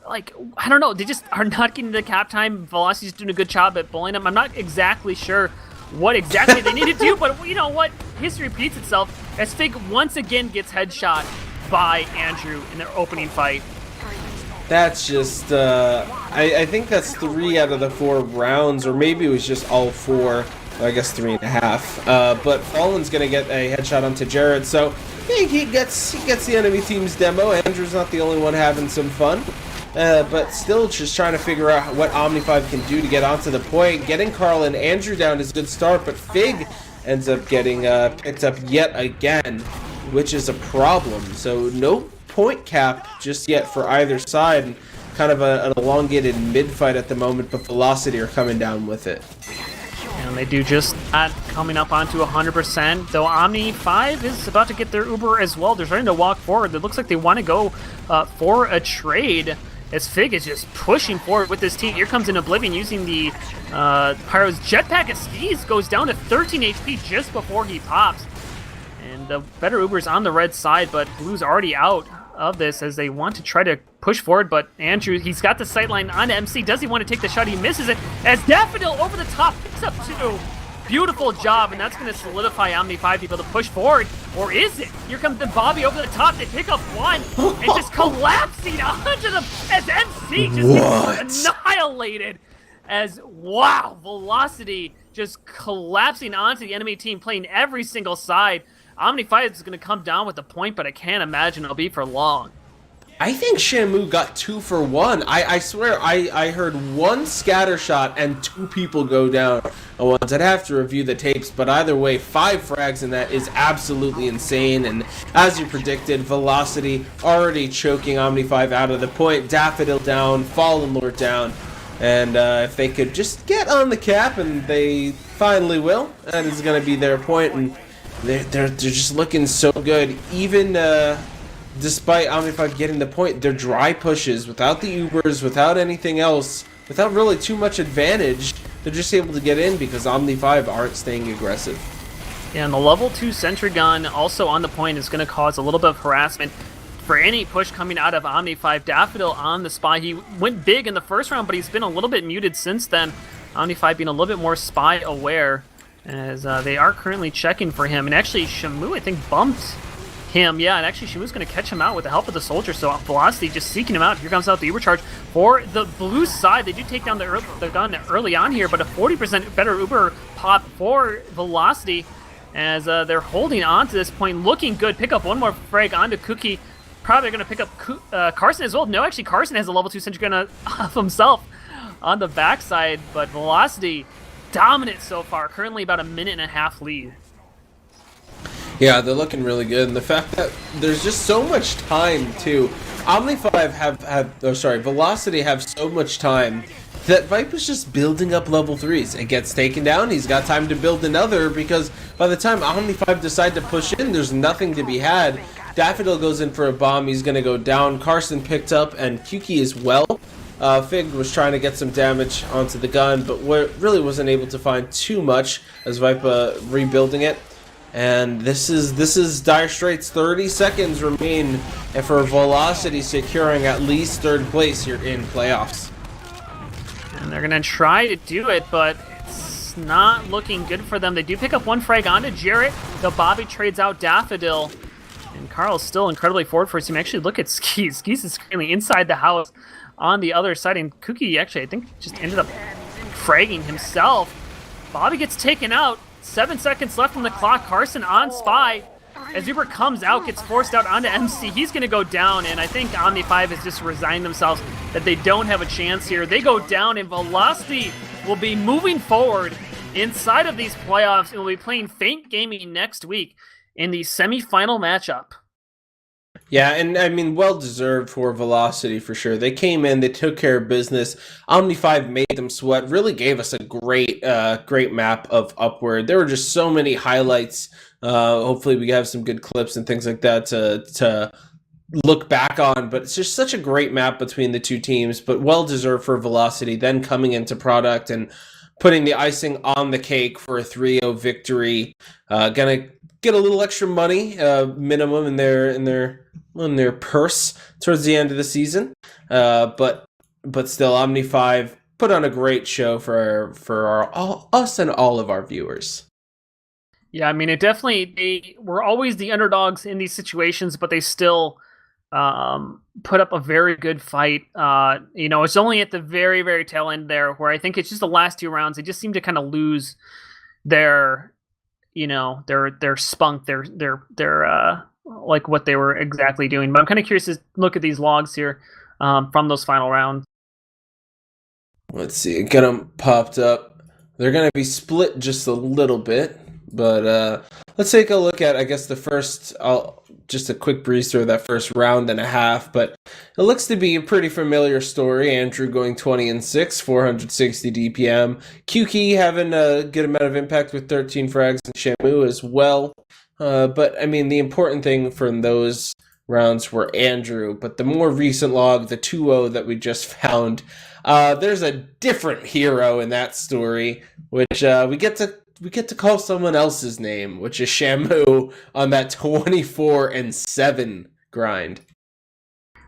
I don't know, they just are not getting the cap time. Velocity's doing a good job at bullying them. I'm not exactly sure what exactly they need to do, but you know what? History repeats itself as Fig once again gets headshot by Andrew in their opening fight. That's just, I think that's 3 out of the 4 rounds, or maybe it was just all 4, I guess 3.5. But Fallen's going to get a headshot onto Jared, so he gets the enemy team's demo. Andrew's not the only one having some fun, but still just trying to figure out what OMNI5 can do to get onto the point. Getting Carl and Andrew down is a good start, but Fig ends up getting picked up yet again, which is a problem. So no point cap just yet for either side, and kind of an elongated mid-fight at the moment, but Velocity are coming down with it. And they do just that, coming up onto 100%, though OMNI5 is about to get their Uber as well. They're starting to walk forward. It looks like they want to go for a trade, as Fig is just pushing forward with this team. Here comes in Oblivion using the Pyro's jetpack as Skis goes down to 13 HP just before he pops. And the better Uber's on the red side, but Blue's already out of this as they want to try to push forward, but Andrew, he's got the sightline on MC. Does he want to take the shot? He misses it as Daffodil over the top picks up 2. Beautiful job, and that's going to solidify OMNI5 to be able to push forward. Or is it? Here comes the Bobby over the top to pick up one, and just collapsing onto them as MC just gets annihilated. As, wow, Velocity just collapsing onto the enemy team, playing every single side. OMNI5 is going to come down with a point, but I can't imagine it'll be for long. I think Shamu got 2 for 1. I swear I heard one scatter shot and 2 people go down at once. I'd have to review the tapes, but either way, 5 frags in that is absolutely insane. And as you predicted, Velocity already choking OMNI5 out of the point. Daffodil down, Fallen Lord down. And if they could just get on the cap, and they finally will, that is going to be their point. And they're just looking so good. Even despite OMNI5 getting the point, their dry pushes, without the Ubers, without anything else, without really too much advantage, they're just able to get in because OMNI5 aren't staying aggressive. Yeah, and the level 2 sentry gun also on the point is going to cause a little bit of harassment for any push coming out of OMNI5. Daffodil on the spy. He went big in the first round, but he's been a little bit muted since then. OMNI5 being a little bit more spy aware, as they are currently checking for him. And actually, Shamu, I think, bumped him. Yeah, and actually, Shamu's going to catch him out with the help of the soldier. So Velocity just seeking him out. Here comes out the Uber charge for the blue side. They do take down the gun early on here, but a 40% better Uber pop for Velocity, as they're holding on to this point. Looking good. Pick up one more frag onto Cookie. Probably going to pick up Carson as well. No, actually, Carson has a level 2 sentry gun of himself on the backside, but Velocity dominant so far. Currently about a minute and a half lead. Yeah, they're looking really good, and the fact that there's just so much time too. OMNI5 Velocity have so much time that Viper's just building up level 3s. It gets taken down, he's got time to build another, because by the time OMNI5 decide to push in, there's nothing to be had. Daffodil goes in for a bomb, he's going to go down. Carson picked up, and Kyuki as well. Fig was trying to get some damage onto the gun, but really wasn't able to find too much as Viper rebuilding it. And this is Dire Straits. 30 seconds remain for Velocity securing at least 3rd place here in playoffs. And they're going to try to do it, but it's not looking good for them. They do pick up one frag onto Jarrett. The Bobby trades out Daffodil. And Carl's still incredibly forward for his team. Actually, look at Skis. Skis is currently inside the house on the other side. And Cookie actually, I think, just ended up fragging himself. Bobby gets taken out. 7 seconds left on the clock. Carson on spy. As Uber comes out, gets forced out onto MC. He's going to go down, and I think OMNI5 has just resigned themselves that they don't have a chance here. They go down, and Velocity will be moving forward inside of these playoffs and will be playing Faint Gaming next week in the semifinal matchup. Yeah, and I mean, well-deserved for Velocity for sure. They came in, they took care of business. OMNI5 made them sweat, really gave us a great map of Upward. There were just so many highlights. Hopefully we have some good clips and things like that to look back on, but it's just such a great map between the two teams, but well-deserved for Velocity, then coming into Product and putting the icing on the cake for a 3-0 victory. Gonna get a little extra money, minimum in their purse towards the end of the season. But still, OMNI5 put on a great show for us and all of our viewers. Yeah, I mean, they were always the underdogs in these situations, but they still put up a very good fight. It's only at the very, very tail end there where I think it's just the last 2 rounds. They just seem to kind of lose their spunk, their like what they were exactly doing. But I'm kind of curious to look at these logs here from those final rounds. Let's see, get them popped up. They're going to be split just a little bit, but let's take a look at, I guess, the first, just a quick breeze through that first round and a half, but it looks to be a pretty familiar story. Andrew going 20-6, 460 DPM. QKey having a good amount of impact with 13 frags, and Shamu as well. But, I mean, the important thing from those rounds were Andrew, but the more recent log, the 2-0 that we just found, there's a different hero in that story, which we get to call someone else's name, which is Shamu on that 24-7 grind.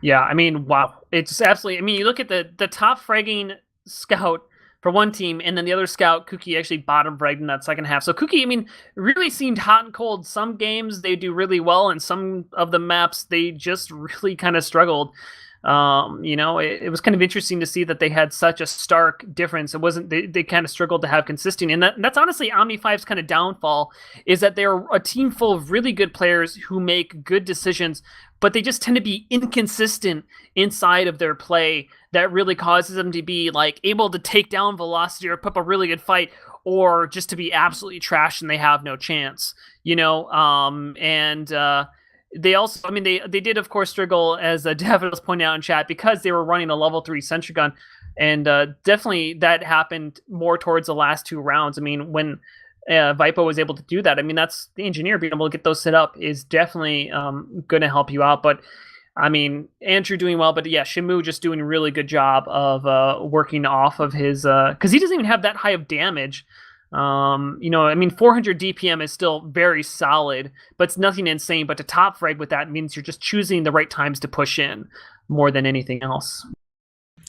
Yeah, I mean, wow. It's absolutely, I mean, you look at the top fragging scout for one team, and then the other scout, Kuki, actually bottom fragged in that second half. So Kuki, I mean, really seemed hot and cold. Some games they do really well, and some of the maps they just really kind of struggled. It was kind of interesting to see that they had such a stark difference. It wasn't they kind of struggled to have consistency, and that's honestly OMNI5's kind of downfall, is that they're a team full of really good players who make good decisions, but they just tend to be inconsistent inside of their play. That really causes them to be like able to take down Velocity or put up a really good fight, or just to be absolutely trashed and they have no chance. They also, I mean, they did, of course, struggle, as David was pointing out in chat, because they were running a level 3 sentry gun. And definitely that happened more towards the last 2 rounds. I mean, when Vipo was able to do that, I mean, that's the engineer being able to get those set up is definitely going to help you out. But, I mean, Andrew doing well, but yeah, Shimu just doing a really good job of working off of his, because he doesn't even have that high of damage. I mean, 400 DPM is still very solid, but it's nothing insane. But to top frag with that means you're just choosing the right times to push in more than anything else.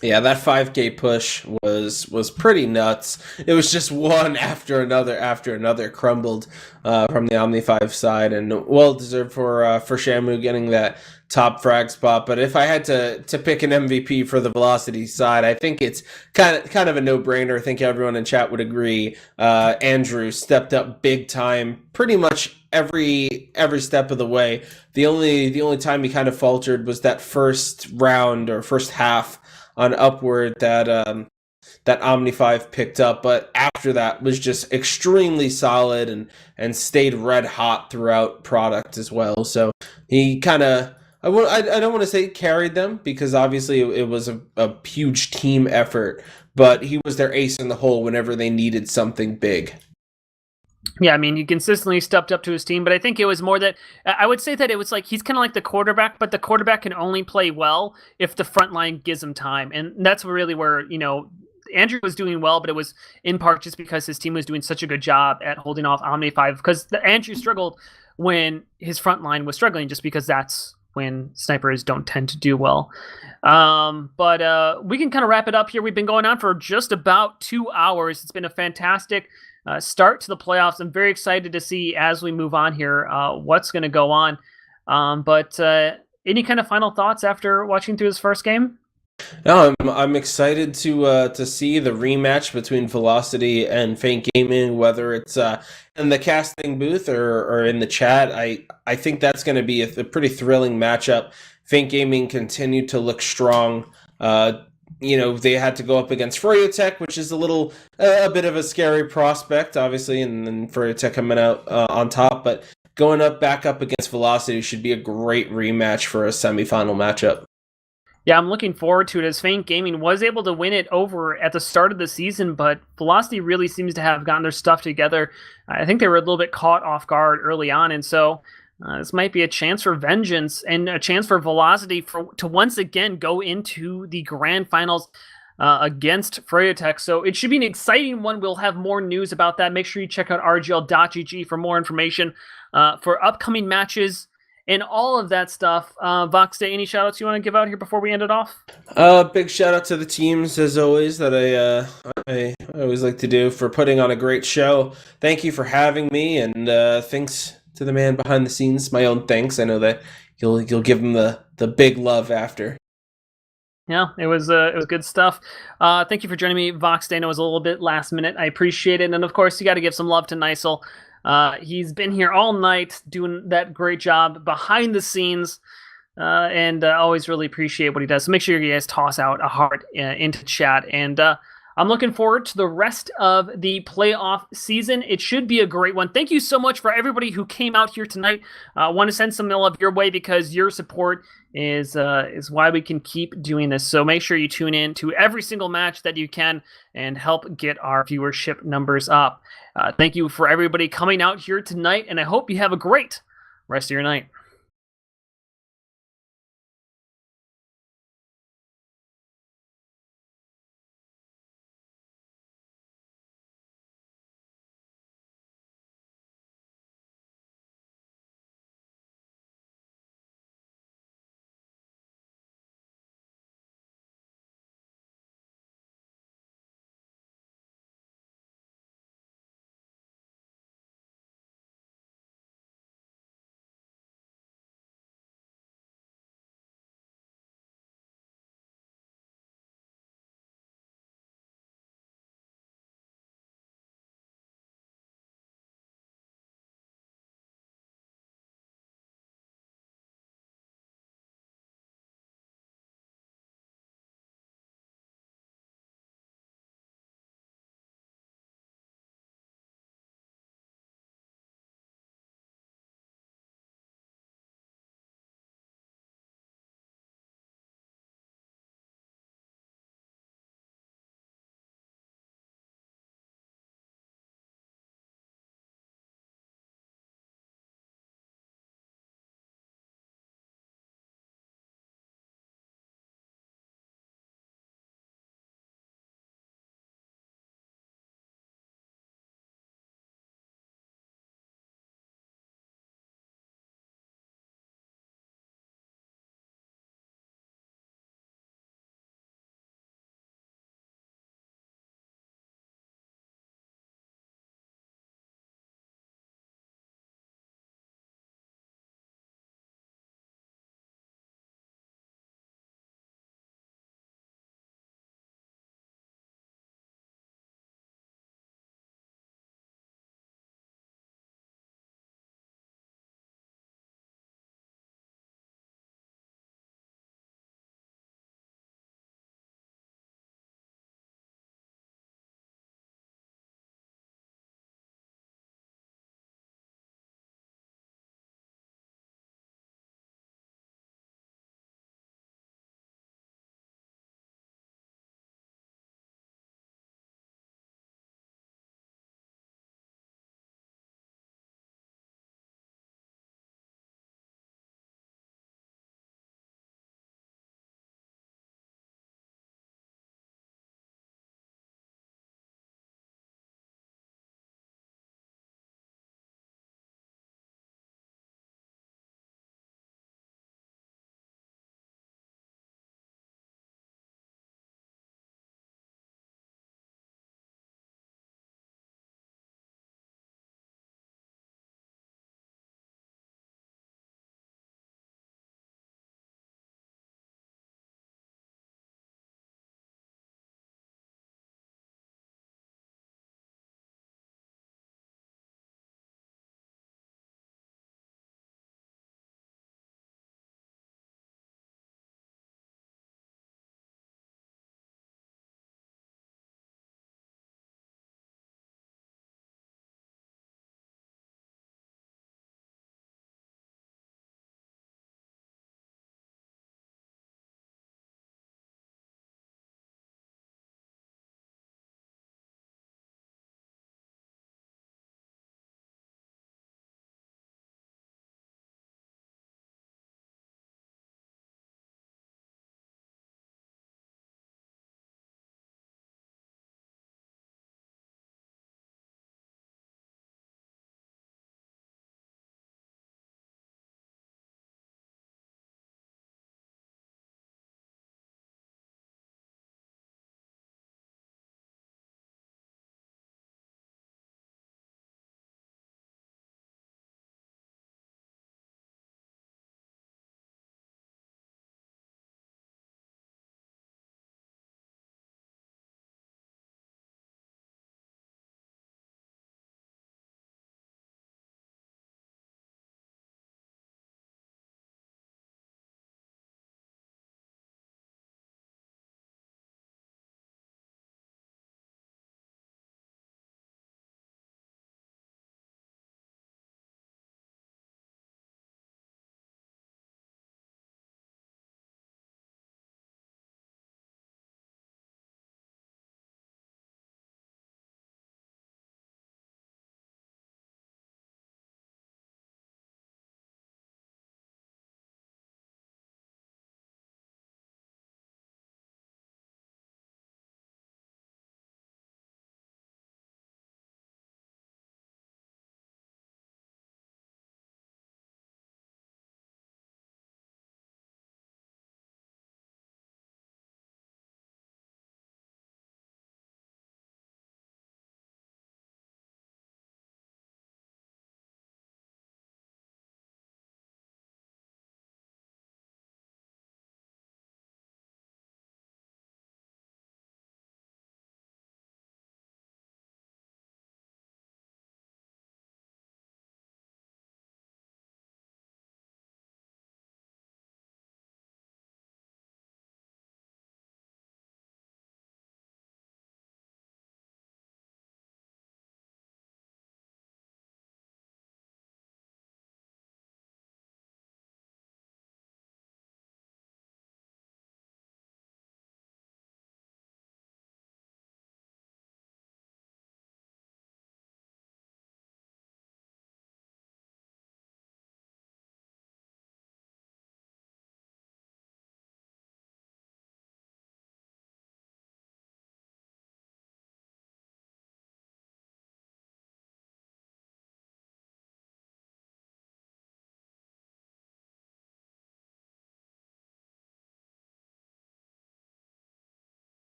Yeah, that 5K push was pretty nuts. It was just one after another crumbled from the OMNI5 side, and well deserved for Shamu getting that top frag spot. But if I had to pick an MVP for the Velocity side, I think it's kind of a no-brainer. I think everyone in chat would agree. Andrew stepped up big time, pretty much every step of the way. The only time he kind of faltered was that first round or first half on Upward that OMNI5 picked up, but after that was just extremely solid and stayed red hot throughout product as well. So he kind of, I don't want to say carried them, because obviously it was a huge team effort, but he was their ace in the hole whenever they needed something big. Yeah, I mean, he consistently stepped up to his team, but I think it was more that I would say that it was like he's kind of like the quarterback, but the quarterback can only play well if the front line gives him time. And that's really where, Andrew was doing well, but it was in part just because his team was doing such a good job at holding off OMNI5, because Andrew struggled when his front line was struggling, just because that's when snipers don't tend to do well. But we can kind of wrap it up here. We've been going on for just about 2 hours. It's been a fantastic start to the playoffs. I'm very excited to see, as we move on here, what's going to go on. But any kind of final thoughts after watching through this first game? No, I'm excited to see the rematch between Velocity and Faint Gaming, whether it's in the casting booth or in the chat. I think that's going to be a pretty thrilling matchup. Faint Gaming continued to look strong. They had to go up against Froyotech, which is a bit of a scary prospect, obviously, and then Froyotech coming out on top. But going back up against Velocity should be a great rematch for a semifinal matchup. Yeah, I'm looking forward to it, as Faint Gaming was able to win it over at the start of the season, but Velocity really seems to have gotten their stuff together. I think they were a little bit caught off guard early on, and so this might be a chance for vengeance and a chance for Velocity to once again go into the grand finals against Froyotech. So it should be an exciting one. We'll have more news about that. Make sure you check out rgl.gg for more information for upcoming matches and all of that stuff. VoxDei, any shout-outs you want to give out here before we end it off? Big shout-out to the teams, as always, that I always like to do, for putting on a great show. Thank you for having me, and thanks to the man behind the scenes. My own thanks. I know that you'll give him the big love after. Yeah, it was good stuff. Thank you for joining me, VoxDei. I know it was a little bit last minute. I appreciate it. And of course, you got to give some love to Nisel. He's been here all night doing that great job behind the scenes, and always really appreciate what he does. So make sure you guys toss out a heart into chat. And I'm looking forward to the rest of the playoff season. It should be a great one. Thank you so much for everybody who came out here tonight. I want to send some love your way, because your support is why we can keep doing this. So make sure you tune in to every single match that you can and help get our viewership numbers up. Thank you for everybody coming out here tonight, and I hope you have a great rest of your night.